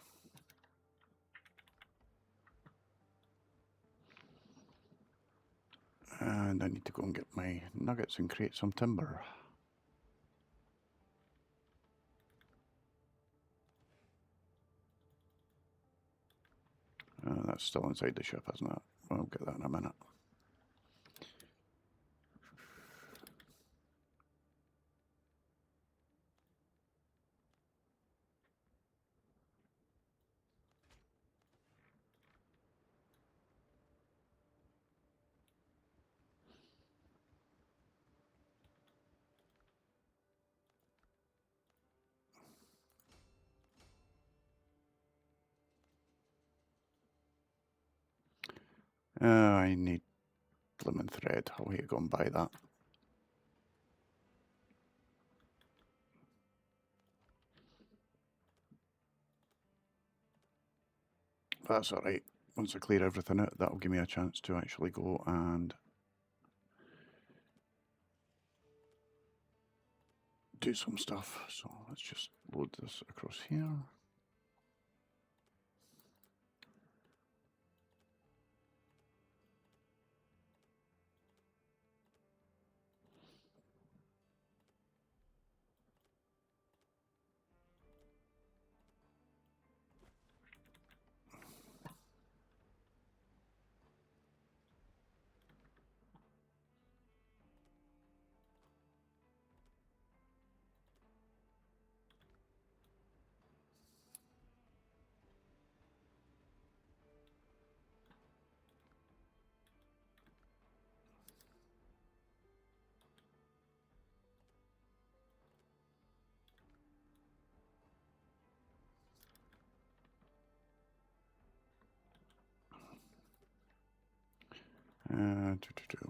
And I need to go and get my nuggets and create some timber. That's still inside the ship, isn't it? I'll get that in a minute. I need lemon thread. I'll hate to go and buy that. That's alright. Once I clear everything out, that'll give me a chance to actually go and do some stuff. So let's just load this across here.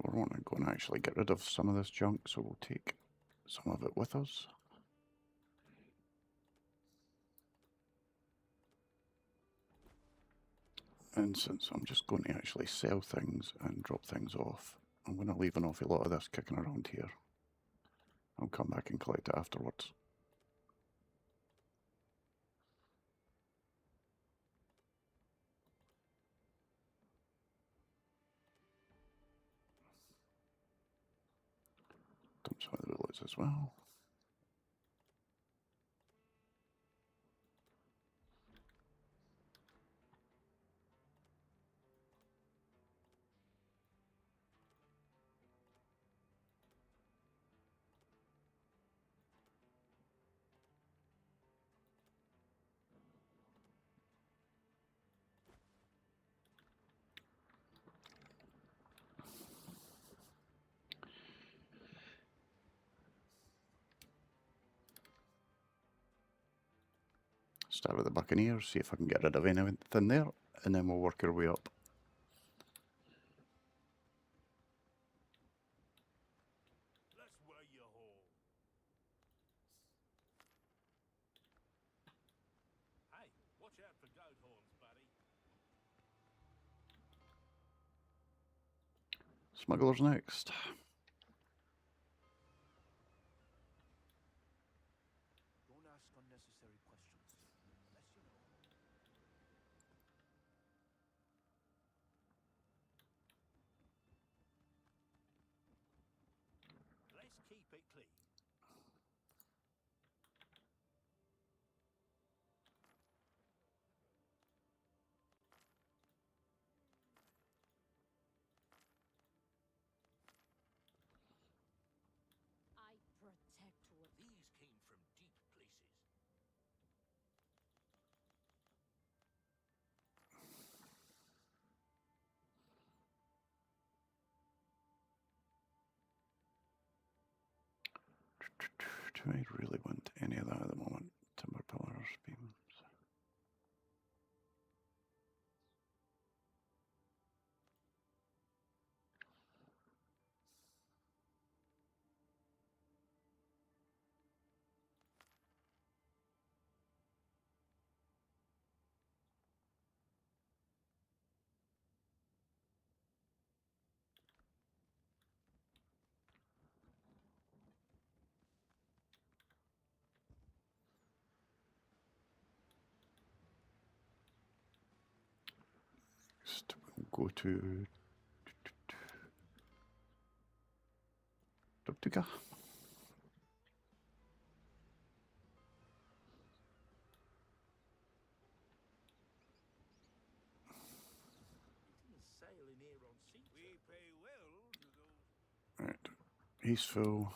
We're wanting to go and actually get rid of some of this junk, so we'll take some of it with us. And since I'm just going to actually sell things and drop things off, I'm going to leave an awful lot of this kicking around here. I'll come back and collect it afterwards. Dump some of the bullets as well. Start with the Buccaneers, see if I can get rid of anything there, and then we'll work our way up. Let's weigh you home. Hey, watch out for goat horns, buddy. Smugglers next. Don't ask unnecessary questions, unless you know. Let's keep it clean. I protect what These came from deep places. Do I really want any of that at the moment? Timber pillars, beams. Next, we'll go to Tortuga. You didn't sail in here on sea. We pay well to those. Right, he's full.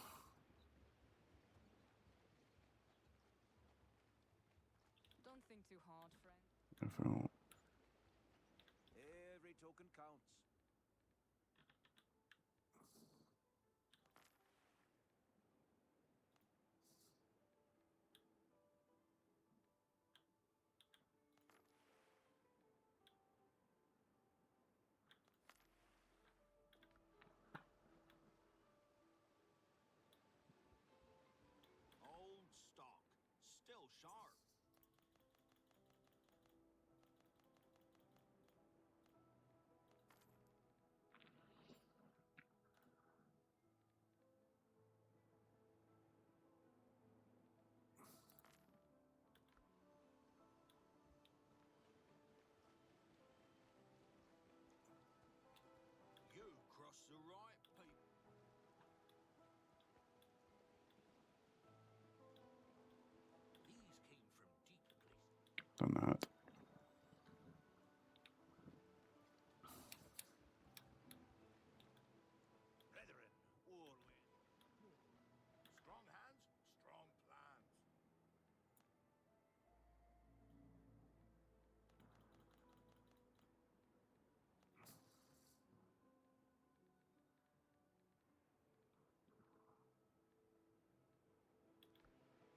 Don't think too hard, friend. You're full. Every token counts. sharp. You crossed the right people. These came from deep places. Done that. Brethren, always. Strong hands, strong plans.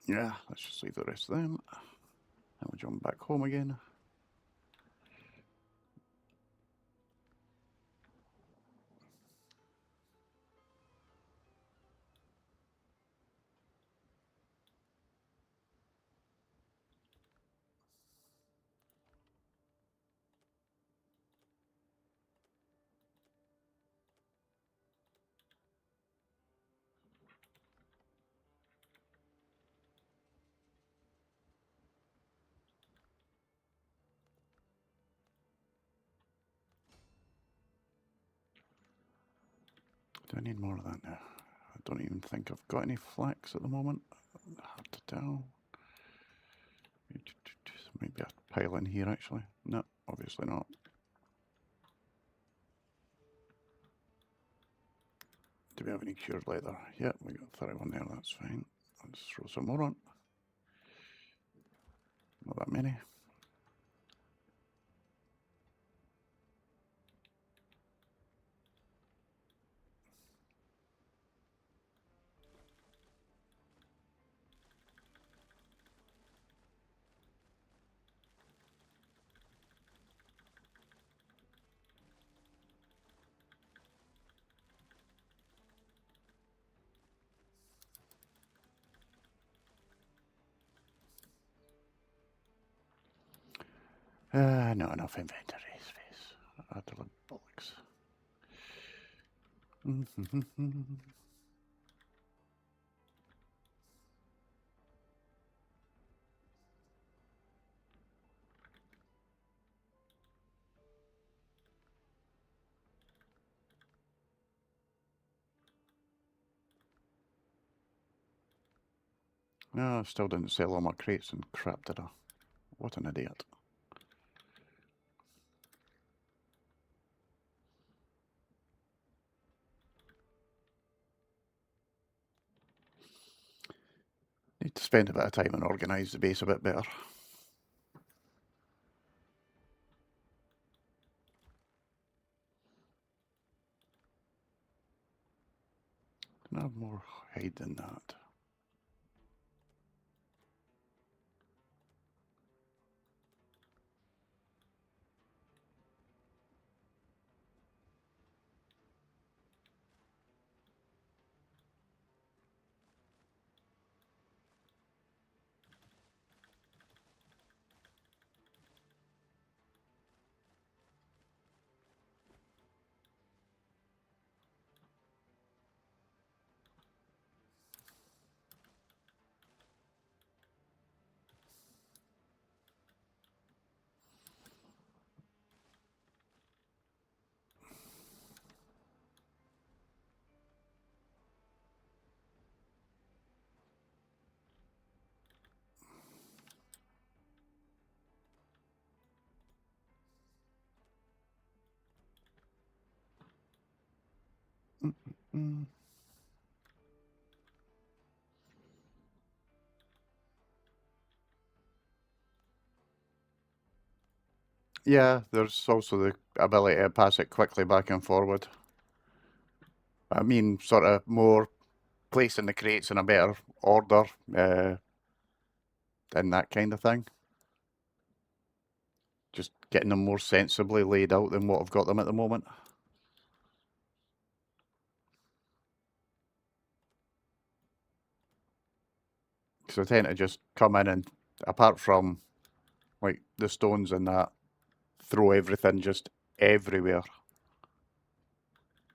Yeah, let's just leave the rest of them. And we'll jump back home again. Do I need more of that now? I don't even think I've got any flax at the moment. Hard to tell. Maybe a pile in here actually. No, obviously not. Do we have any cured leather? Yep, we got 31 there, that's fine. Let's throw some more on. Not that many. Not enough inventory space. Utter bollocks. No, I still didn't sell all my crates and crap, did I? What an idiot. Need to spend a bit of time and organise the base a bit better. Can I have more hide than that? Mm. Yeah, there's also the ability to pass it quickly back and forward. I mean, sort of more placing the crates in a better order and that kind of thing. Just getting them more sensibly laid out than what I've got them at the moment. Because I tend to just come in and apart from like the stones and that, throw everything just everywhere.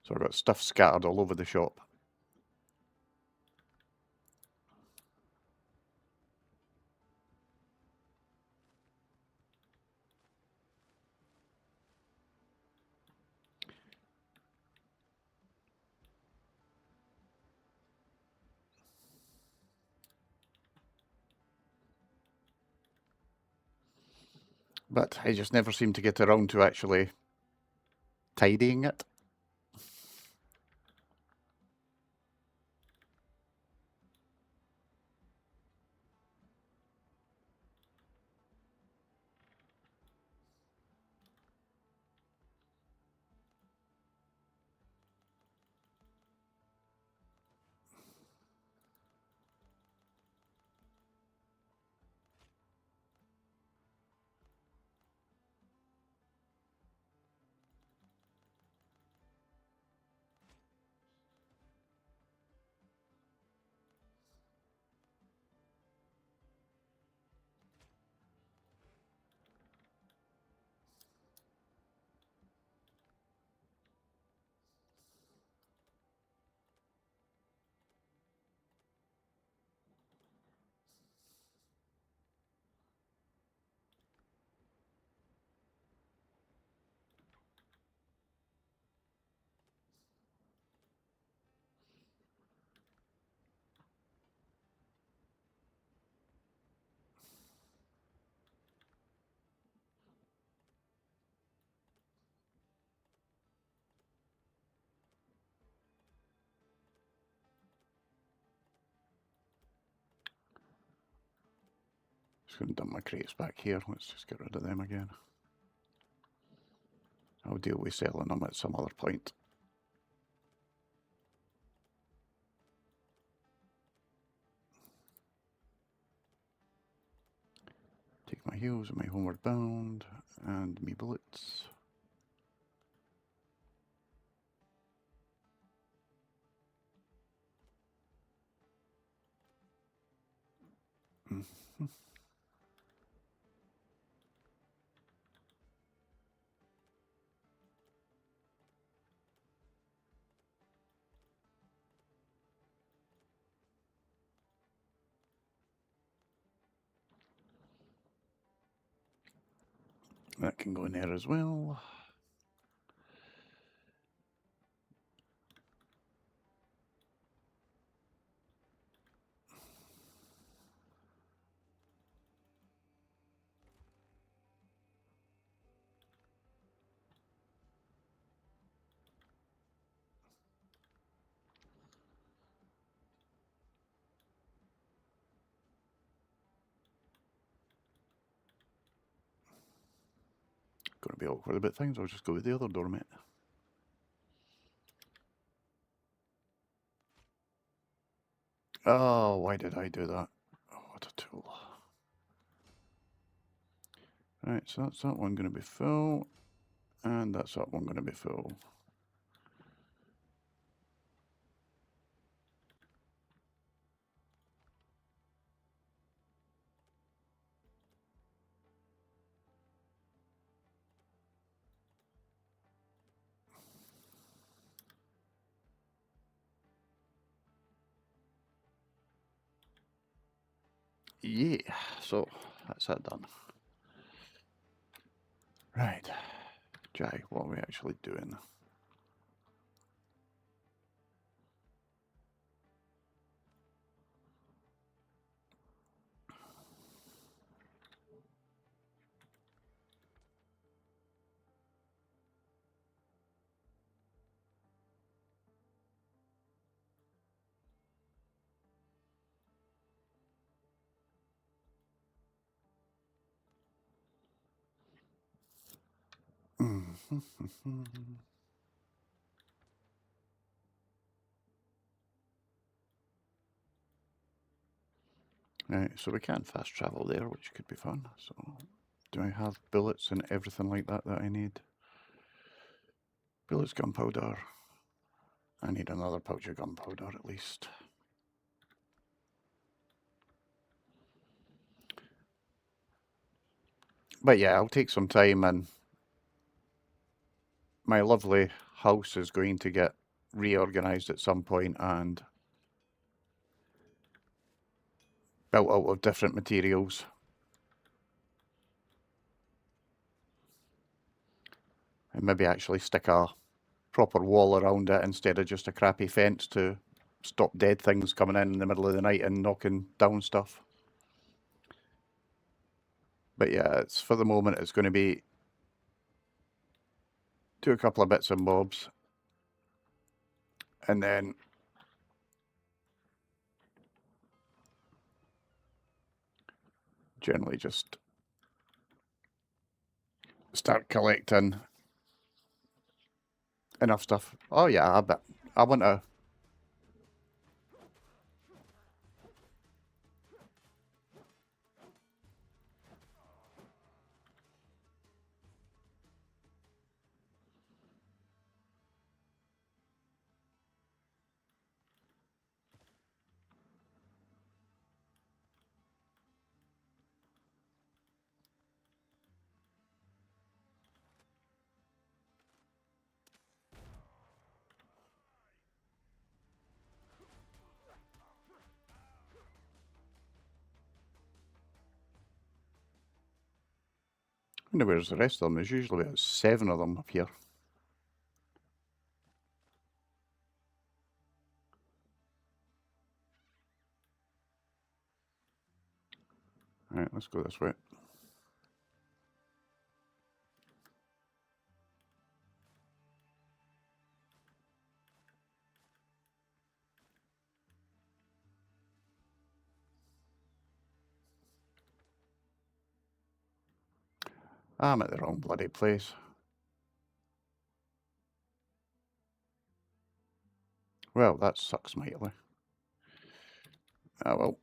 So I've got stuff scattered all over the shop. But I just never seem to get around to actually tidying it. Just going to dump my crates back here. Let's just get rid of them again. I'll deal with selling them at some other point. Take my heals and my homeward bound and me bullets. That can go in there as well. Going to be awkward about things. I'll just go with the other door, mate. Oh, why did I do that? Oh, what a tool. Right, so that's that one going to be full. And that's that one going to be full. Yeah, so that's that done. Right, Jai, what are we actually doing? Right, so we can fast travel there, which could be fun. So, do I have bullets and everything like that that I need? Bullets, gunpowder. I need another pouch of gunpowder at least. But yeah, I'll take some time, and my lovely house is going to get reorganized at some point and built out of different materials. And maybe actually stick a proper wall around it instead of just a crappy fence to stop dead things coming in the middle of the night and knocking down stuff. But yeah, it's for the moment it's going to be do a couple of bits and bobs, and then generally just start collecting enough stuff. Oh yeah, but I want to. I wonder where's the rest of them. There's usually about 7 of them up here. Alright, let's go this way. I'm at the wrong bloody place. Well, that sucks mightily. Ah well.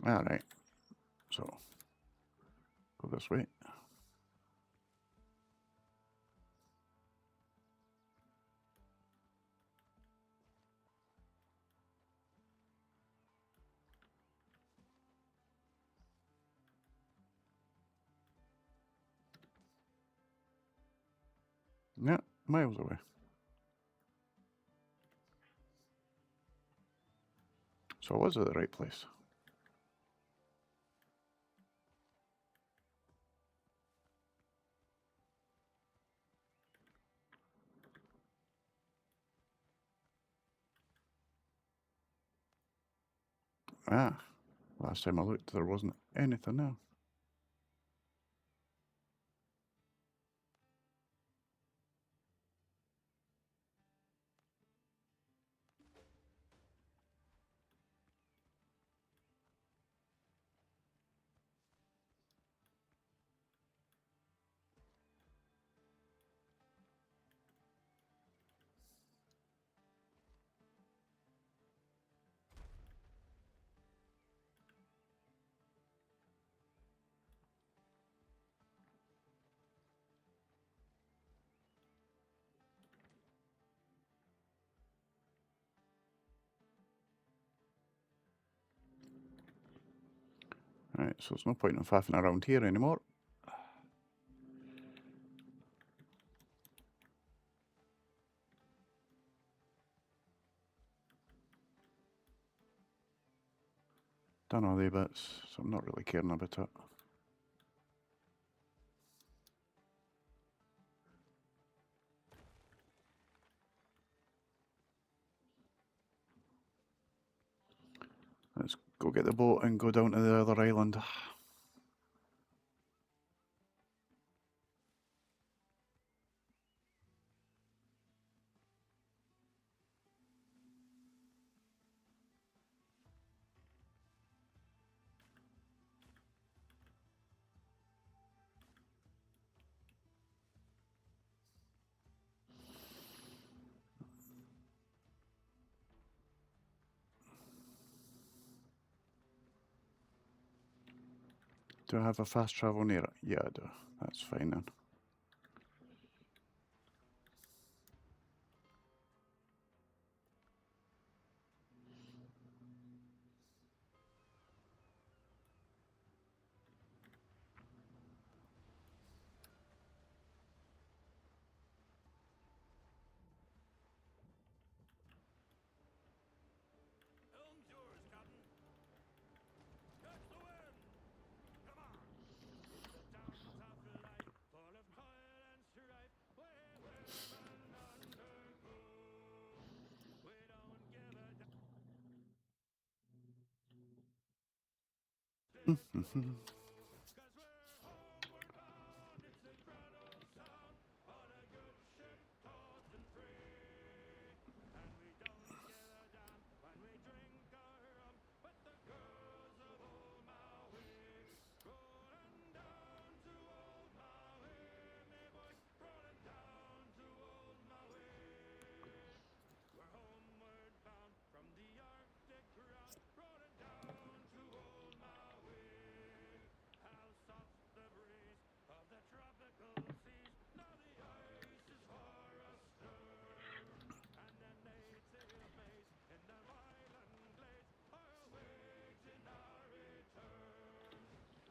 Alright. So, go this way. Yeah, miles away. if I was at the right place. Ah, last time I looked, there wasn't anything there. Right, so there's no point in faffing around here anymore. Done all the bits, so I'm not really caring about it. Let's go get the boat and go down to the other island. Do I have a fast travel near it? Yeah, I do. That's fine then. Helm's yours, Captain. Catch the wind. Come on. The town's afterlife, full of toil and strife. We're men underground. We don't give a damn. Cause we're homeward bound. It's a grand old sound on a good ship tossed and free. And we don't give a damn when we drink our rum with the girls of old Maui. Rolling down to old Maui, me boys, rolling down to old Maui. We're homeward bound from the Arctic ground, rolling down to old Maui. How soft the breeze of the tropical seas, now the ice is far astir. And the native maize in the island glades are wigs in our return.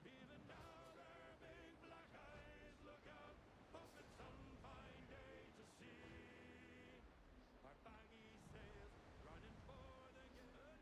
Even now their big black eyes look out, hoping some fine day to see our baggy sails running for the good.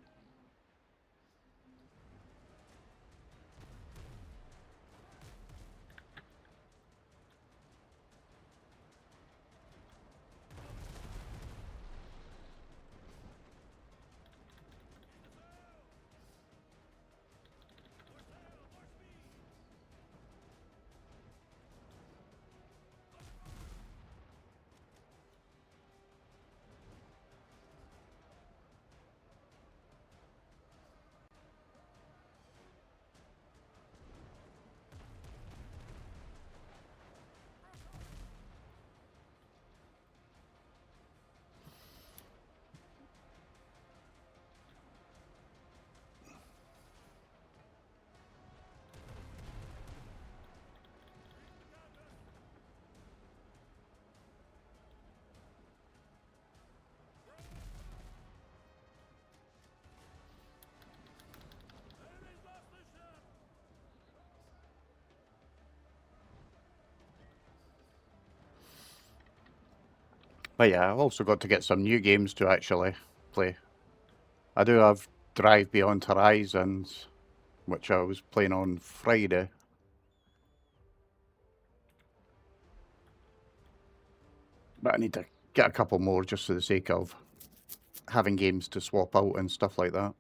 Enemy's lost the ship. But yeah, I've also got to get some new games to actually play. I do have Drive Beyond Horizons, which I was playing on Friday. But I need to get a couple more just for the sake of having games to swap out and stuff like that.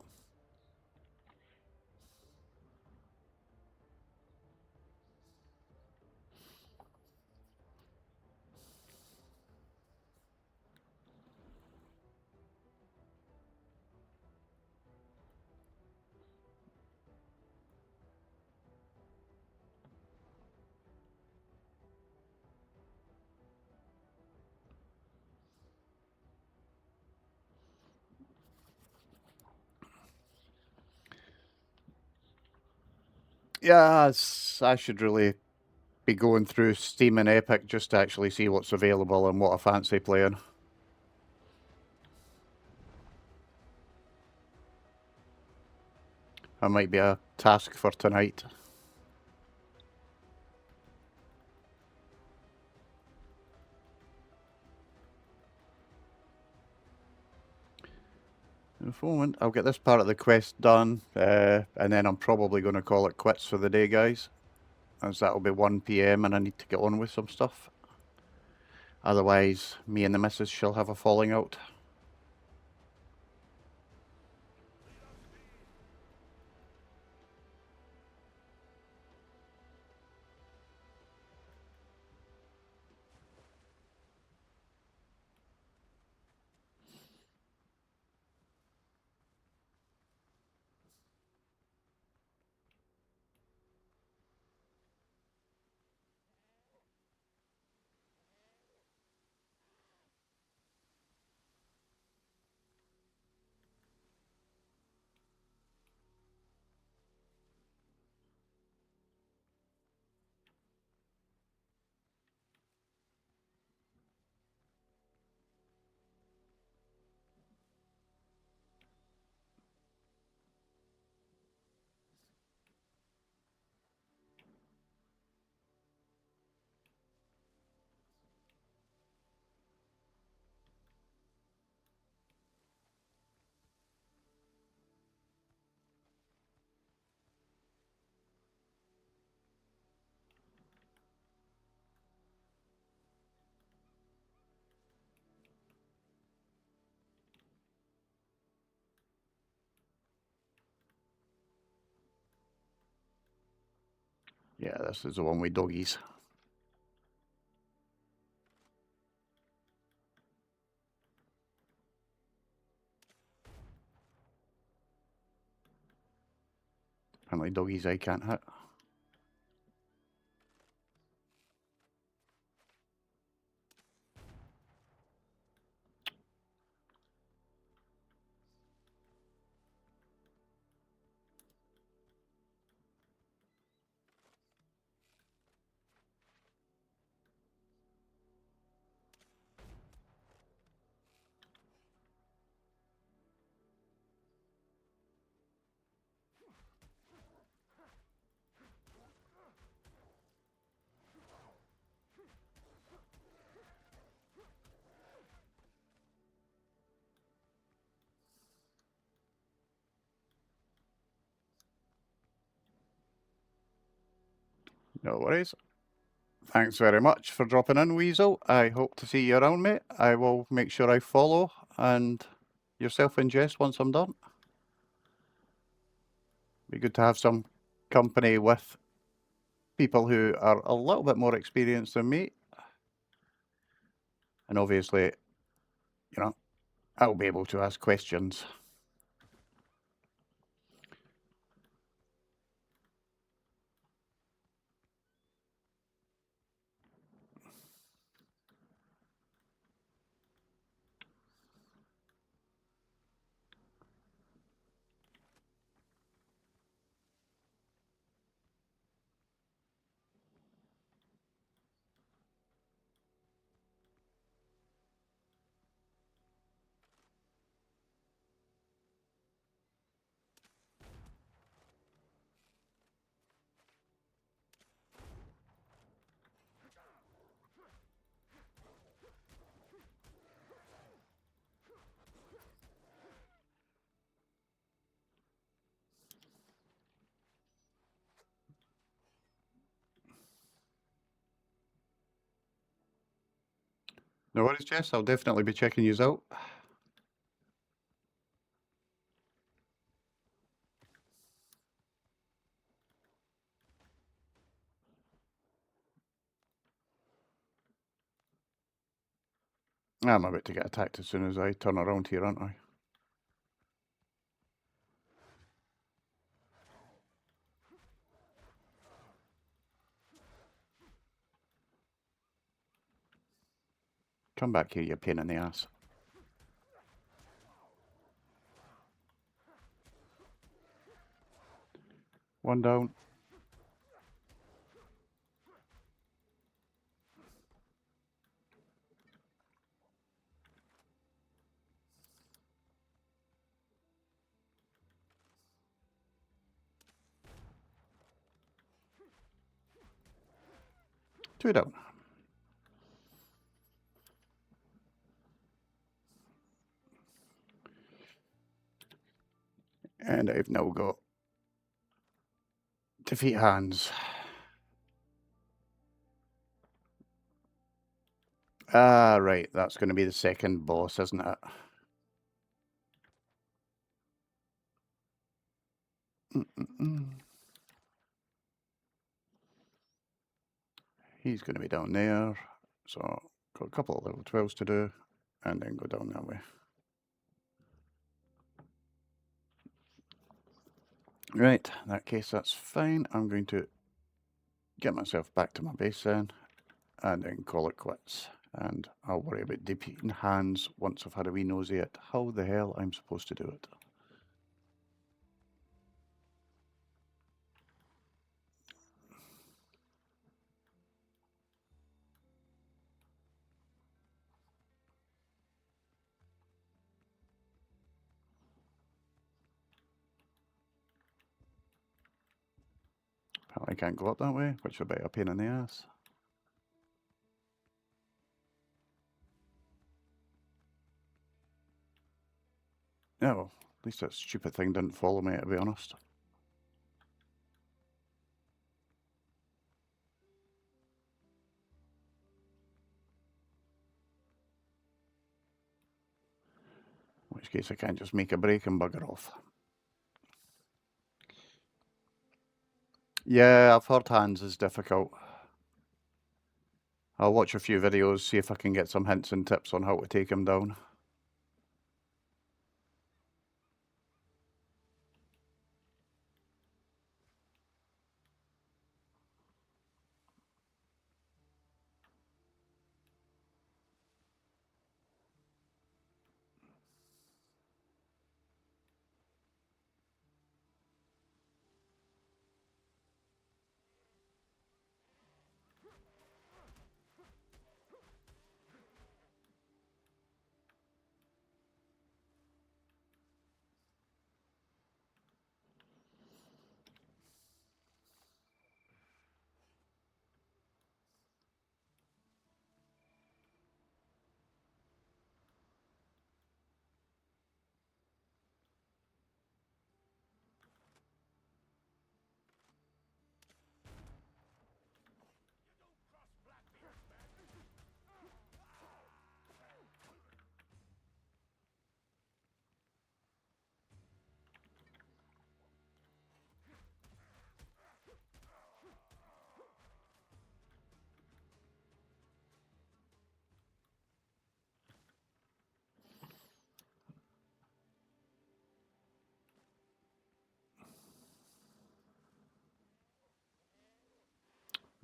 Yeah, I should really be going through Steam and Epic just to actually see what's available and what I fancy playing. That might be a task for tonight. In a moment, I'll get this part of the quest done, and then I'm probably going to call it quits for the day, guys, as that'll be 1 PM and I need to get on with some stuff. Otherwise, me and the missus shall have a falling out. Yeah, this is the one with doggies. Apparently doggies I can't hit. No worries. Thanks very much for dropping in, Weasel. I hope to see you around, mate. I will make sure I follow and yourself and Jess once I'm done. Be good to have some company with people who are a little bit more experienced than me. And obviously, you know, I'll be able to ask questions. No worries, Jess. I'll definitely be checking yous out. I'm about to get attacked as soon as I turn around here, aren't I? Come back here, you pain in the ass. One down. Two down. And I've now got defeat hands. Ah, right. That's going to be the second boss, isn't it? He's going to be down there. So, got a couple of level 12s to do. And then go down that way. Right, in that case, that's fine. I'm going to get myself back to my base then. And then call it quits. And I'll worry about defeating hands once I've had a wee nosy at how the hell I'm supposed to do it. Apparently I can't go up that way, which is a bit of a pain in the ass. Yeah, well, at least that stupid thing didn't follow me, to be honest. In which case I can't just make a break and bugger off. Yeah, I've heard hands is difficult. I'll watch a few videos, see if I can get some hints and tips on how to take him down.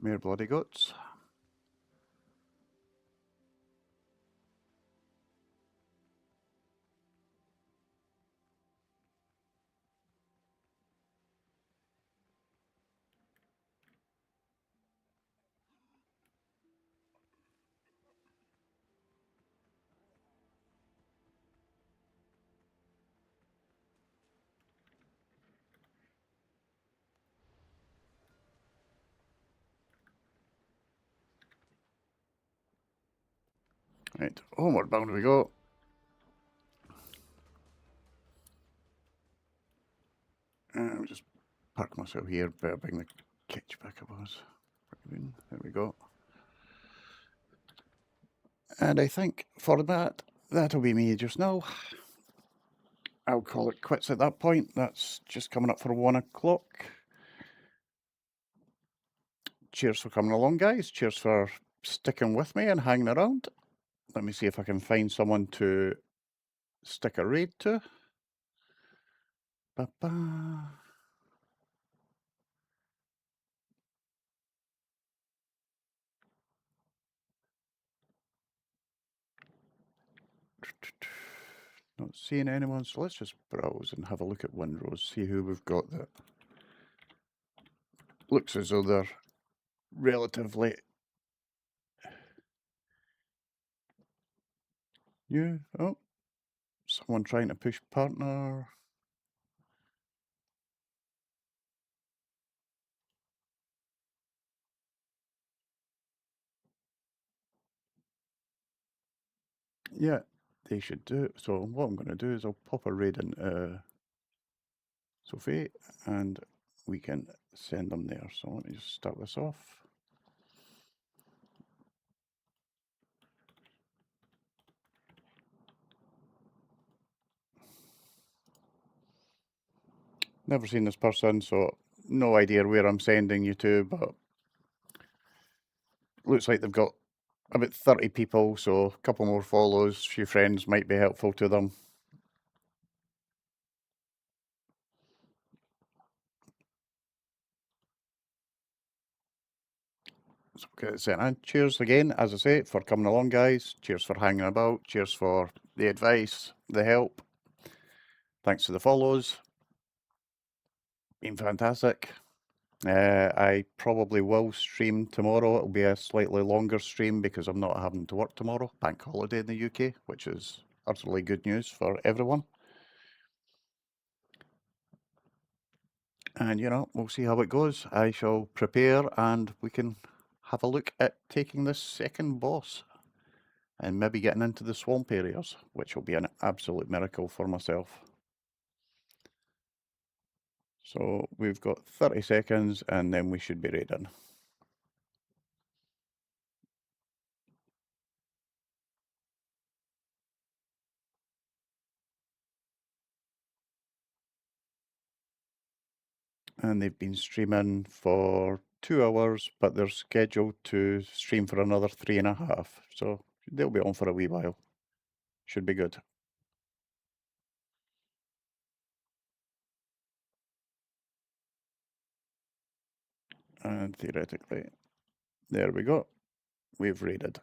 Mere bloody goats. Right, homeward bound we go. I'll just park myself here, better bring the kitch back up us. There we go. And I think for that, that'll be me just now. I'll call it quits at that point. That's just coming up for 1 o'clock. Cheers for coming along, guys. Cheers for sticking with me and hanging around. Let me see if I can find someone to stick a raid to. Ba-ba. Not seeing anyone, so let's just browse and have a look at Windrose, see who we've got that looks as though they're relatively new. Oh, someone trying to push partner. Yeah, they should do it. So what I'm going to do is I'll pop a raid into Sophie and we can send them there. So let me just start this off. Never seen this person, so no idea where I'm sending you to, but looks like they've got about 30 people, so a couple more follows, a few friends might be helpful to them. So get it sent in. Cheers again, as I say, for coming along, guys. Cheers for hanging about. Cheers for the advice, the help. Thanks for the follows. Been fantastic. I probably will stream tomorrow. It'll be a slightly longer stream because I'm not having to work tomorrow. Bank holiday in the UK, which is utterly good news for everyone. And, you know, we'll see how it goes. I shall prepare and we can have a look at taking this second boss and maybe getting into the swamp areas, which will be an absolute miracle for myself. So we've got 30 seconds and then we should be raiding. And they've been streaming for 2 hours, but they're scheduled to stream for another 3.5. So they'll be on for a wee while. Should be good. And theoretically, there we go. We've raided.